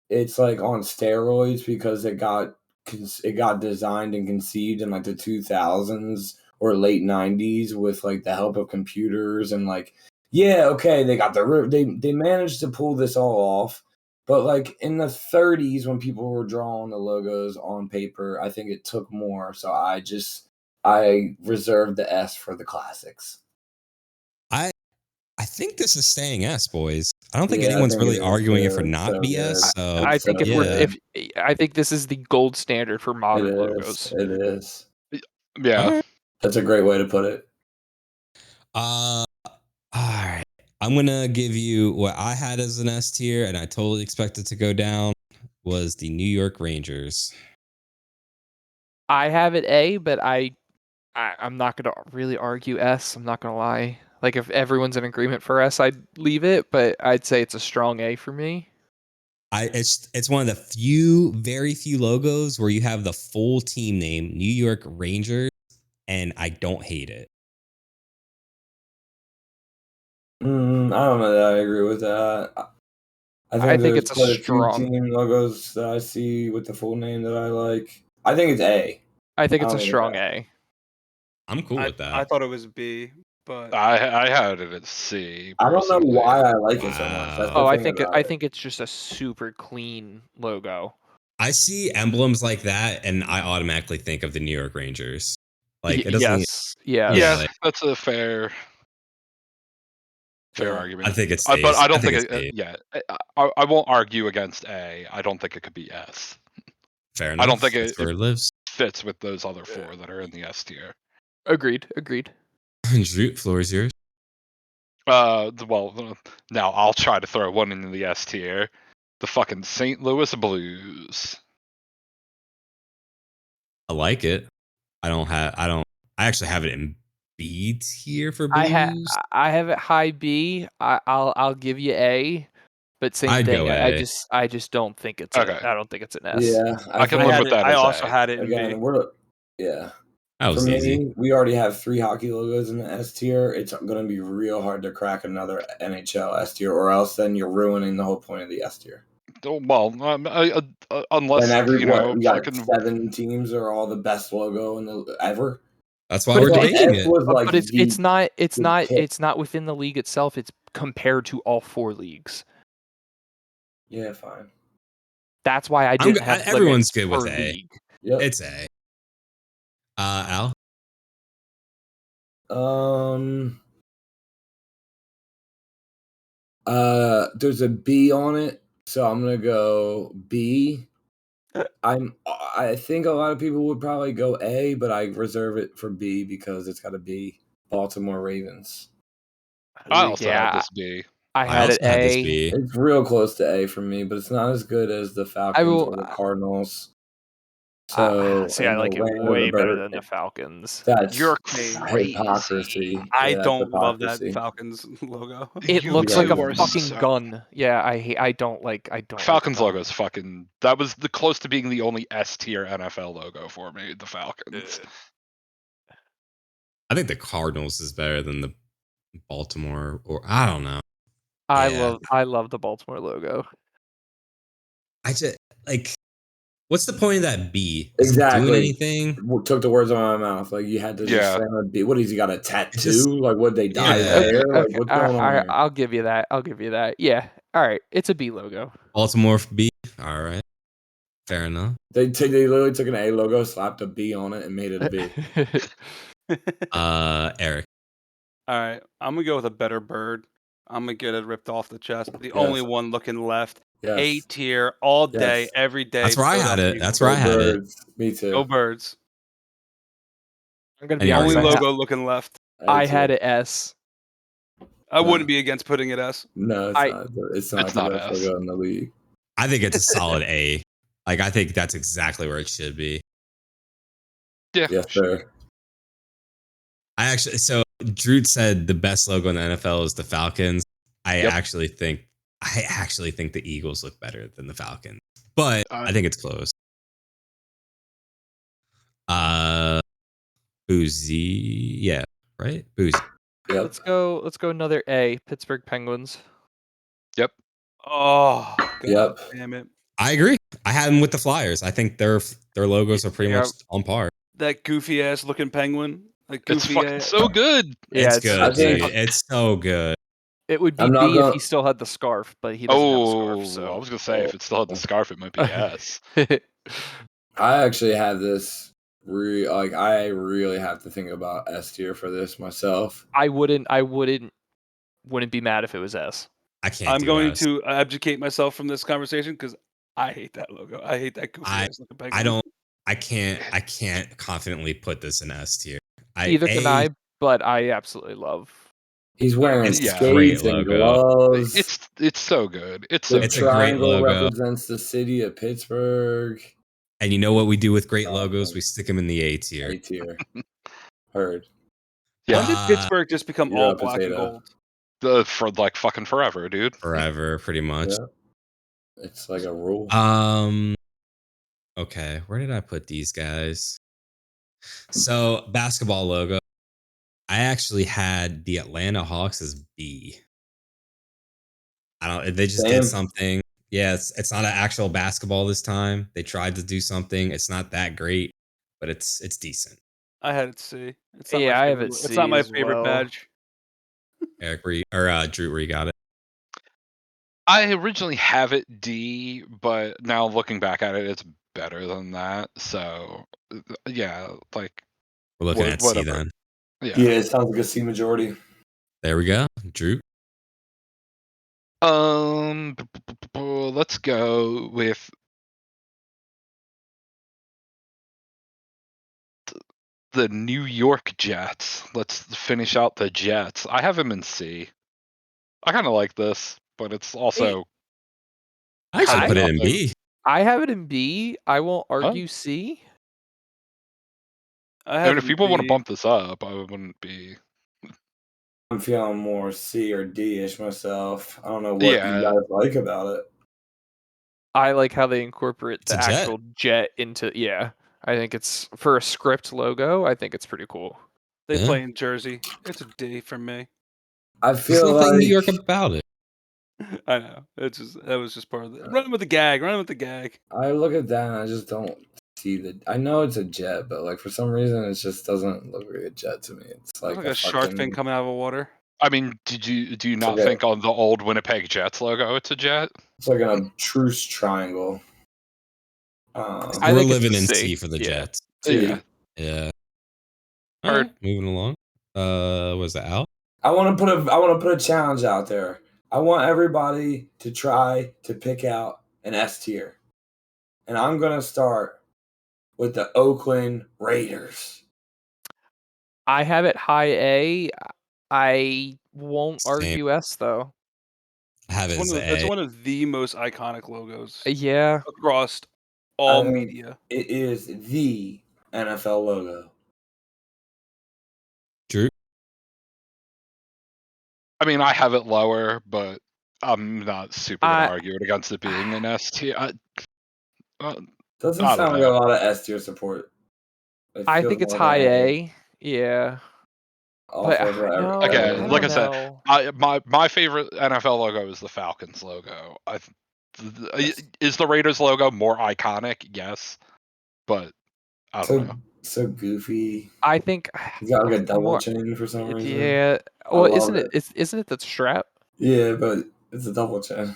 it's like on steroids because it got designed and conceived in like the 2000s or late 90s with like the help of computers and like they got they managed to pull this all off, but like in the 30s when people were drawing the logos on paper, I think it took more, so I reserved the S for the classics. I think this is staying S, boys. I don't think anyone's really arguing it for not BS. So I think I think this is the gold standard for modern logos. It is. Yeah. Right. That's a great way to put it. All right. I'm gonna give you what I had as an S tier, and I totally expected to go down, was the New York Rangers. I have it A, but I'm not gonna really argue S. I'm not gonna lie. Like, if everyone's in agreement for S, I'd leave it, but I'd say it's a strong A for me. It's one of the very few logos where you have the full team name, New York Rangers, and I don't hate it. I don't know that I agree with that. I think it's quite a few team logos that I see with the full name that I like. I think it's A. I think it's a strong A. I'm cool with that. I thought it was B, but I had it at C. I don't know personally. why I like it so much. That's the Oh, I thing think about I it. think it's just a super clean logo. I see emblems like that, and I automatically think of the New York Rangers. Like it doesn't. Yes. Yeah. Yeah, like, that's a fair Yeah. argument. I think it's. But I don't think it's it. A. Yeah, I won't argue against A. I don't think it could be S. Fair enough. I don't think That's it where it lives. fits with those other 4 that are in the S tier. Agreed. Droot, floor is yours. Well, now I'll try to throw one into the S tier. The fucking St. Louis Blues. I like it. I actually have it in B tier for Blues. I have it high B. I'll give you A, but same I'd thing. go I A. just don't think it's Okay. I don't think it's an S. Yeah, I can live with that. I as also A. had it in B. again. Yeah. That For was easy. me, we already have 3 hockey logos in the S tier. It's going to be real hard to crack another NHL S tier, or else then you're ruining the whole point of the S tier. Well, unless And you know, we got fucking 7 teams are all the best logo in the ever. That's why But we're it's- debating S it. was like but it's not pick. it's not within the league itself. It's compared to all 4 leagues. Yeah, fine. That's why I didn't have everyone's limits good with per A. league. Yep. It's A. Al? There's a B on it, so I'm gonna go B. I think a lot of people would probably go A, but I reserve it for B because it's got to be Baltimore Ravens. I also Yeah, had this B. I had it also had this A. B. It's real close to A for me, but it's not as good as the Falcons will- or the Cardinals. So See, I like it way better than the Falcons. That's You're crazy. hypocrisy. I Yeah, that's don't love that hypocrisy. Falcons logo. It You looks two like a are fucking so- gun. Yeah, I don't like Falcons like logo is fucking. That was the close to being the only S tier NFL logo for me. The Falcons. I think the Cardinals is better than the Baltimore, or I don't know. I Yeah. love the Baltimore logo. I just like. What's the point of that B? Is Exactly. it doing anything? Took the words out of my mouth. Like you had to just slam a B. What has he got, a tattoo? Just- like would they die Yeah. there? Like Okay, what's going on here? I'll give you that. Yeah. All right. It's a B logo. Baltimore B. All right. Fair enough. They literally took an A logo, slapped a B on it, and made it a B. Eric. All right, I'm gonna go with a better bird. I'm gonna get it ripped off the chest. The only one looking left. Yes. A tier all day, Yes. every day. That's where I had it. Philadelphia That's where I had it. Birds. Me too. Go Birds. I'm gonna And be the honest. Only Alright. logo looking left. I had it S. I No. wouldn't be against putting it S. No, it's not. It's not It's the not best S. logo in the league. I think it's a solid A. Like I think that's exactly where it should be. Yeah. Yes, sir. So Droot said the best logo in the NFL is the Falcons. I Yep. actually think the Eagles look better than the Falcons, but I think it's close. Boozey, yeah, right, Boozey. Yep. Let's go another A. Pittsburgh Penguins. Oh, God Yep. damn it! I agree. I had them with the Flyers. I think their logos are pretty much on par. That goofy ass looking penguin. Like It's goofy fucking ass. so good. Yeah, It's it's good, I think- dude. It's so good. It would be I'm B not if gonna- he still had the scarf, but he doesn't have a scarf. I So was gonna say if it still had the scarf, it might be S. I actually have this. I really have to think about S tier for this myself. I wouldn't be mad if it was S. I can't. I'm do going S. to abdicate myself from this conversation because I hate that logo. I hate that goofy ass looking penguin. I can't confidently put this in S tier. Either can I, but I absolutely love. He's wearing It's a skates great and logo. gloves. It's so good. It's The so It's a good. great triangle logo. represents the city of Pittsburgh. And you know what we do with great Oh, logos? okay. We stick them in the A tier. A tier. Heard. Yeah. When did Pittsburgh just become You're all a black and potato. gold? For like fucking forever, dude. Forever, pretty much. Yeah. It's like a rule. Okay, where did I put these guys? So basketball logo. I actually had the Atlanta Hawks as B. They just Damn. did something. Yeah, it's not an actual basketball this time. They tried to do something. It's not that great, but it's decent. I had it C. It's Yeah, my I have favorite- it It's not C my as favorite well. badge. Eric, Droot, where you got it? I originally have it D, but now looking back at it, it's better than that. So, yeah, like We're looking at whatever. C then. Yeah, it sounds like a C majority. There we go. Droot. Let's go with the New York Jets. Let's finish out the Jets. I have him in C. I kind of like this, but it's also. I should put it in B. I have it in B. I won't argue C. I mean, if people want to bump this up, I wouldn't be. I'm feeling more C or D-ish myself. I don't know what you guys like about it. I like how they incorporate the actual jet into. Yeah, I think it's for a script logo. I think it's pretty cool. They play in Jersey. It's a D for me. I feel There's nothing New York about it. I know. That was just part of it. Run with the gag. Run with the gag. I look at that and I just don't see I know it's a jet, but like for some reason it just doesn't look like a jet to me. It's like a shark fin coming out of the water. I mean, do you not think on the old Winnipeg Jets logo it's a jet? It's like an obtruse triangle. We're living in C for the Jets. Yeah. Yeah. All right, moving along. Was that Al? I want to put a challenge out there. I want everybody to try to pick out an S tier. And I'm going to start with the Oakland Raiders. I have it high A. I won't argue S though. I have it as A. That's one of the most iconic logos. Yeah. Across all media. It is the NFL logo. Drew? I mean, I have it lower, but I'm not super going to argue it against it being an S tier. Doesn't sound like a lot of S tier support. I think it's high A. Yeah. But again, like I said, my favorite NFL logo is the Falcons logo. Is the Raiders logo more iconic? Yes, but I don't know. So goofy. I think you got like a double chain for some reason. Yeah. Well, isn't it the strap? Yeah, but it's a double chain.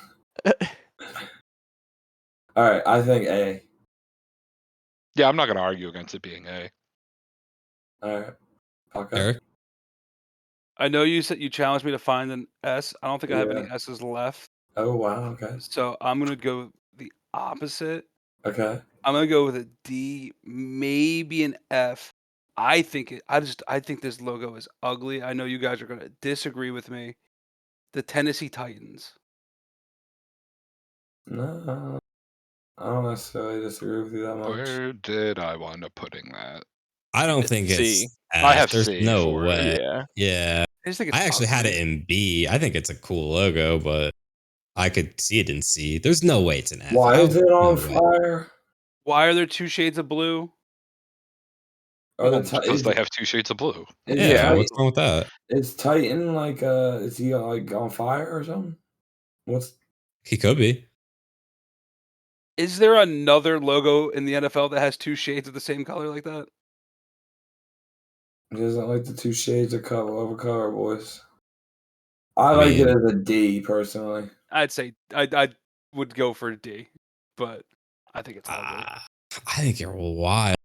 All right, I think A. Yeah, I'm not going to argue against it being A. All right. Okay. Eric? I know you said you challenged me to find an S. I don't think I have any S's left. Oh, wow. Okay. So I'm going to go the opposite. Okay. I'm going to go with a D, maybe an F. I think this logo is ugly. I know you guys are going to disagree with me. The Tennessee Titans. No, I don't necessarily disagree with you that much. Where did I wind up putting that? I don't think it's F. I have There's C. No way. Yeah. Yeah. I actually had it in B. I think it's a cool logo, but I could see it in C. There's no way it's an F. Why is it on fire? Why are there two shades of blue? Because they have two shades of blue. Yeah, what's wrong with that? Is Titan like is he like on fire or something? He could be. Is there another logo in the NFL that has two shades of the same color like that? He doesn't like the two shades of color, boys. I like it as a D personally. I'd say I would go for a D, but I think it's ugly. I think you're wild.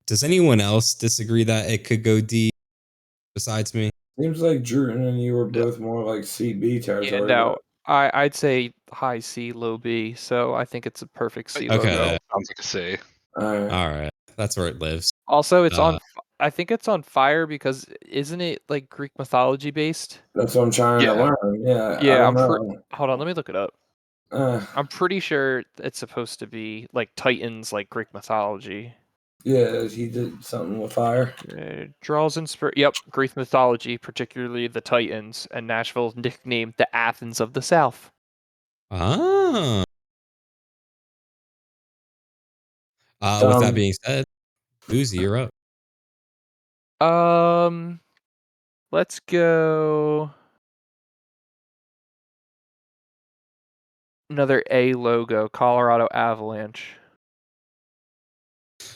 Does anyone else disagree that it could go D besides me? Seems like Droot and you were both more like CB territory. Yeah, no, I'd say high C, low B. So I think it's a perfect C logo. Sounds like a C. All right. That's where it lives. Also, it's on. I think it's on fire because isn't it like Greek mythology based? That's what I'm trying to learn. Yeah. Yeah. Hold on. Let me look it up. I'm pretty sure it's supposed to be like Titans, like Greek mythology. Yeah, he did something with fire. Draws inspiration. Yep, Greek mythology, particularly the Titans, and Nashville nicknamed the Athens of the South. Ah. With that being said, Doozey, you're up. Let's go. Another A logo, Colorado Avalanche.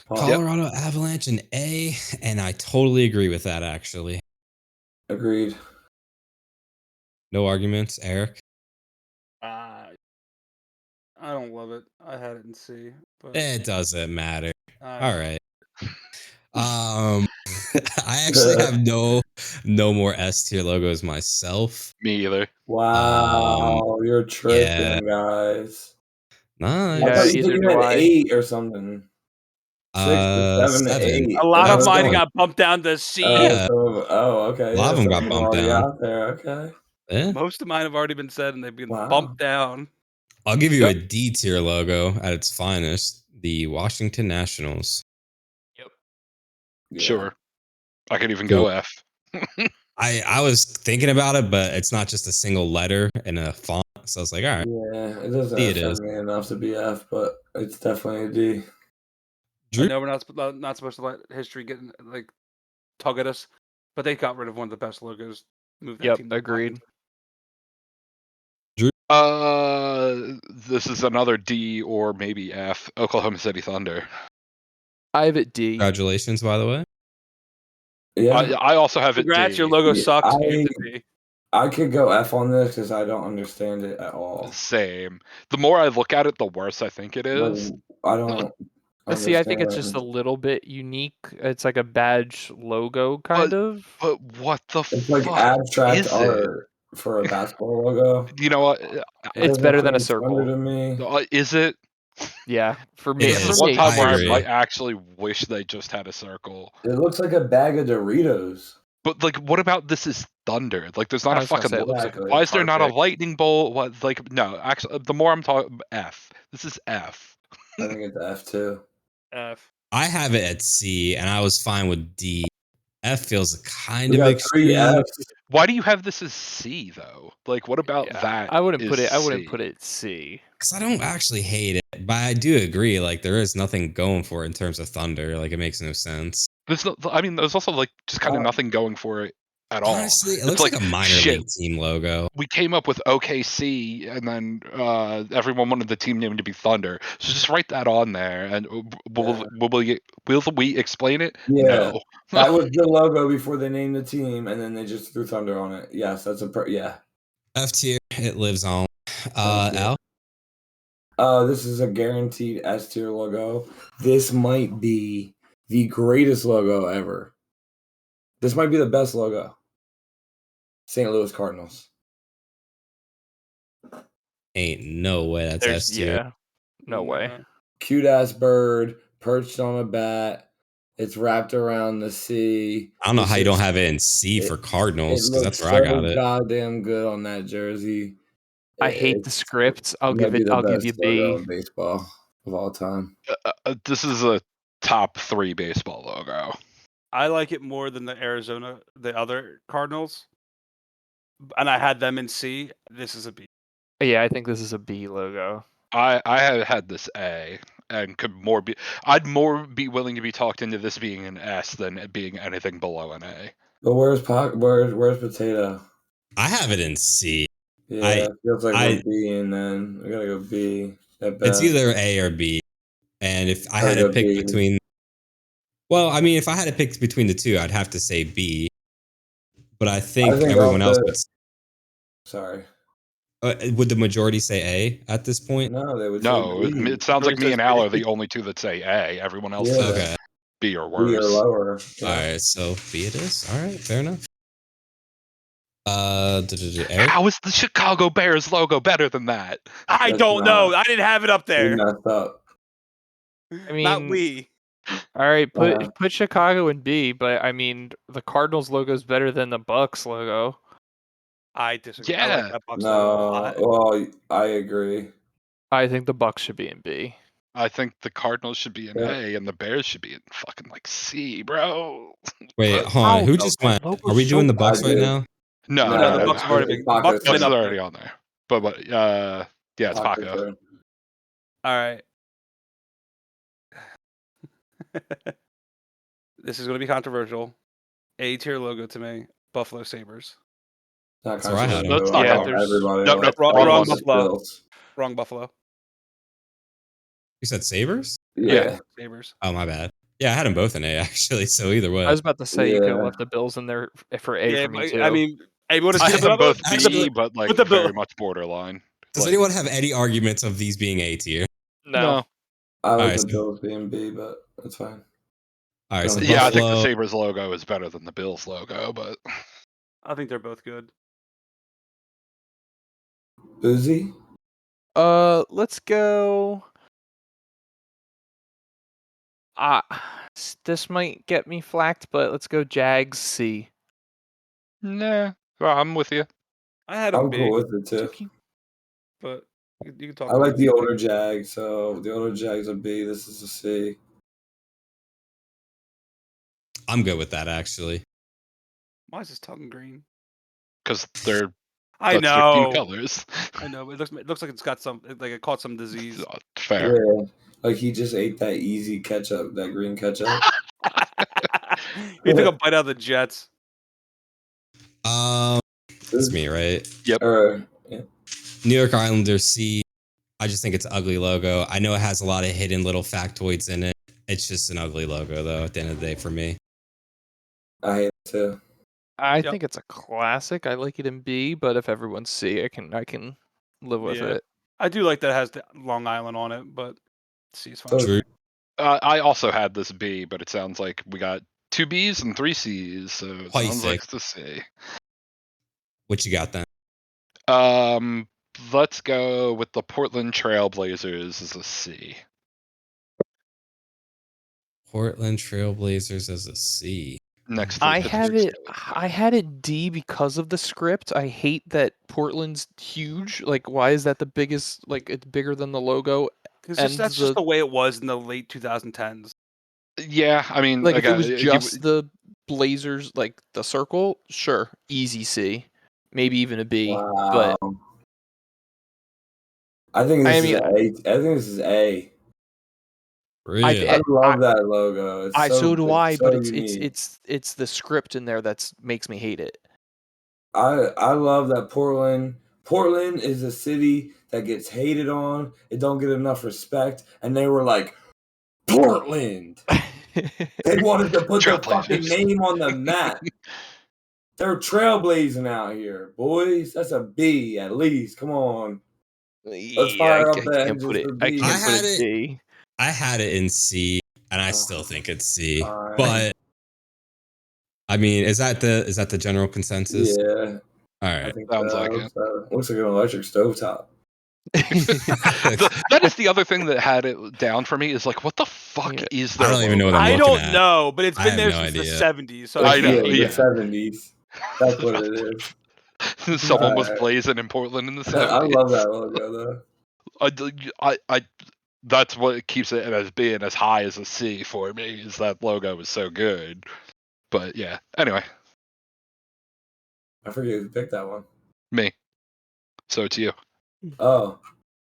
Colorado Avalanche and A, and I totally agree with that, actually. Agreed. No arguments, Eric. I don't love it. I had it in C, but It doesn't matter. I All right. I actually have no more S tier logos myself. Me either. Wow, you're tripping, yeah. guys. Nice. I thought you either said you do had I. 8 or something. 6 to 7 to 7. 8. a lot I of was mine going- got bumped down to C. Yeah. Okay. A lot of them got some bumped already down. out there. Okay. Yeah. Most of mine have already been said, and they've been Wow. bumped down. I'll give you a D tier logo at its finest. The Washington Nationals. Yeah. Sure. I could even Cool. go F. I was thinking about it, but it's not just a single letter in a font. So I was like, all right. Yeah, it doesn't D it offend is. me enough to be F, but it's definitely a D. Drew? I know we're not supposed to let history get like tug at us, but they got rid of one of the best logos. Moved that Yep, team to the agreed. bottom. This is another D or maybe F. Oklahoma City Thunder. I have it D. Congratulations, by the way. Yeah, I also have Congrats, it D. your logo Yeah, sucks. Here's the D. I could go F on this because I don't understand it at all. Same. The more I look at it, the worse I think it is. I don't. See, I think it's understand. just a little bit unique. It's like a badge logo, kind of. But what the It's fuck like abstract is it? art for a basketball logo. You know what? It's better than a Doesn't seem circle. thunder to me. Is it? Yeah, for me. It There's is. one time I where agree. I might actually wish they just had a circle. It looks like a bag of Doritos. But like, what about this is thunder? Like, there's not I a was gonna fucking. say it looks like a Why is there not a perfect. lightning bolt? What? Like, no. Actually, the more I'm talking, F. This is F. I think it's F too. F. I have it at C, and I was fine with D. F feels kind We of got extreme. 3 Fs. Why do you have this as C though? Like, what about Yeah, that? I wouldn't is put it. I wouldn't C? put it C. Because I don't actually hate it, but I do agree. Like there is nothing going for it in terms of Thunder. Like it makes no sense. There's no, I mean, there's also like just kind of Oh. nothing going for it at all. Honestly, it It's looks like a minor shit. league team logo. We came up with OKC, and then everyone wanted the team name to be Thunder. So just write that on there, and will we explain it? Yeah. No. That was the logo before they named the team, and then they just threw thunder on it. Yes, that's yeah. F tier, it lives on. Thank you. Al? This is a guaranteed S tier logo. This might be the greatest logo ever. This might be the best logo. St. Louis Cardinals. Ain't no way that's S tier. Yeah, no way. Cute ass bird perched on a bat. It's wrapped around the sea. I don't know how you don't have it in C for Cardinals, because that's where I got it. Goddamn good on that jersey. I hate the script. I'll give you logo B. in baseball of all time. This is a top 3 baseball logo. I like it more than the other Cardinals, and I had them in C. This is a B. Yeah, I think this is a B logo. I have had this A, and I'd more be willing to be talked into this being an S than it being anything below an A. But where's Potato? I have it in C. Yeah, it feels like we're B, and then we gotta go B. It's either A or B. And if I had to pick between, if I had to pick between the two, I'd have to say B. But I think everyone else would. Sorry. Would the majority say A at this point? No, they would. No, say B. it sounds like me and Al are the only two that say A. Everyone else says Okay. B or worse. B or lower. Yeah. All right, so B it is. All right, fair enough. Eric? How is the Chicago Bears logo better than that? I don't know. I didn't have it up there. We messed up. I mean, Not we. All right, put Chicago in B, but I mean the Cardinals logo is better than the Bucks logo. I disagree. Yeah. I like that Bucks logo a lot. Well, I agree. I think the Bucks should be in B. I think the Cardinals should be in A and the Bears should be in fucking like C, bro. Wait, hold on. Who just went? Are we doing the Bucks right now? No, the Bucks have already been. Bucks been is up already there. on there. But yeah, it's Paco. All right. This is going to be controversial. A tier logo to me, Buffalo Sabres. That's where I had them. Let's not Yeah, count. everybody. No, else. wrong Everyone Buffalo. else. Wrong Buffalo. You said Sabres? Yeah. Sabres. Oh, my bad. Yeah, I had them both in A actually. So either way, I was about to say you could have Yeah. left the Bills in there for A Yeah, for me but, too. I mean, Hey, what is I have them both B, actually, but like the very much borderline. Does Like, anyone have any arguments of these being A tier? No. I like Alright, the so- Bills being B, but that's fine. All right, so yeah, I think the Buffalo. Sabres logo is better than the Bills logo, but I think they're both good. Boozy? Let's go. This might get me flacked, but let's go Jags C. nah. Well, I'm with you. I had them I'm big, cool with it too. but you can talk. I like about the it. older Jags, so the older Jags are B. This is a C. I'm good with that actually. Why is this tongue green? Because they're I that's their team know. colors. I know. But it looks like it's got some like it caught some disease. Fair. Yeah, like he just ate that easy ketchup, that green ketchup. He took a bite out of the Jets. It's me, right? Yep. Yeah. New York Islanders C. I just think it's an ugly logo. I know it has a lot of hidden little factoids in it. It's just an ugly logo, though. At the end of the day, for me. I hate it too. I think it's a classic. I like it in B, but if everyone's C, I can live with Yeah. it. I do like that it has the Long Island on it, but C is fine. So- Drew, I also had this B, but it sounds like we got 2 Bs and 3 Cs, so it Why you sounds say? like it's a C. what you got then? Let's go with the Portland Trailblazers as a C. Portland Trailblazers as a C. Next to the I Pittsburgh have it. Steelers. I had it D because of the script. I hate that Portland's huge. Like, why is that the biggest? Like, it's bigger than the logo. That's just the way it was in the late 2010s. Yeah, I mean, Like, if it again, was just the Blazers, like the circle, sure, easy C, maybe even a B. Wow. But I think I this mean, is A. I think this is A. Really? I love that logo. It's so do I. so But unique. it's the script in there that's makes me hate it. I love that Portland. Portland is a city that gets hated on. It don't get enough respect, and they were like, Portland. They wanted to put their fucking Trailblazers. name on the map. They're trailblazing out here, boys. That's a B at least. Come on. Let's fire up the engines for I B. can't put it D. I had it in C, and I still think it's C. Fine. But I mean, is that the general consensus? Yeah. All I right. think Sounds so. like it. Looks like an electric stovetop. That is the other thing that had it down for me is like, what the fuck Yeah. is their I don't even know what I'm I looking don't at. know, but it's I been have there no since the idea. 70s. So I know, The yeah. 70s. That's what it is. Someone was Alright. blazing in Portland in the 70s. I love that logo though. I that's what keeps it as being as high as a C for me, is that logo is so good. But yeah, anyway, I forget who picked that one. me. So it's you.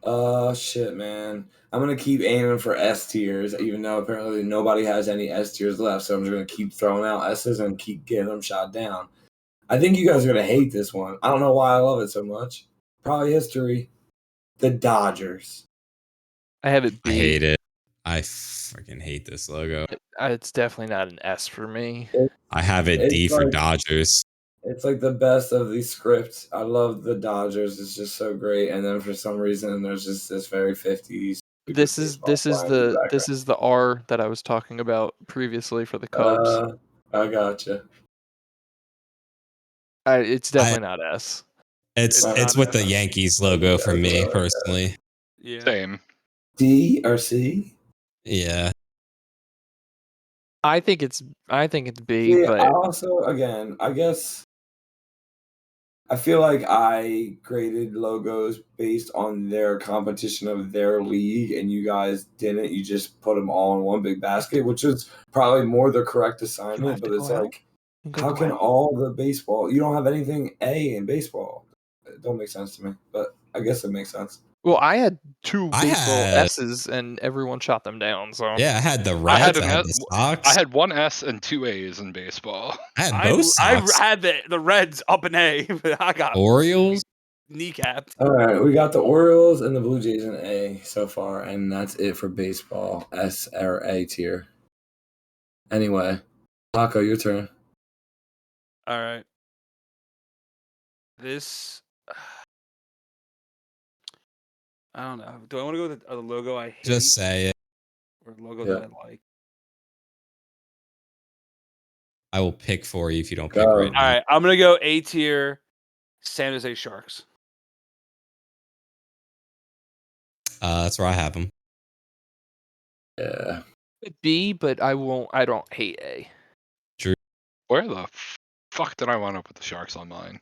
Oh, shit, man. I'm gonna keep aiming for S tiers, even though apparently nobody has any S tiers left. So I'm just gonna keep throwing out S's and keep getting them shot down. I think you guys are gonna hate this one. I don't know why I love it so much. Probably history. The Dodgers. I have it B. I hate it. I freaking hate this logo. It's definitely not an S for me. I have it D It's for like- Dodgers. It's like the best of these scripts. I love the Dodgers. It's just so great. And then for some reason, there's just this very 50s. This is the R that I was talking about previously for the Cubs. I gotcha. It's definitely not S. It's not with the S. Yankees logo for me Okay. personally. Yeah. Same. D or C? Yeah. I think it's B, See, but I also, again, I guess I feel like I graded logos based on their competition of their league, and you guys didn't. You just put them all in one big basket, which is probably more the correct assignment. have But to it's go out? like, You can how go can out. all the baseball? You don't have anything A in baseball. It don't make sense to me, but I guess it makes sense. Well, I had two I baseball had- S's, and everyone shot them down. So Yeah, I had the I had Reds. I an had S- the Sox. I had 1 S and 2 A's in baseball. I had both I Sox. had the Reds up in A, but I got Orioles. kneecapped. All right, we got the Orioles and the Blue Jays in A so far, and that's it for baseball. S or A tier. Anyway, Taco, your turn. All right. This, I don't know. Do I want to go with the logo I hate? Just say it. Or a logo that I like? I will pick for you if you don't pick right now. All right, I'm gonna go A tier. San Jose Sharks. That's where I have them. Yeah. B, but I don't hate A. True. Where the fuck did I wind up with the Sharks on mine?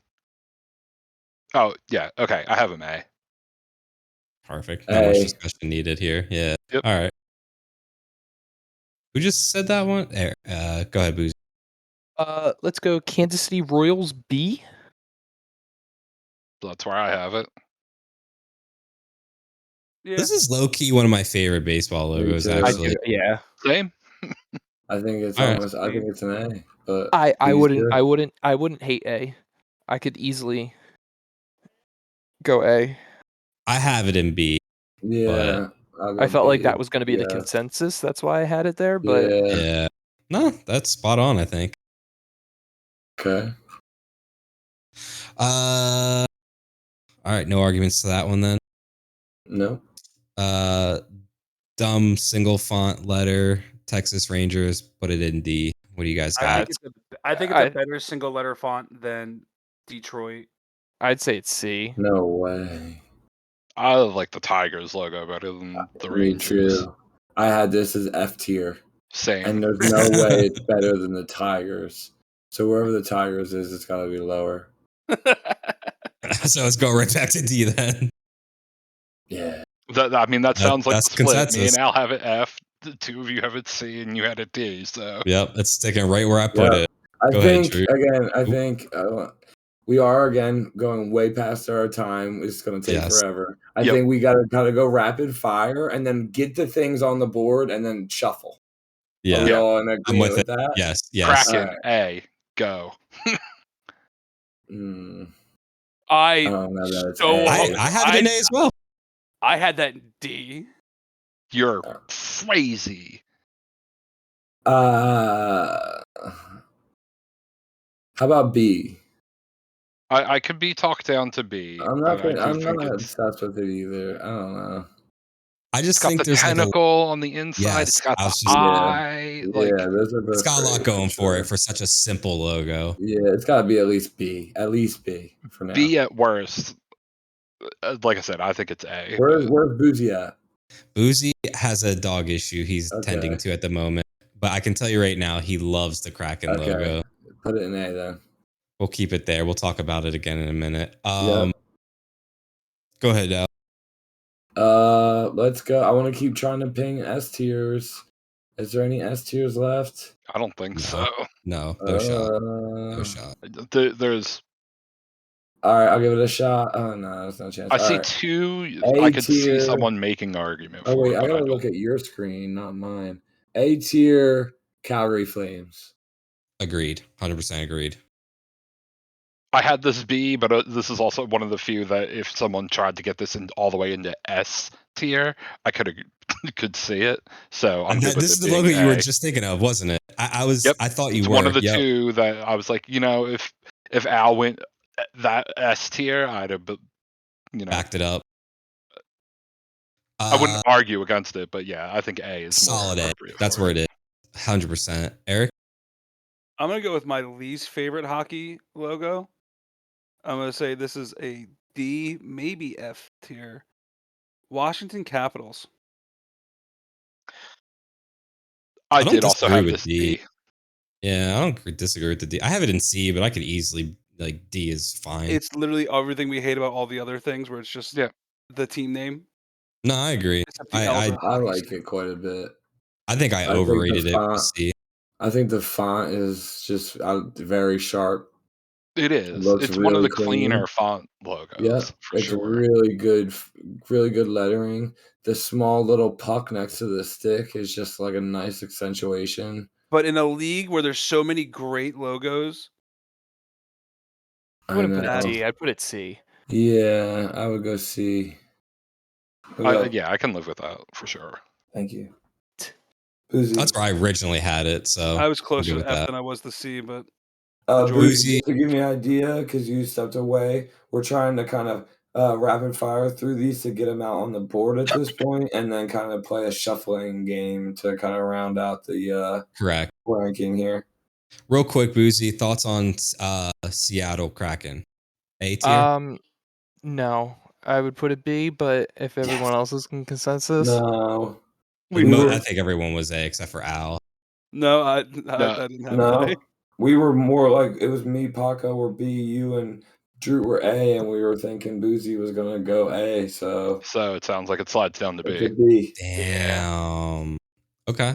Oh, yeah. Okay, I have them A. Perfect. Not much discussion needed here. Yeah. Yep. All right. Who just said that one? Go ahead, Boozy. Let's go Kansas City Royals B. So that's where I have it. Yeah. This is low key one of my favorite baseball logos. Actually, Yeah. Same. I think it's All right. almost. I think it's an A. But I B's wouldn't hate A. I could easily go A. I have it in B. Yeah. I felt like that was going to be the consensus. That's why I had it there. But Yeah. No, that's spot on, I think. Okay. All right, no arguments to that one then. No. Dumb single font letter, Texas Rangers, put it in D. What do you guys got? I think it's a better single letter font than Detroit. I'd say it's C. No way. I like the Tigers logo better than the Rangers. True. I had this as F tier. Same. And there's no way it's better than the Tigers. So wherever the Tigers is, it's got to be lower. So let's go right back to D then. Yeah. That sounds like the split. Consensus. Me and Al have it F. The two of you have it C, and you had it D. So yep, it's sticking right where I put it. I Go think ahead, I think we are again going way past our time. It's going to take forever. I think we got to kind of go rapid fire and then get the things on the board and then shuffle. Yeah, I'm with that. Yes. Kraken A, go. I don't know that it's I have it in A as well. I had that in D. You're crazy. How about B? I could be talked down to B. I'm not obsessed with it either. I don't know. I just think there's the tentacle on the inside. It's got the eye. Those are both it's got a lot going for it for such a simple logo. Yeah, it's got to be at least B. At least B for now. B at worst. Like I said, I think it's A. Where's Boozy at? Boozy has a dog issue he's tending to at the moment. But I can tell you right now, he loves the Kraken logo. Put it in A then. We'll keep it there. We'll talk about it again in a minute. Go ahead, Al. Let's go. I want to keep trying to ping S tiers. Is there any S tiers left? I don't think so. No shot. No shot. There's. All right, I'll give it a shot. Oh no, there's no chance. I see two. I could see someone making an argument. Oh wait, I gotta look at your screen, not mine. A tier, Calgary Flames. Agreed. 100% agreed. I had this B, but this is also one of the few that if someone tried to get this all the way into S tier, I could see it. So this is the logo you were just thinking of, wasn't it? I was. Yep. I thought you were one of the two that I was like, if Al went that S tier, I'd have, backed it up. I wouldn't argue against it, but yeah, I think A is solid A. That's where it is. 100%. Eric? I'm going to go with my least favorite hockey logo. I'm going to say this is a D, maybe F tier. Washington Capitals. I did also have this D. Yeah, I don't disagree with the D. I have it in C, but I could easily, D is fine. It's literally everything we hate about all the other things where it's just the team name. No, I agree. I like it quite a bit. I think I overrated it with C. I think the font is just very sharp. It is. It's really one of the cleaner font logos. Yeah, it's really good lettering. The small little puck next to the stick is just like a nice accentuation. But in a league where there's so many great logos, I wouldn't put it D. I'd put it C. Yeah, I would go C. I can live with that for sure. Thank you. That's where I originally had it. So I was closer to F than I was to C, but Boozy, to give me an idea, because you stepped away, we're trying to kind of rapid fire through these to get them out on the board at this point, and then kind of play a shuffling game to kind of round out the correct ranking here. Real quick, Boozy, thoughts on Seattle Kraken? A tier? No, I would put it B, but if everyone else is in consensus, no. I think everyone was A except for Al. No, I didn't have A. We were more like, it was me, Paco were B, you and Droot were A, and we were thinking Boozy was gonna go A. So it sounds like it slides down to B. B. Damn. Yeah. Okay.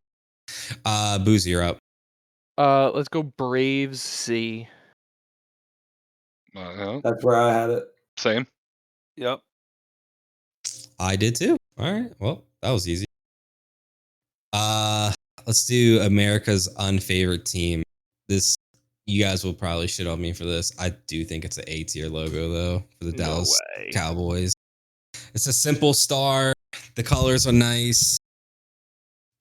Boozy, you're up. Let's go Braves C. That's where I had it. Same. Yep. I did too. All right. Well, that was easy. Let's do America's unfavorite team. This, you guys will probably shit on me for this. I do think it's an A tier logo though for the Dallas Cowboys. It's a simple star. The colors are nice.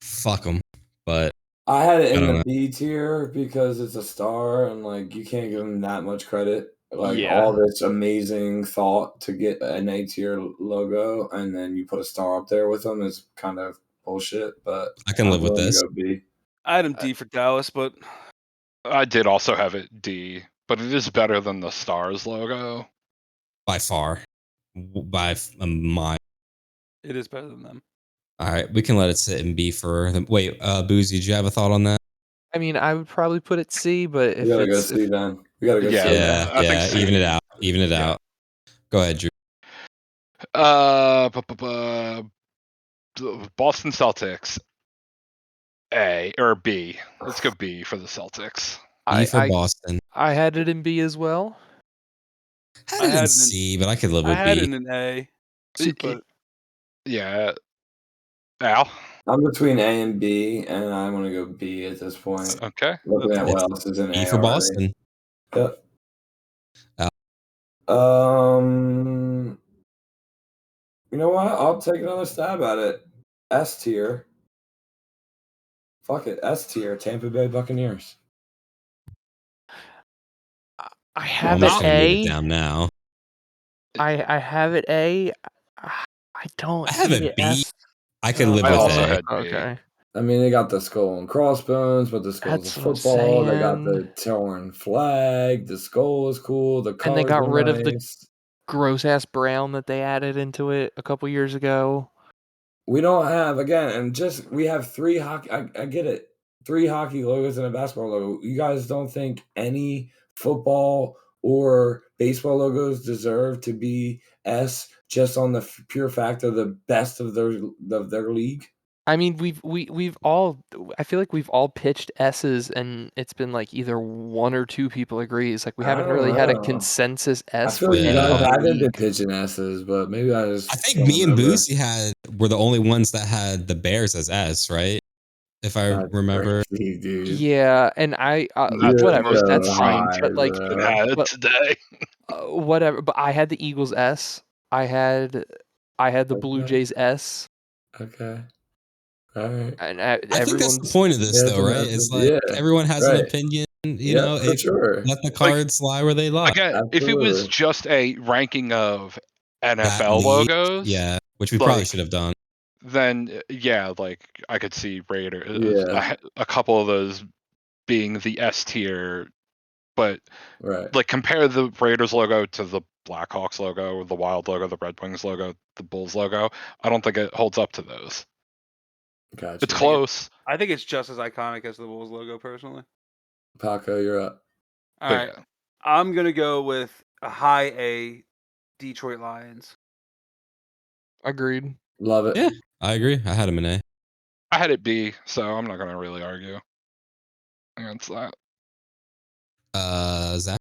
Fuck them. But I had it in the B tier because it's a star, and like you can't give them that much credit. Like all this amazing thought to get an A tier logo, and then you put a star up there with them is kind of bullshit. But I can live with this. Go B. I had him D for Dallas, but I did also have it D, but it is better than the Stars logo by far, by a mile. It is better than them. All right, we can let it sit in B for them. Wait, Boozy, did you have a thought on that? I mean, I would probably put it C, but if gotta go C then. We gotta go C. Yeah, even it out. Even it out. Go ahead, Drew. Boston Celtics. A or B. Let's go B for the Celtics. B for Boston. I had it in B as well. I had it in C, but I could live with B. I had it in A. But yeah. Al? I'm between A and B, and I'm gonna go B at this point. Okay. Looking at what else is in B A for already. Boston. Yep. You know what? I'll take another stab at it. S tier. Fuck it. S tier. Tampa Bay Buccaneers. I have it A. Move it down now. I have it A. I don't. I have it B. S. I could live with A. Okay. I mean, they got the skull and crossbones, but the skull's a football. They got the torn flag. The skull is cool. The colors, and they got rid nice. of the gross ass brown that they added into it a couple years ago. We don't have, again, and just we have 3 hockey. I get it. 3 hockey logos and a basketball logo. You guys don't think any football or baseball logos deserve to be S just on the pure fact of the best of their league? I mean, we've all. I feel like we've all pitched S's, and it's been like either 1 or 2 people agrees. Like we haven't really had a consensus S. I feel like you guys haven't been pitching S's, but maybe I think me and Boozy were the only ones that had the Bears as S, right? If I remember. Crazy, dude. Yeah, and I whatever. That's fine. But like today. Whatever. But I had the Eagles S. I had the Blue Jays S. Okay. All right. And I think that's the point of this, though, right? It's like everyone has an opinion. You know, for sure. Let the cards lie where they lie. Again, if it was just a ranking of NFL logos, which we probably should have done, then like I could see Raiders, a couple of those being the S tier, but like compare the Raiders logo to the Blackhawks logo, the Wild logo, the Red Wings logo, the Bulls logo. I don't think it holds up to those. Gotcha. It's close. I think it's just as iconic as the Bulls logo, personally. Paco, you're up. All right. I'm going to go with a high A, Detroit Lions. Agreed. Love it. Yeah, I agree. I had him in A. I had it B, so I'm not going to really argue against that. Zach?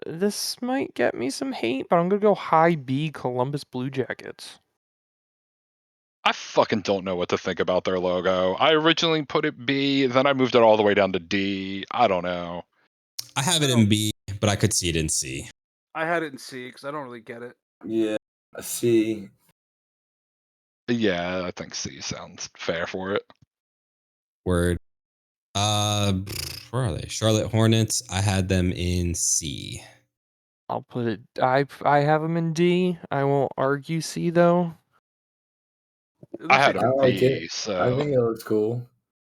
This might get me some hate, but I'm going to go high B, Columbus Blue Jackets. I fucking don't know what to think about their logo. I originally put it B, then I moved it all the way down to D. I don't know. I have it in B, but I could see it in C. I had it in C because I don't really get it. Yeah, C. Yeah, I think C sounds fair for it. Word. Where are they? Charlotte Hornets. I had them in C. I'll put it. I have them in D. I won't argue C though. I had I them like B, it. so I think it looks cool.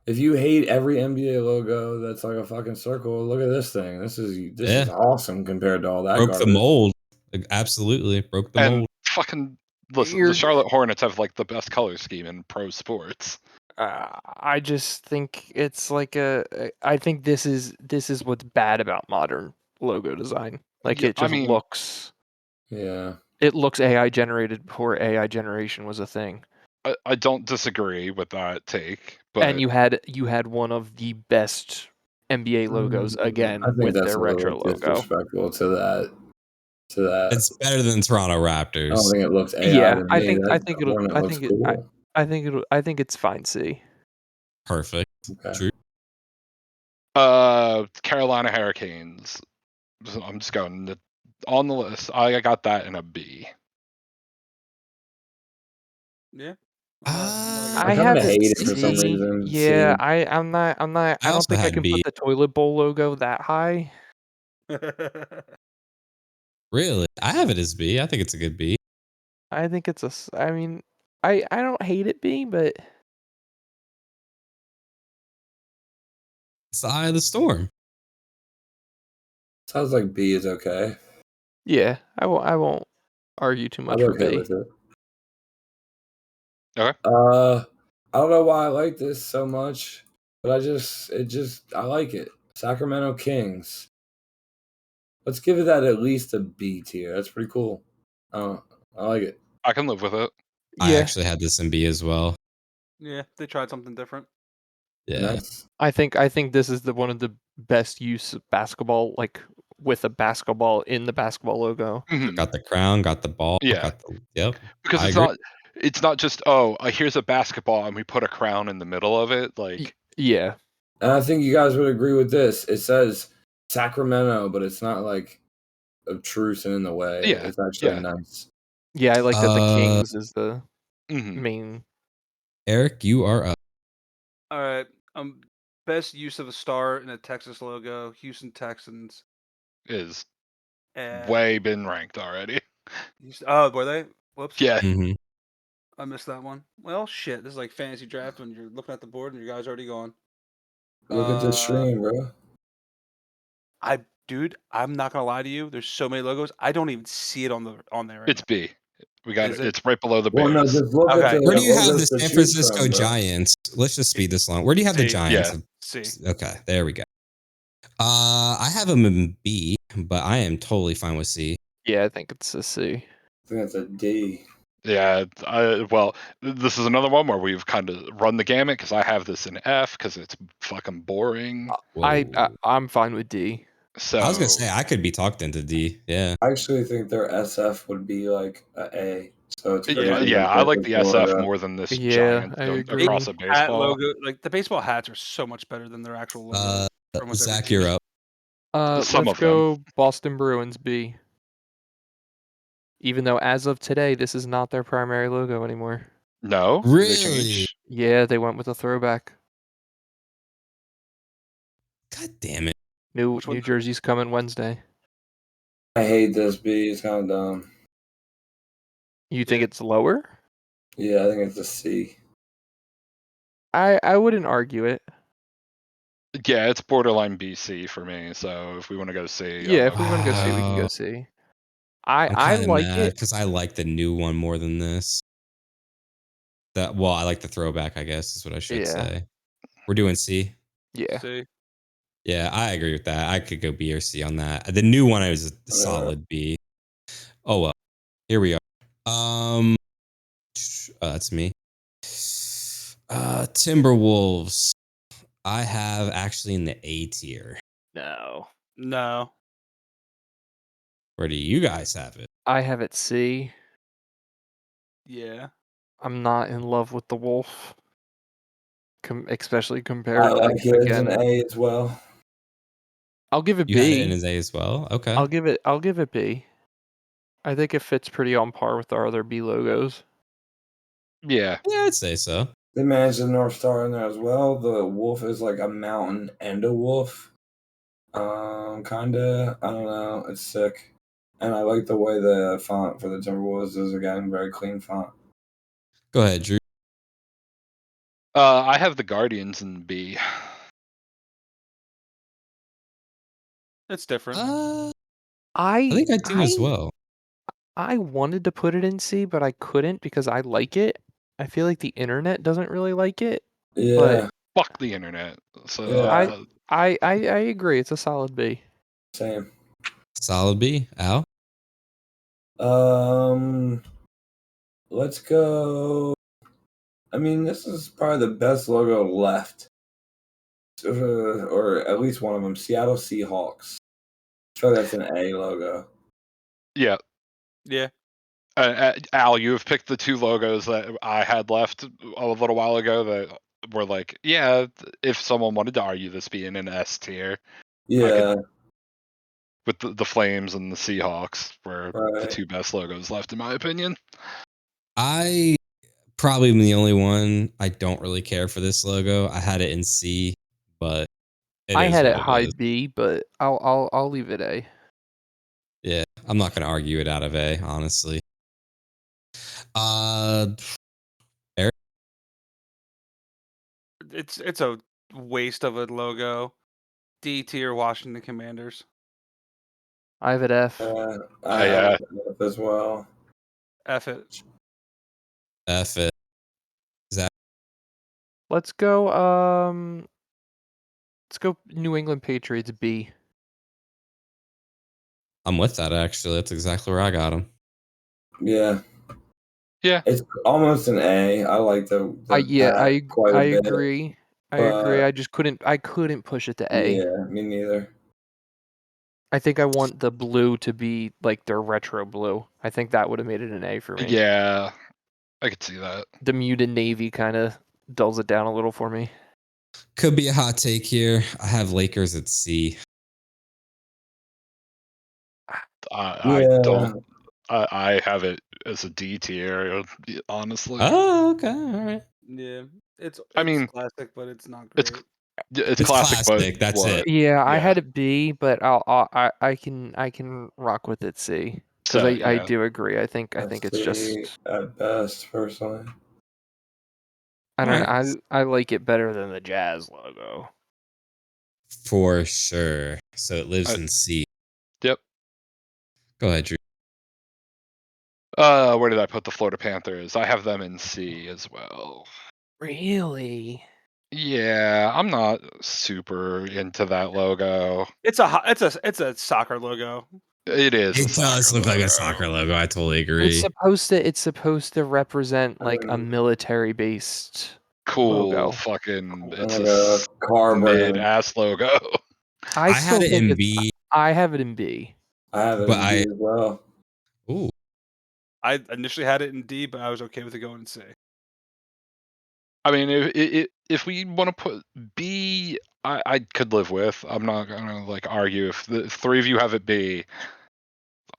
If you hate every NBA logo that's like a fucking circle, look at this thing. This is awesome compared to all that. Broke garbage. the mold. Absolutely broke the mold. Fucking listen, the Charlotte Hornets have like the best color scheme in pro sports. I just think it's like I think this is what's bad about modern logo design. Like it just looks. Yeah. It looks AI generated before AI generation was a thing. I don't disagree with that take, but and you had one of the best NBA logos again with their retro logo. Disrespectful to that. It's better than Toronto Raptors. I don't think it looks AI. Yeah, I think it's fine. C. Perfect. Okay. True. Carolina Hurricanes. I'm just going on the list. I got that in a B. Yeah. I have hate it for some reason. Yeah, I'm not. I don't think I can B. put the toilet bowl logo that high. Really? I have it as B. I think it's a good B. I think it's a. I mean, I don't hate it B, but it's the eye of the storm. Sounds like B is okay. Yeah, I won't argue too much I'm for okay B. with it. Okay. I don't know why I like this so much, but I like it. Sacramento Kings. Let's give it that at least a B tier. That's pretty cool. I like it. I can live with it. Yeah. I actually had this in B as well. Yeah, they tried something different. Yeah. Nice. I think this is one of the best use of basketball, like with a basketball in the basketball logo. Mm-hmm. Got the crown, got the ball. Yeah. Yep. Because it's not just here's a basketball and we put a crown in the middle of it. Like yeah. And I think you guys would agree with this. It says Sacramento, but it's not like obtrusive in the way. Yeah. It's actually nice. Yeah, I like that the Kings is the main. Eric, you are up. All right. Best use of a star in a Texas logo. Houston Texans is way been ranked already. Oh, were they? Whoops. Yeah. Mm-hmm. I missed that one. Well, shit. This is like fantasy draft when you're looking at the board and your guy's already gone. Look at this stream, bro. Dude, I'm not gonna lie to you. There's so many logos. I don't even see it on there right It's now. B. We got it. It's right below the Bears. Well, no, just look at where do you have the San Francisco Giants? Let's just speed this along. Where do you have the Giants? C. Okay, there we go. I have them in B, but I am totally fine with C. Yeah, I think it's a C. I think it's a D. Yeah, well, this is another one where we've kind of run the gamut because I have this in F because it's fucking boring. I'm fine with D. So I was gonna say I could be talked into D. Yeah, I actually think their SF would be like a. So it's I like the SF more than this giant across a baseball. Hat logo, like the baseball hats are so much better than their actual logo. Zach, you're up. Let's go Boston Bruins B. Even though as of today, this is not their primary logo anymore. No, really? Yeah, they went with a throwback. God damn it! New Jersey's coming Wednesday. I hate this B. It's kind of dumb. You think it's lower? Yeah, I think it's a C. I wouldn't argue it. Yeah, it's borderline BC for me. So if we want to go C, yeah, if we want to go C, we can go C. I like it because I like the new one more than this. I like the throwback. I guess is what I should say. We're doing C. Yeah. C. Yeah, I agree with that. I could go B or C on that. The new one is a solid B. Oh well, here we are. That's me. Timberwolves. I have actually in the A tier. No. Where do you guys have it? I have it C. Yeah. I'm not in love with the Wolf. Especially compared to like it as an A as well. I'll give it B. You had it in as A as well? Okay. I'll give it B. I think it fits pretty on par with our other B logos. Yeah. Yeah, I'd say so. They managed the North Star in there as well. The wolf is like a mountain and a wolf. Kinda. I don't know. It's sick. And I like the way the font for the Timberwolves is, again, very clean font. Go ahead, Drew. I have the Guardians in B. It's different. I think I do as well. I wanted to put it in C, but I couldn't because I like it. I feel like the internet doesn't really like it. Yeah. Fuck the internet. So Yeah. I agree. It's a solid B. Same. Solid B. Al? Let's go. I mean, this is probably the best logo left. Or at least one of them. Seattle Seahawks. I feel like that's an A logo. Yeah. Yeah. Al, you have picked the two logos that I had left a little while ago that were like, yeah, if someone wanted to argue this being an S tier. Yeah. With the Flames and the Seahawks were the Right. two best logos left, in my opinion. I probably am the only one. I don't really care for this logo. I had it in C, but I had it what high is. B, but I'll leave it A. Yeah, I'm not gonna argue it out of A, honestly. Eric? It's a waste of a logo. D tier Washington Commanders. I have it F. I have it F as well. F it. F it. Is that? Let's go New England Patriots B. I'm with that, actually. That's exactly where I got him. Yeah. Yeah. It's almost an A. I like the quite a bit. Agree. I agree. I just couldn't push it to A. Yeah, me neither. I think I want the blue to be like their retro blue. I think that would have made it an A for me. Yeah, I could see that. The muted navy kind of dulls it down a little for me. Could be a hot take here. I have Lakers at C. I don't. I have it as a D tier, honestly. Oh, okay, all right. Yeah, it's classic, but it's not great. It's classic, but that's it. Yeah, I had it B, but I can rock with it C because I do agree. I think it's just at best, personally. I don't know. I like it better than the Jazz logo. For sure. So it lives in C. Yep. Go ahead, Drew. Where did I put the Florida Panthers? I have them in C as well. Really? Yeah, I'm not super into that logo. It's a soccer logo. It is. It does look like a soccer logo. I totally agree. It's supposed to represent like a military based logo. Fucking it's a car mid ass logo. I had it in B. I have it in B. I have it in B as well. Ooh. I initially had it in D, but I was okay with it going in C. I mean, if we want to put B, I could live with. I'm not gonna like argue if the three of you have it B.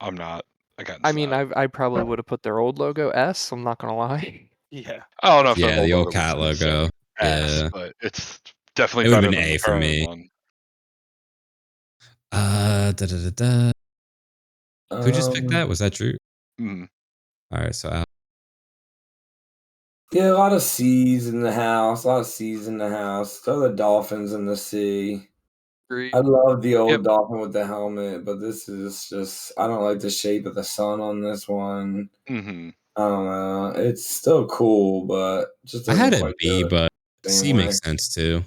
I'm not against. I mean, I probably would have put their old logo S. I'm not gonna lie. Yeah. I don't know if the old cat logo. S, but it's definitely it better been than A the for me. one. Who just picked that? Was that Drew? Mm-hmm. All right, so Al. Yeah, a lot of C's in the house. Throw the Dolphins in the C. I love the old Dolphin with the helmet, but this is just, I don't like the shape of the sun on this one. Mm-hmm. I don't know. It's still cool, but just I had it B, but C makes sense too.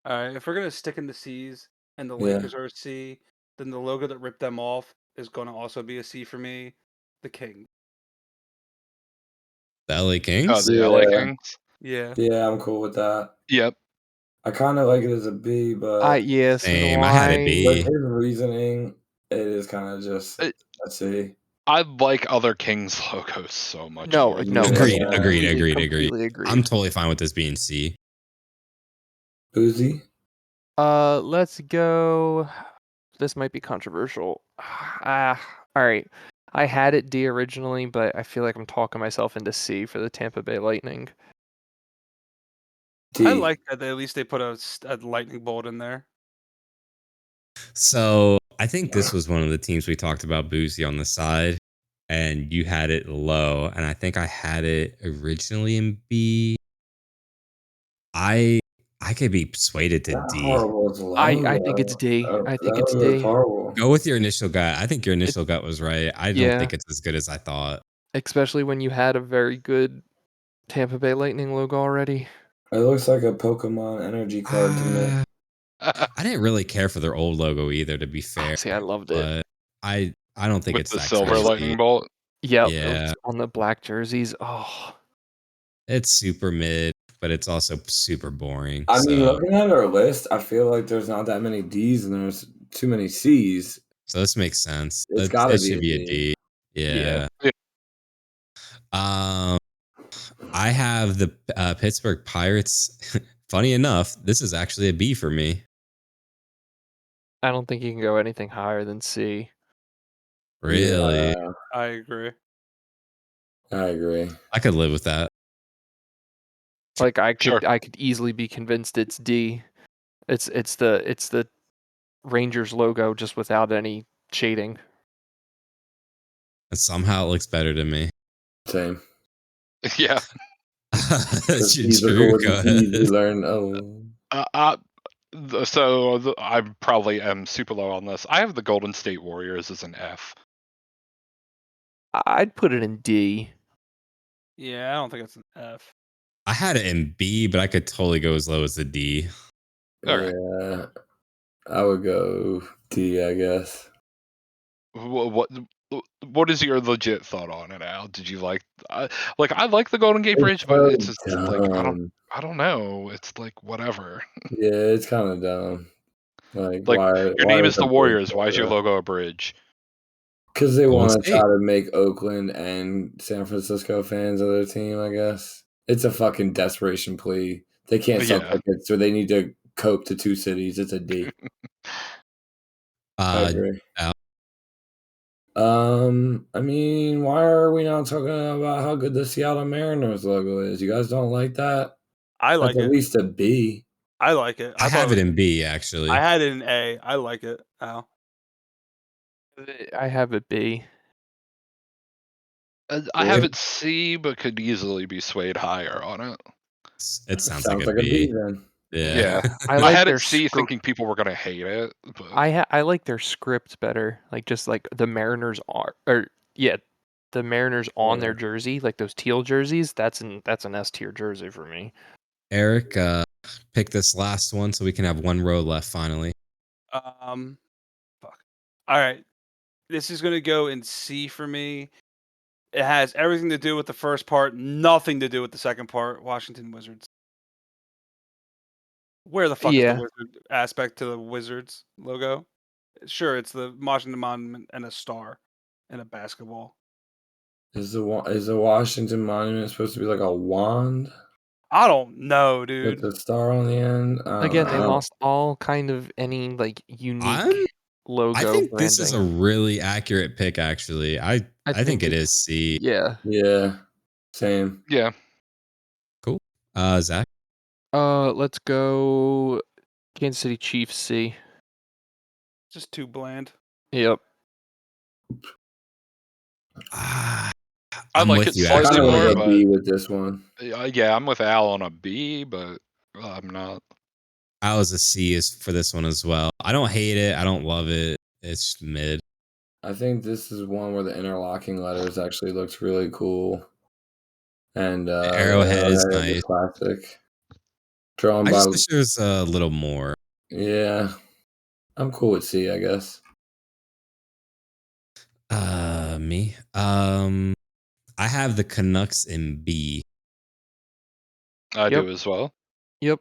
All right, if we're gonna stick in the C's and the Lakers are a C, then the logo that ripped them off is going to also be a C for me. The King. The LA Kings? Oh, the LA Kings? Yeah. Yeah, I'm cool with that. Yep. I kind of like it as a B, but same. I had it B. With his reasoning, it is kind of just a C. I like other Kings logos so much. No. Agreed. Completely agree. I'm totally fine with this being C. Boozey? Let's go. This might be controversial. All right. I had it D originally, but I feel like I'm talking myself into C for the Tampa Bay Lightning. T. I like that at least they put a lightning bolt in there. So I think this was one of the teams we talked about, Boozy, on the side, and you had it low, and I think I had it originally in B. I could be persuaded to That's D. horrible. It's low, I think it's D. I think it's D. Horrible. Go with your initial gut. I think your initial gut was right. I don't think it's as good as I thought. Especially when you had a very good Tampa Bay Lightning logo already. It looks like a Pokemon energy card to me. I didn't really care for their old logo either, to be fair. See, I loved it. But I don't think With it's the that silver crazy. lightning bolt. Yep, Yeah. on the black jerseys. Oh, It's super mid, but it's also super boring. I mean, looking at our list, I feel like there's not that many D's and there's too many C's. So this makes sense. It's gotta It be should a be a D. D. Yeah. I have the Pittsburgh Pirates. Funny enough, this is actually a B for me. I don't think you can go anything higher than C. Really? Yeah, I agree. I agree. I could live with that. Like I Sure. could easily be convinced it's D. It's the Rangers logo just without any shading. And somehow it looks better to me. Same. Yeah. Drew, go ahead. Learn. So I probably am super low on this. I have the Golden State Warriors as an F. I'd put it in D. Yeah, I don't think it's an F. I had it in B, but I could totally go as low as a D. Alright. Yeah, I would go D, I guess. What is your legit thought on it, Al? Did you like I like the Golden Gate Bridge, but it's just like I don't know. It's like whatever. Yeah, it's kind of dumb. Like Like, why? Your name is the Warriors. Why is your logo a bridge? Because they Golden want to State. try to make Oakland and San Francisco fans of their team, I guess. It's a fucking desperation plea. They can't sell Yeah. tickets, so they need to cope to two cities. It's a D. I agree. Al. I mean, why are we not talking about how good the Seattle Mariners logo is? You guys don't like that? I like That's it. at least a B. I like it. I have it in B, actually. I had it in A. I like it. Al. I have it B. I have it C, but could easily be swayed higher on it. It sounds like a B. then. Yeah. I had their it C, script. thinking people were gonna hate it. But I like their script better. Like just like the Mariners are, the Mariners on their jersey, like those teal jerseys. That's an S tier jersey for me. Eric, pick this last one so we can have one row left finally. Fuck. All right. This is gonna go in C for me. It has everything to do with the first part, nothing to do with the second part. Washington Wizards. Where the fuck is the wizard aspect to the Wizards logo? Sure, it's the Washington Monument and a star and a basketball. Is the Washington Monument supposed to be like a wand? I don't know, dude. With the star on the end? Again, they lost all kind of any like unique logo. I think branding. this is a really accurate pick, actually. I think it is C. Yeah. Yeah. Same. Yeah. Cool. Zach? Let's go Kansas City Chiefs C. Just too bland. Yep. I I'm like with it you, slightly I more, want to but go B with this one. yeah, I'm with Al on a B, but I'm not. I was a C is for this one as well. I don't hate it. I don't love it. It's mid. I think this is one where the interlocking letters actually looks really cool. And The arrowhead is a nice. classic. Drawn I by just wish there was a little more. Yeah. I'm cool with C, I guess. Me. I have the Canucks in B. I Yep. do as well. Yep.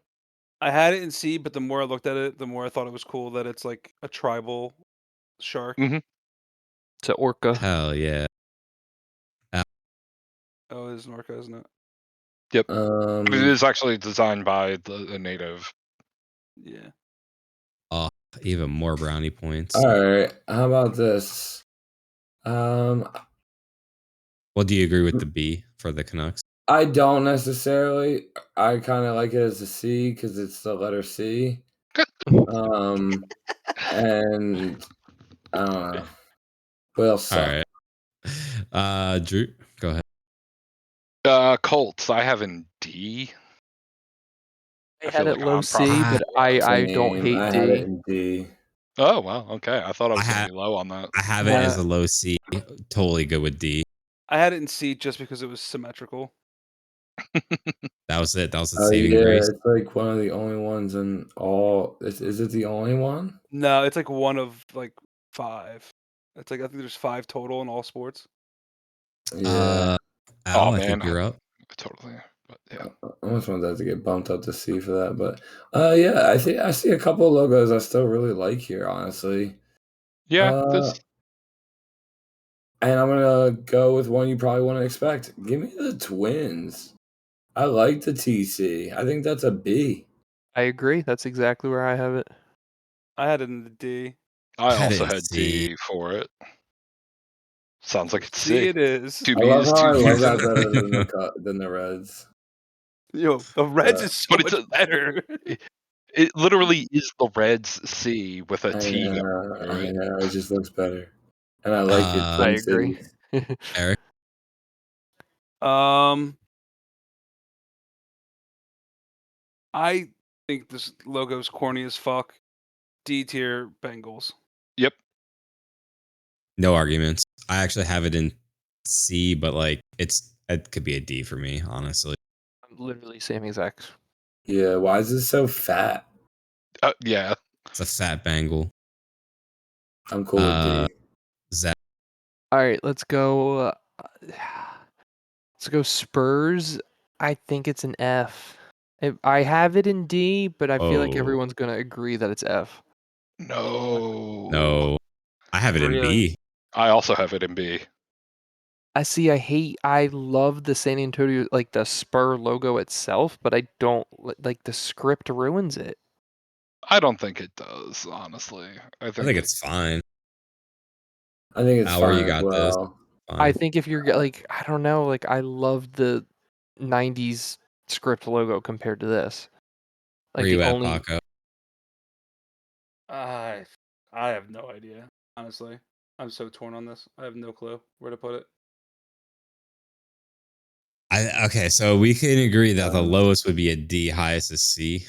I had it in C, but the more I looked at it, the more I thought it was cool that it's like a tribal shark. Mm-hmm. It's an orca. Hell yeah. Oh, it is an orca, isn't it? Yep. It is actually designed by the native. Yeah. Oh, even more brownie points. All right. How about this? Well, do you agree with the B for the Canucks? I don't necessarily. I kind of like it as a C because it's the letter C. And I don't know. What else? All right. Droot, go ahead. Colts, I have in D. I had it low C, but I don't hate I D. had it in D. Oh, wow. Okay. I thought I was going to be low on that. I have it as a low C. Totally good with D. I had it in C just because it was symmetrical. That was it. That was the saving grace. It's like one of the only ones in all. Is it the only one? No, it's like one of like 5. It's like I think there's 5 total in all sports. Yeah. Al, I think you're up. Totally. But yeah. I almost want that to get bumped up to C for that, but yeah, I see a couple of logos I still really like here, honestly. Yeah. And I'm gonna go with one you probably wouldn't expect. Give me the Twins. I like the TC. I think that's a B. I agree. That's exactly where I have it. I had it in the D. I also had D for it. Sounds like it's C. It is. I love how I love that better than the Reds. Yo, the Reds is so much better. It literally is the Reds C with a T. I know. It just looks better. And I like it. I agree. Eric? I think this logo's corny as fuck. D tier Bengals. Yep. No arguments. I actually have it in C, but like it could be a D for me, honestly. I'm literally same exact. Yeah, why is it so fat? Yeah. It's a fat Bengal. I'm cool with D. Zach. All right, let's go. Let's go Spurs. I think it's an F. I have it in D, but I feel like everyone's gonna agree that it's F. No. I have it in B. I also have it in B. I love the San Antonio, like the Spur logo itself, but I don't like the script ruins it. I don't think it does, honestly. I think it's fine. I think it's fine. You got this. I think if you're like, I don't know, like I love the 90s script logo compared to this. Like where you at, Paco? I have no idea, honestly. I'm so torn on this. I have no clue where to put it. Okay, so we can agree that the lowest would be a D, highest is C.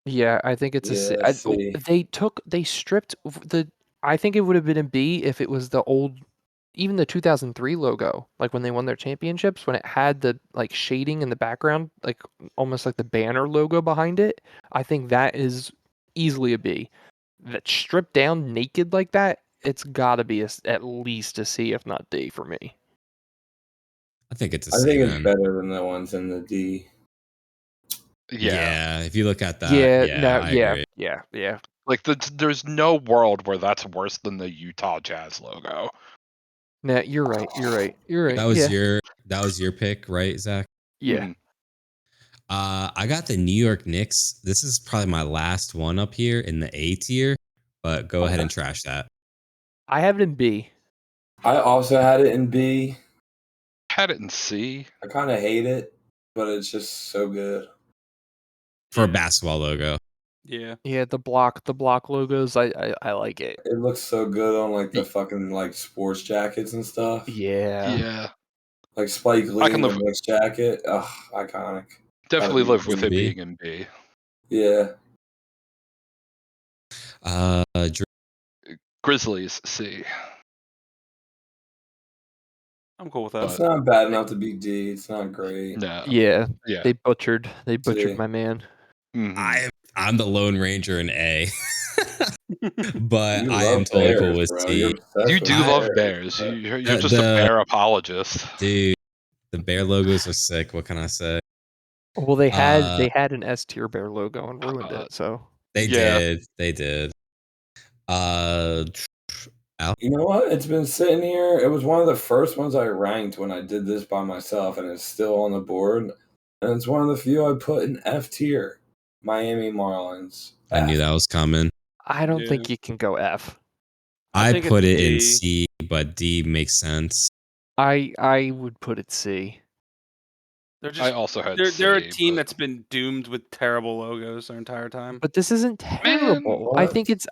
Yeah, I think it's a C. They stripped I think it would have been a B if it was the old, even the 2003 logo, like when they won their championships, when it had the like shading in the background, like almost like the banner logo behind it. I think that is easily a B. That stripped down naked like that, it's got to be at least a C, if not D, for me. I think it's a C. I think it's then. better than the ones in the D. Yeah. If you look at that. Yeah. Like there's no world where that's worse than the Utah Jazz logo. Nah, you're right. That was your pick, right, Zach? Yeah. Mm-hmm. I got the New York Knicks. This is probably my last one up here in the A tier, but go ahead and trash that. I have it in B. I also had it in B. Had it in C. I kind of hate it, but it's just so good. For a basketball logo. Yeah. Yeah, the block logos, I like it. It looks so good on like the fucking like sports jackets and stuff. Yeah. Like Spike Lee in the Knicks jacket. Ugh, iconic. Definitely live with it being in B. Yeah. Grizzlies C. I'm cool with that. It's not bad enough to be D. It's not great. No. Yeah. They butchered my man. Mm-hmm. I'm the Lone Ranger in A. But I am totally cool with C. You do love bears. You're just a bear apologist. Dude, the bear logos are sick. What can I say? Well, they had an S tier bear logo and ruined it. So they did. Al? You know what? It's been sitting here. It was one of the first ones I ranked when I did this by myself, and it's still on the board. And it's one of the few I put in F tier. Miami Marlins. I knew that was coming. I don't think you can go F. I put it in C, but D makes sense. I would put it C. I also had they're a C, team but- that's been doomed with terrible logos their entire time. But this isn't terrible. I think it's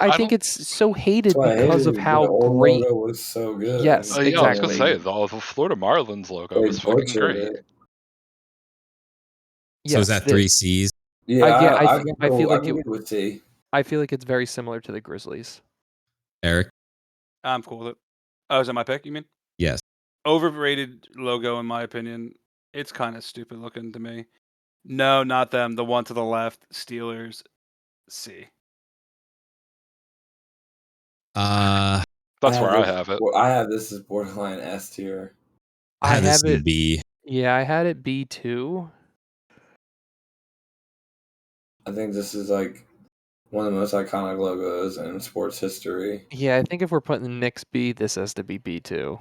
so hated That's why I because hated of it, how the old great. logo was so good. Yes, yeah, I was gonna exactly. say the Florida Marlins logo They was fucking butchered great. it. So is that 3 C's? Yeah, I feel like it with C. I feel like it's very similar to the Grizzlies. Eric? I'm cool with it. Oh, is that my pick, you mean? Yes. Overrated logo, in my opinion. It's kind of stupid looking to me. No, not them. The one to the left, Steelers. C. That's where I have it. I have this as borderline S tier. I have this in it B. Yeah, I had it B too. I think this is like one of the most iconic logos in sports history. Yeah, I think if we're putting the Knicks B, this has to be B too.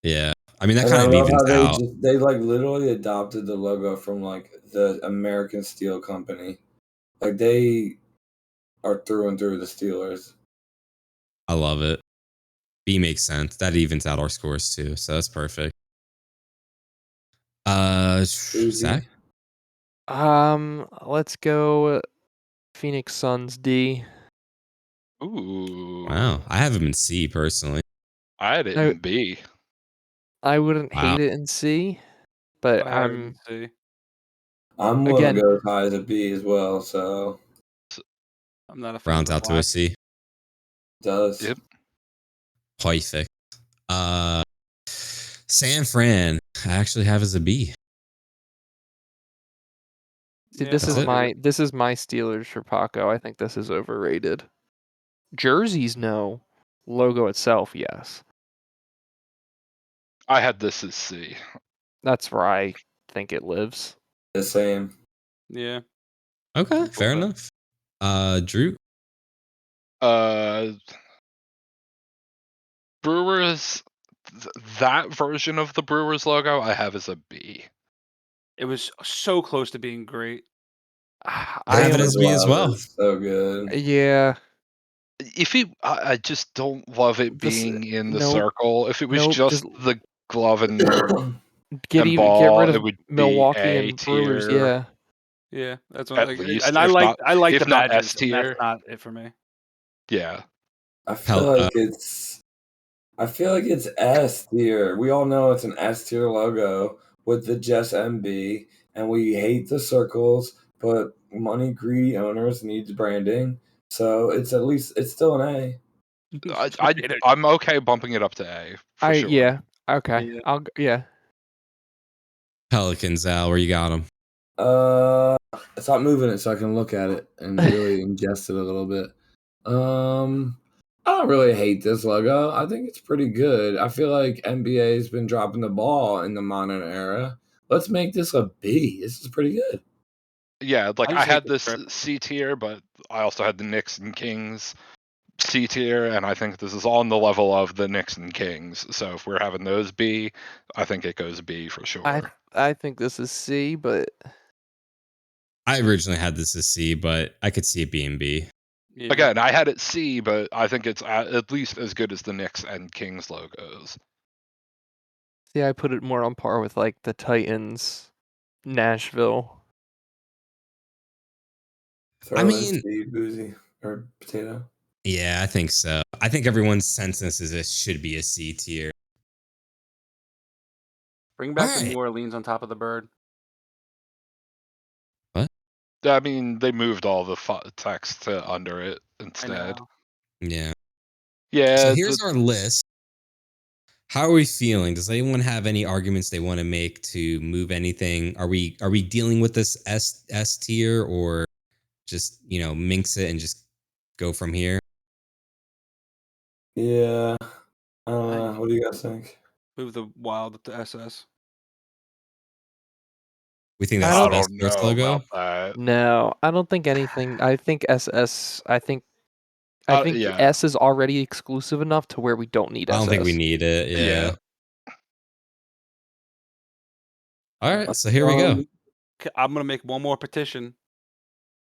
Yeah. I mean, that kind of evens out. They like literally adopted the logo from like the American Steel Company. Like they are through and through the Steelers. I love it. B makes sense. That evens out our scores too, so that's perfect. Zach? Let's go Phoenix Suns D. Ooh. Wow. I have him in C personally. I had it in B. I wouldn't hate it in C, but I'm willing to go as high as a B as well, so I'm not a fan. Rounds out to a C. Does. Yep. Perfect. San Fran, I actually have as a B. See, this is my Steelers for Paco. I think this is overrated. Jerseys, no. Logo itself, yes. I had this as C. That's where I think it lives. The same. Yeah. Okay, fair enough. Droot? Brewers, that version of the Brewers logo I have as a B. It was so close to being great. I have it as B as well. So good. Yeah. If I just don't love it being in the circle. If it was just the glove and get ball, rid of it would Milwaukee be A and Brewers. tier. Yeah. Yeah, that's what. At Like, least, and I like if the not badges. S And tier. that's not it for me. Yeah. I feel like it's S tier. We all know it's an S tier logo with the Jess MB, and we hate the circles, but money greedy owners needs branding, so it's still an A. I'm okay bumping it up to A. For sure. Yeah. Okay. Yeah. Pelicans, Al, where you got them? Stop moving it so I can look at it and really ingest it a little bit. I don't really hate this logo. I think it's pretty good. I feel like NBA has been dropping the ball in the modern era. Let's make this a B. This is pretty good. Yeah, like I had this C tier, but I also had the Knicks and Kings C tier, and I think this is on the level of the Knicks and Kings. So if we're having those B, I think it goes B for sure. I think this is C, but I originally had this as C, but I could see it being B. Yeah. Again, I had it C, but I think it's at least as good as the Knicks and Kings logos. See, I put it more on par with like the Titans, Nashville. I mean, ZBoozey or Potato. Yeah, I think so. I think everyone's consensus is this should be a C tier. Bring back the New Orleans on top of the bird. What? I mean, they moved all the text to under it instead. Yeah. Yeah. So here's our list. How are we feeling? Does anyone have any arguments they want to make to move anything? Are we dealing with this S tier, or just minx it and just go from here? Yeah. What do you guys think? Move the Wild up to SS. We think that's the best sports logo? No, I don't think anything. I think SS. I think S is already exclusive enough to where we don't need SS. I don't think we need it. Yeah. All right, so here we go. I'm gonna make one more petition.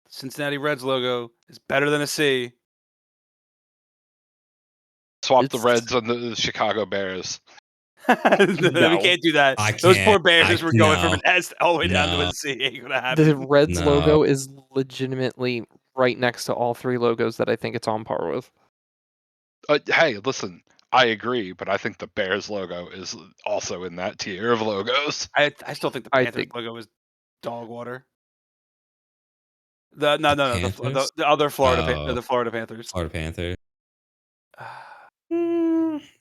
Cincinnati Reds logo is better than a C. Swap the Reds and the Chicago Bears. We can't do that. Those poor Bears were going from an S all the way down to a C. Ain't gonna happen. The Reds logo is legitimately right next to all three logos that I think it's on par with. Hey, listen, I agree, but I think the Bears logo is also in that tier of logos. I still think the Panthers logo is dog water. The other Florida, the Florida Panthers. Florida Panthers.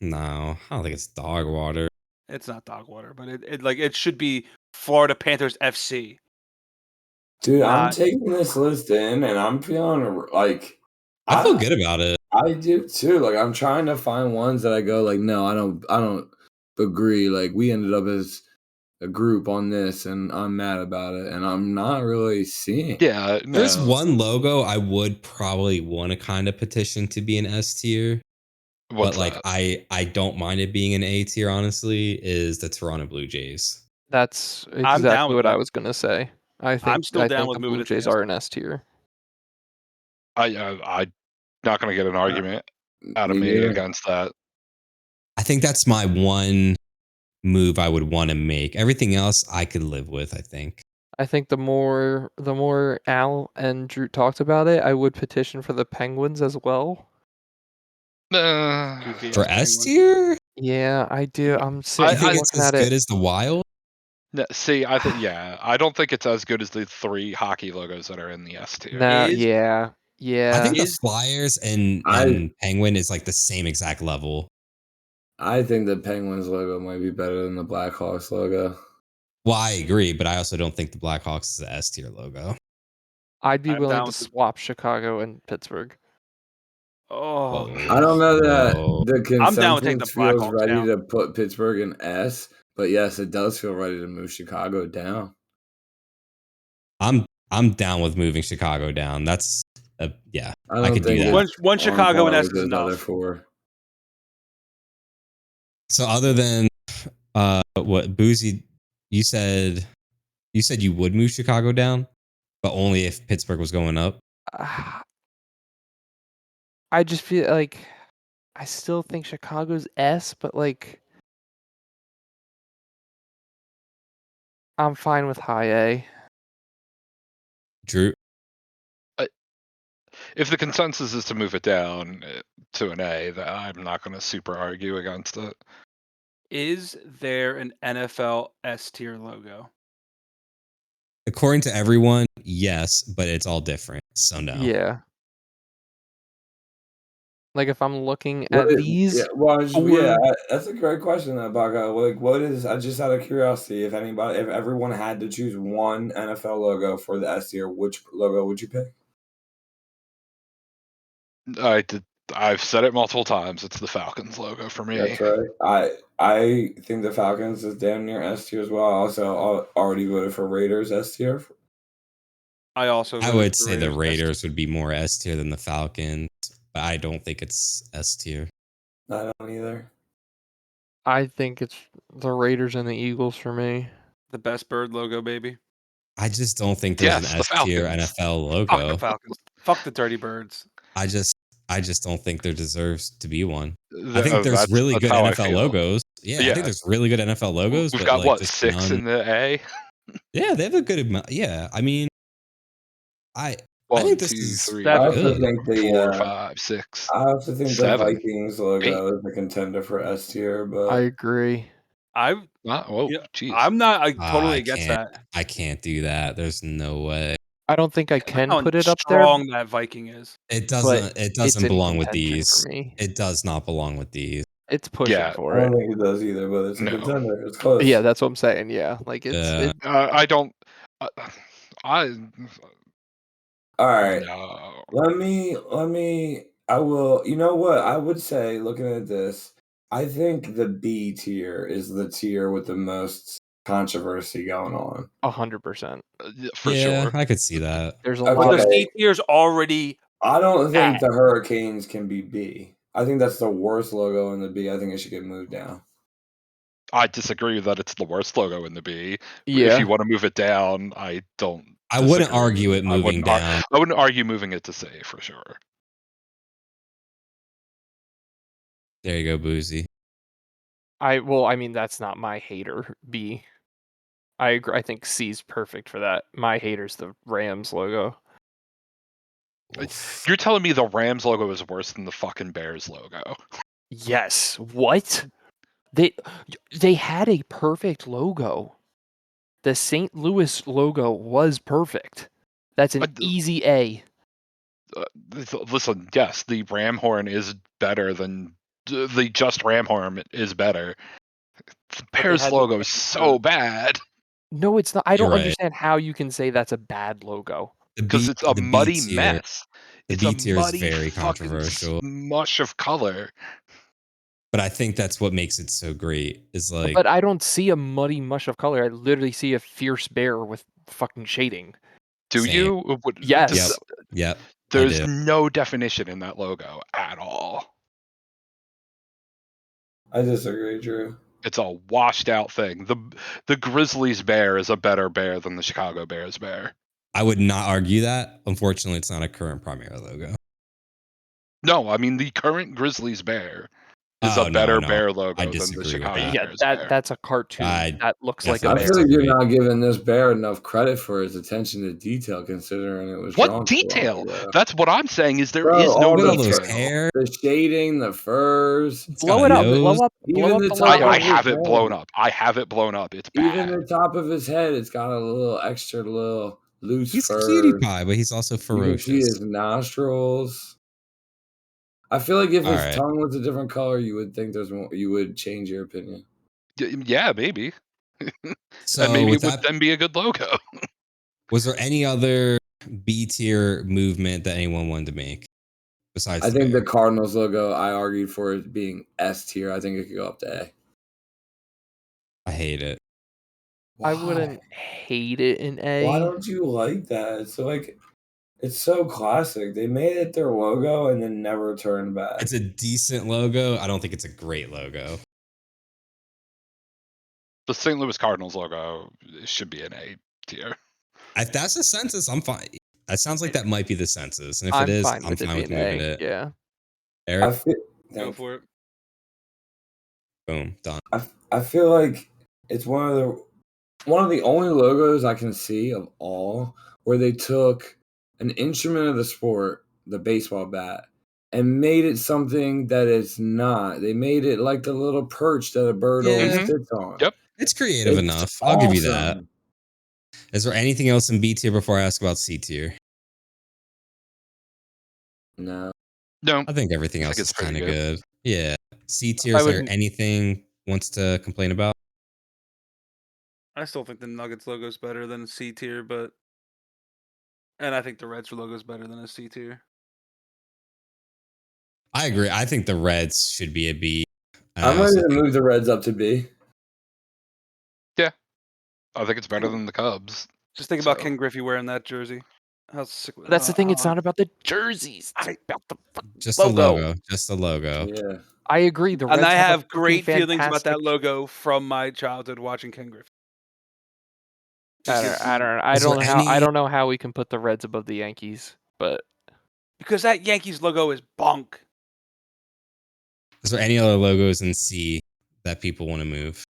No, I don't think it's dog water. It's not dog water, but it should be Florida Panthers FC. Dude, I'm taking this list in, and I'm feeling like I feel good about it. I do too. Like I'm trying to find ones that I go like, no, I don't agree. Like we ended up as a group on this, and I'm mad about it, and I'm not really seeing. Yeah, no. There's one logo I would probably want to kind of petition to be an S tier. What's but like that? I don't mind it being an A tier, honestly, is the Toronto Blue Jays. That's exactly what I was gonna say. I think I'm still down with the moving Blue it to Jays are an S tier. I'm not gonna get an argument out of me against that. I think that's my one move I would want to make. Everything else I could live with, I think. I think the more Al and Droot talked about it, I would petition for the Penguins as well. For S tier? Yeah, I do. I'm I think it's as good as the Wild. No, see, I think I don't think it's as good as the 3 hockey logos that are in the S tier. Yeah. I think the Flyers and Penguin is like the same exact level. I think the Penguins logo might be better than the Blackhawks logo. Well, I agree, but I also don't think the Blackhawks is the S tier logo. I'd be willing to swap Chicago and Pittsburgh. Oh, I don't know that the consensus feels Blackhawks ready down. to put Pittsburgh in S, but yes, it does feel ready to move Chicago down. I'm down with moving Chicago down. That's yeah, I could do that. One Chicago and S is enough. Other 4. So other than what Boozey, you said you would move Chicago down, but only if Pittsburgh was going up. I just feel like I still think Chicago's S, but like I'm fine with high A. Drew, if the consensus is to move it down to an A, I'm not going to super argue against it. Is there an NFL S tier logo? According to everyone, yes, but it's all different. So no. Yeah. Like if I'm looking at these, that's a great question, Baga. Like, what is? I just out of curiosity, if everyone had to choose one NFL logo for the S tier, which logo would you pick? I've said it multiple times. It's the Falcons logo for me. That's right. I think the Falcons is damn near S tier as well. I also already voted for Raiders S tier. I would say the Raiders would be more S tier than the Falcons, but I don't think it's S tier. I don't either. I think it's the Raiders and the Eagles for me. The best bird logo, baby. I just don't think there's an S tier NFL logo. Fuck the Falcons. Fuck the dirty birds. I just don't think there deserves to be one. I think there's really good NFL logos. Yeah, I think there's really good NFL logos. We've got 6 in the A. Yeah, they have a good amount. Yeah, I mean, I think this is 3, I also think 4, 5, 6. I also think 7, the Vikings logo is a contender for S tier, but I agree. I'm not totally against that. I can't do that. There's no way. I don't think I can put it up there. there. Strong that Viking is. It doesn't belong with these. It does not belong with these. It's pushing for it. I don't think it does either, but it's a contender. It's close. Yeah, that's what I'm saying. Yeah, like it's. I don't. All right. No. Let me. I will. You know what? I would say, looking at this, I think the B tier is the tier with the most controversy going on. 100%. For sure. I could see that. There's a lot. The C tier's already. I don't think the Hurricanes can be B. I think that's the worst logo in the B. I think it should get moved down. I disagree that it's the worst logo in the B. Yeah. If you want to move it down, I don't. I wouldn't argue it moving down. I wouldn't argue moving it to C for sure. There you go, Boozey. I mean, that's not my hater. B. I agree. I think C's perfect for that. My hater's the Rams logo. You're telling me the Rams logo is worse than the fucking Bears logo? Yes. What? They had a perfect logo. The St. Louis logo was perfect. That's an easy A. Listen, yes, the ram horn is better than the just ram horn is better. The Bears logo is so bad. No, it's not. I don't understand how you can say that's a bad logo. Because it's a muddy mess. It's a B-tier is muddy very controversial. Mush of color. But I think that's what makes it so great. Is like, but I don't see a muddy mush of color. I literally see a fierce bear with fucking shading. Do you? Yes. Yep. There's no definition in that logo at all. I disagree, Drew. It's a washed out thing. The Grizzlies bear is a better bear than the Chicago Bears bear. I would not argue that. Unfortunately, it's not a current primary logo. No, I mean the current Grizzlies bear is a better bear logo than the Chicago Bears bear. That's a cartoon. That looks like a bear. I feel like you're not giving this bear enough credit for his attention to detail, considering it was what detail? That's what I'm saying. Is there is no detail. Hair, the shading, the furs. Blow it up. Blow up. Even the top. I have it blown up. I have it blown up. It's bad. Even the top of his head, it's got a little extra little loose. He's fur. a cutie pie, but he's also ferocious. You can see his nostrils. I feel like if his tongue was a different color, you would think you would change your opinion. Yeah, maybe. So and maybe it would then be a good logo. Was there any other B tier movement that anyone wanted to make besides? I think the Cardinals logo. I argued for it being S tier. I think it could go up to A. I hate it. Why? I wouldn't hate it in A. Why don't you like that? It's like. It's so classic. They made it their logo and then never turned back. It's a decent logo. I don't think it's a great logo. The St. Louis Cardinals logo should be an A tier. If that's the census, I'm fine. That sounds like that might be the census. And if it is, I'm fine with moving it. Yeah. Eric? Go for it. Boom. Done. I feel like it's one of the only logos I can see of all where they took an instrument of the sport, the baseball bat, and made it something that it's not. They made it like the little perch that a bird always sits on. Yep. It's creative enough. I'll give you that. Is there anything else in B tier before I ask about C tier? No. I think everything else is kind of good. Yeah. C tier, is there anything wants to complain about? I still think the Nuggets logo is better than C tier, and I think the Reds logo is better than a C tier. I agree. I think the Reds should be a B. I'm ready to move the Reds up to B. Yeah. I think it's better than the Cubs. Just think about Ken Griffey wearing that jersey. How sick. That's the thing. It's not about the jerseys. It's about the just logo. The logo. Just the logo. Yeah. I agree. The Reds and I have great feelings about that logo from my childhood watching Ken Griffey. I don't know how we can put the Reds above the Yankees, but because that Yankees logo is bunk. Is there any other logos in C that people want to move?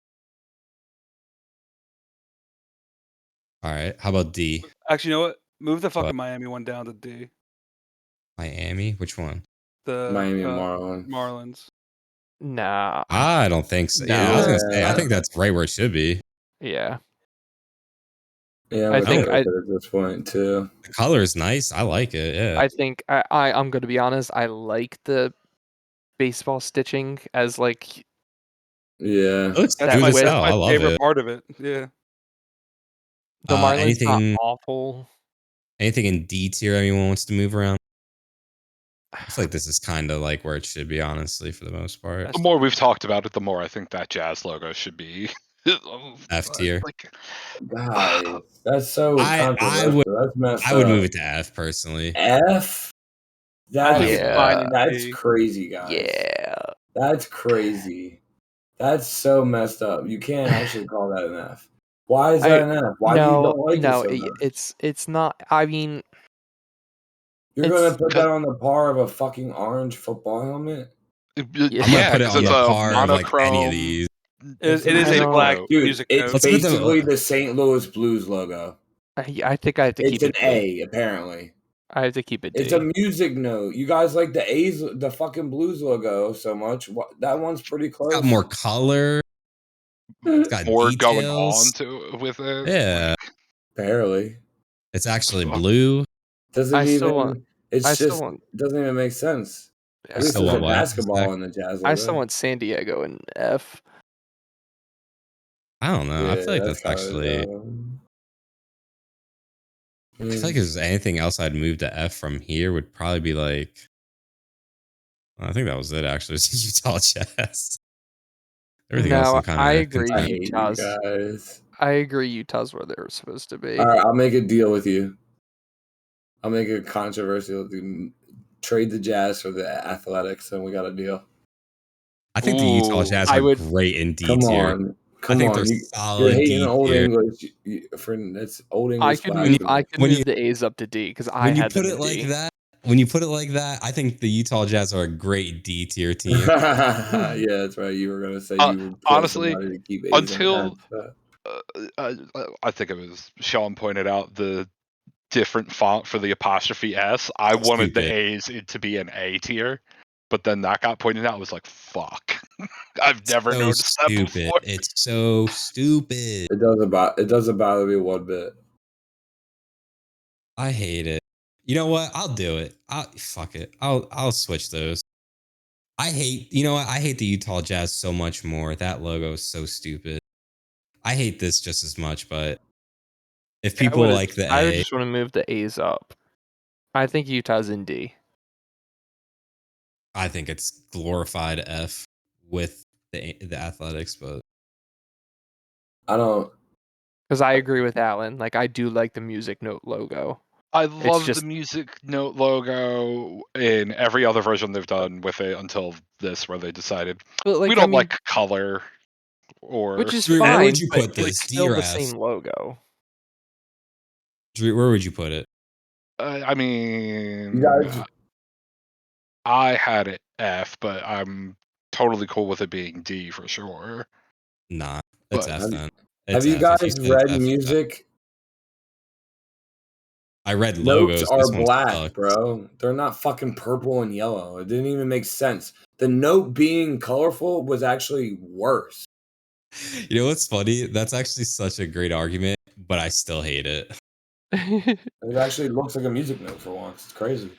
All right. How about D? Actually, you know what? Move the fucking Miami one down to D. Miami? Which one? The Miami Marlins. Marlins. Nah. I don't think so. Yeah, I was gonna say. I think that's right where it should be. Yeah. Yeah, I think at this point too. The color is nice. I like it. Yeah. I think I'm going to be honest. I like the baseball stitching as like. Yeah, that's my favorite part of it. Yeah. The Marlins not awful. Anything in D tier anyone wants to move around? I feel like this is kind of like where it should be, honestly, for the most part. The more we've talked about it, the more I think that Jazz logo should be F tier. Guys, that's so I would move it to F personally. F? That's crazy, guys. Yeah. That's crazy. That's so messed up. You can't actually call that an F. Why is that an F? Why do you don't like it so much? It's not. I mean, you're going to put that on the par of a fucking orange football helmet? Yeah, put it on the par of like any of these. It is a black Dude, music it's note. basically the St. Louis Blues logo. I think I have to keep It's it an A, apparently. I have to keep it D. It's a music note. You guys like the A's, the fucking Blues logo so much. That one's pretty close. It's got more color. It's got more details. going on to with it. Yeah. Barely. It's actually blue. Doesn't even want doesn't even make sense. Yeah, At least still there's a want what? basketball in the Jazz logo. I still want San Diego in F. I don't know. I feel like that's kinda actually. dumb. I feel like if there's anything else I'd move to F from here would probably be like. I think that was it. Actually, it's Utah Jazz. Everything else I'm kind of. I agree. I hate you Utah's. guys. I agree. Utah's where they're supposed to be. All right, I'll make a deal with you. I'll make a controversial trade the Jazz for the Athletics, and we got a deal. I think the Utah Jazz are great in D tier. Come I think on. they're You're solid hating D old tier. English. That's old English. I could move the A's up to D because I when you had put them it in like D. that. When you put it like that, I think the Utah Jazz are a great D tier team. Yeah, that's right. You were gonna say you would honestly to keep A's until I think it was Sean pointed out the different font for the apostrophe S. I wanted the A's to be an A tier, but then that got pointed out. I was like, "Fuck." I've never noticed that before. It's so stupid. It doesn't bother me one bit. I hate it. You know what? I'll do it. Fuck it. I'll switch those. I hate the Utah Jazz so much more. That logo is so stupid. I hate this just as much, but if people like the A, I just want to move the A's up. I think Utah's in D. I think it's glorified F with the Athletics, but I don't. Because I agree with Alan. Like I do like the music note logo. I love the music note logo in every other version they've done with it until this, where they decided we don't like color. Or which is Drew, fine. where would you put this? It's still the same logo. Drew, where would you put it? I mean, You guys, I had it F, but I'm totally cool with it being D for sure. Nah, it's F then. Have you guys read music? I read logos. Notes are black, bro. They're not fucking purple and yellow. It didn't even make sense. The note being colorful was actually worse. You know what's funny? That's actually such a great argument, but I still hate it. It actually looks like a music note for once. It's crazy.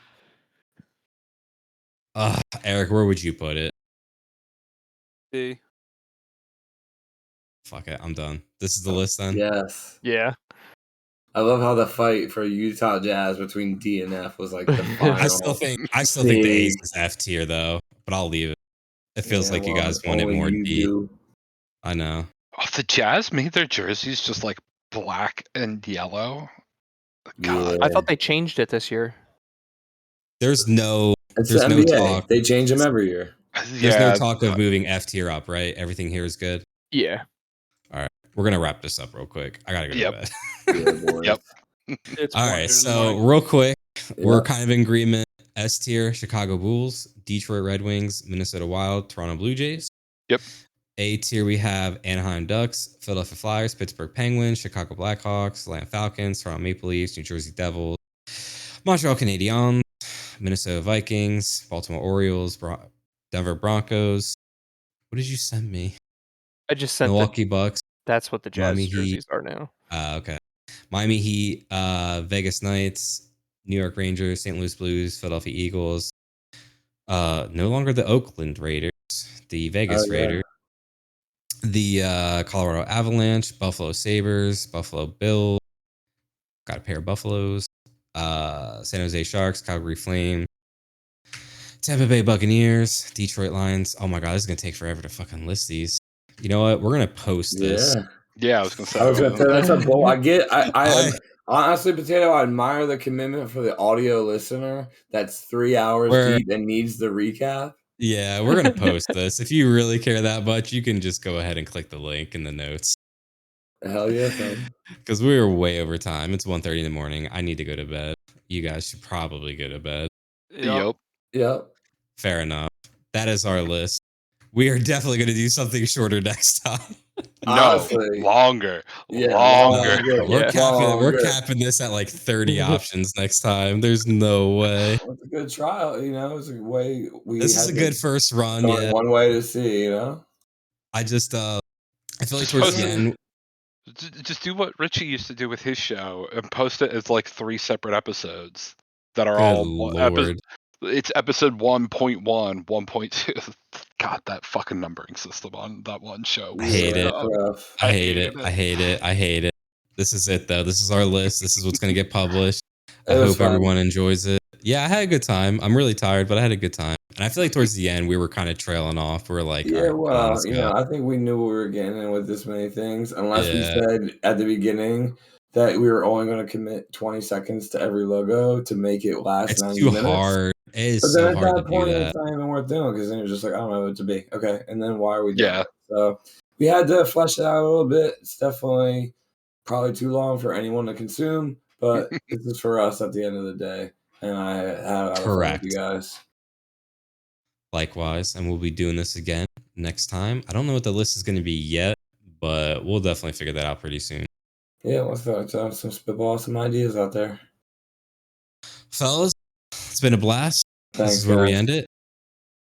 Eric, where would you put it? D. Fuck it, I'm done. This is the list then? Yes. Yeah. I love how the fight for Utah Jazz between D and F was like the final. I still think the A's is F tier though, but I'll leave it. It feels like you guys wanted more D. I know. Oh, the Jazz made their jerseys just like black and yellow. God. I thought they changed it this year. There's no NBA. talk. They change them every year. There's no talk of moving F tier up, right? Everything here is good. Yeah. All right. We're gonna wrap this up real quick. I gotta go to bed. Yep. All right. So real quick, we're kind of in agreement. S tier: Chicago Bulls, Detroit Red Wings, Minnesota Wild, Toronto Blue Jays. Yep. A tier we have Anaheim Ducks, Philadelphia Flyers, Pittsburgh Penguins, Chicago Blackhawks, Atlanta Falcons, Toronto Maple Leafs, New Jersey Devils, Montreal Canadiens, Minnesota Vikings, Baltimore Orioles, Denver Broncos. What did you send me? I just sent Milwaukee Bucks. That's what the Jazz Miami jerseys Heat. are now. Okay. Miami Heat, Vegas Knights, New York Rangers, St. Louis Blues, Philadelphia Eagles. No longer the Oakland Raiders, the Vegas Raiders. The Colorado Avalanche, Buffalo Sabres, Buffalo Bills. Got a pair of Buffaloes. San Jose Sharks, Calgary Flame, Tampa Bay Buccaneers, Detroit Lions. Oh my god, this is gonna take forever to fucking list these. You know what? We're gonna post this. Yeah, I was gonna say. That's a bold. I honestly, Potato, I admire the commitment for the audio listener that's 3 hours deep and needs the recap. Yeah, we're gonna post this. If you really care that much, you can just go ahead and click the link in the notes. Hell yeah, because we were way over time. It's 1:30 in the morning. I need to go to bed. You guys should probably go to bed. Yep. Yep. Fair enough. That is our list. we are definitely going to do something shorter next time. Honestly. Longer. Yeah, Longer. We're capping this at like 30 options next time. There's no way. It's a good trial, it's a way This is a good first run. Yeah. One way to see, I just I feel like towards the end. Just do what Richie used to do with his show and post it as like 3 separate episodes that are Good all Lord. It's episode 1.1, 1.2. God, that fucking numbering system on that one show. I hate it. I hate it. This is it though. This is our list. This is what's gonna get published. I hope everyone enjoys it. Yeah, I had a good time. I'm really tired, but I had a good time. And I feel like towards the end we were kind of trailing off. We're like, yeah, well, I think we knew what we were getting in with this many things, unless we said at the beginning that we were only going to commit 20 seconds to every logo to make it last 90 minutes. It's too hard. It is but then so at hard that to point, do that. it's not even worth doing because then you're just like, I don't know what to be. Okay, and then why are we doing it? So we had to flesh it out a little bit. It's definitely probably too long for anyone to consume, but this is for us at the end of the day. And I had fun with you guys. Likewise, and we'll be doing this again next time. I don't know what the list is going to be yet, but we'll definitely figure that out pretty soon. Yeah, let's some spitball, some ideas out there. Fellas, it's been a blast. Thanks, this is where we end it.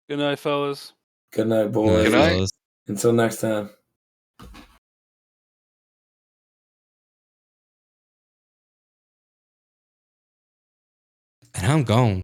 Good night, fellas. Good night, boys. Good night. Until next time. And I'm gone.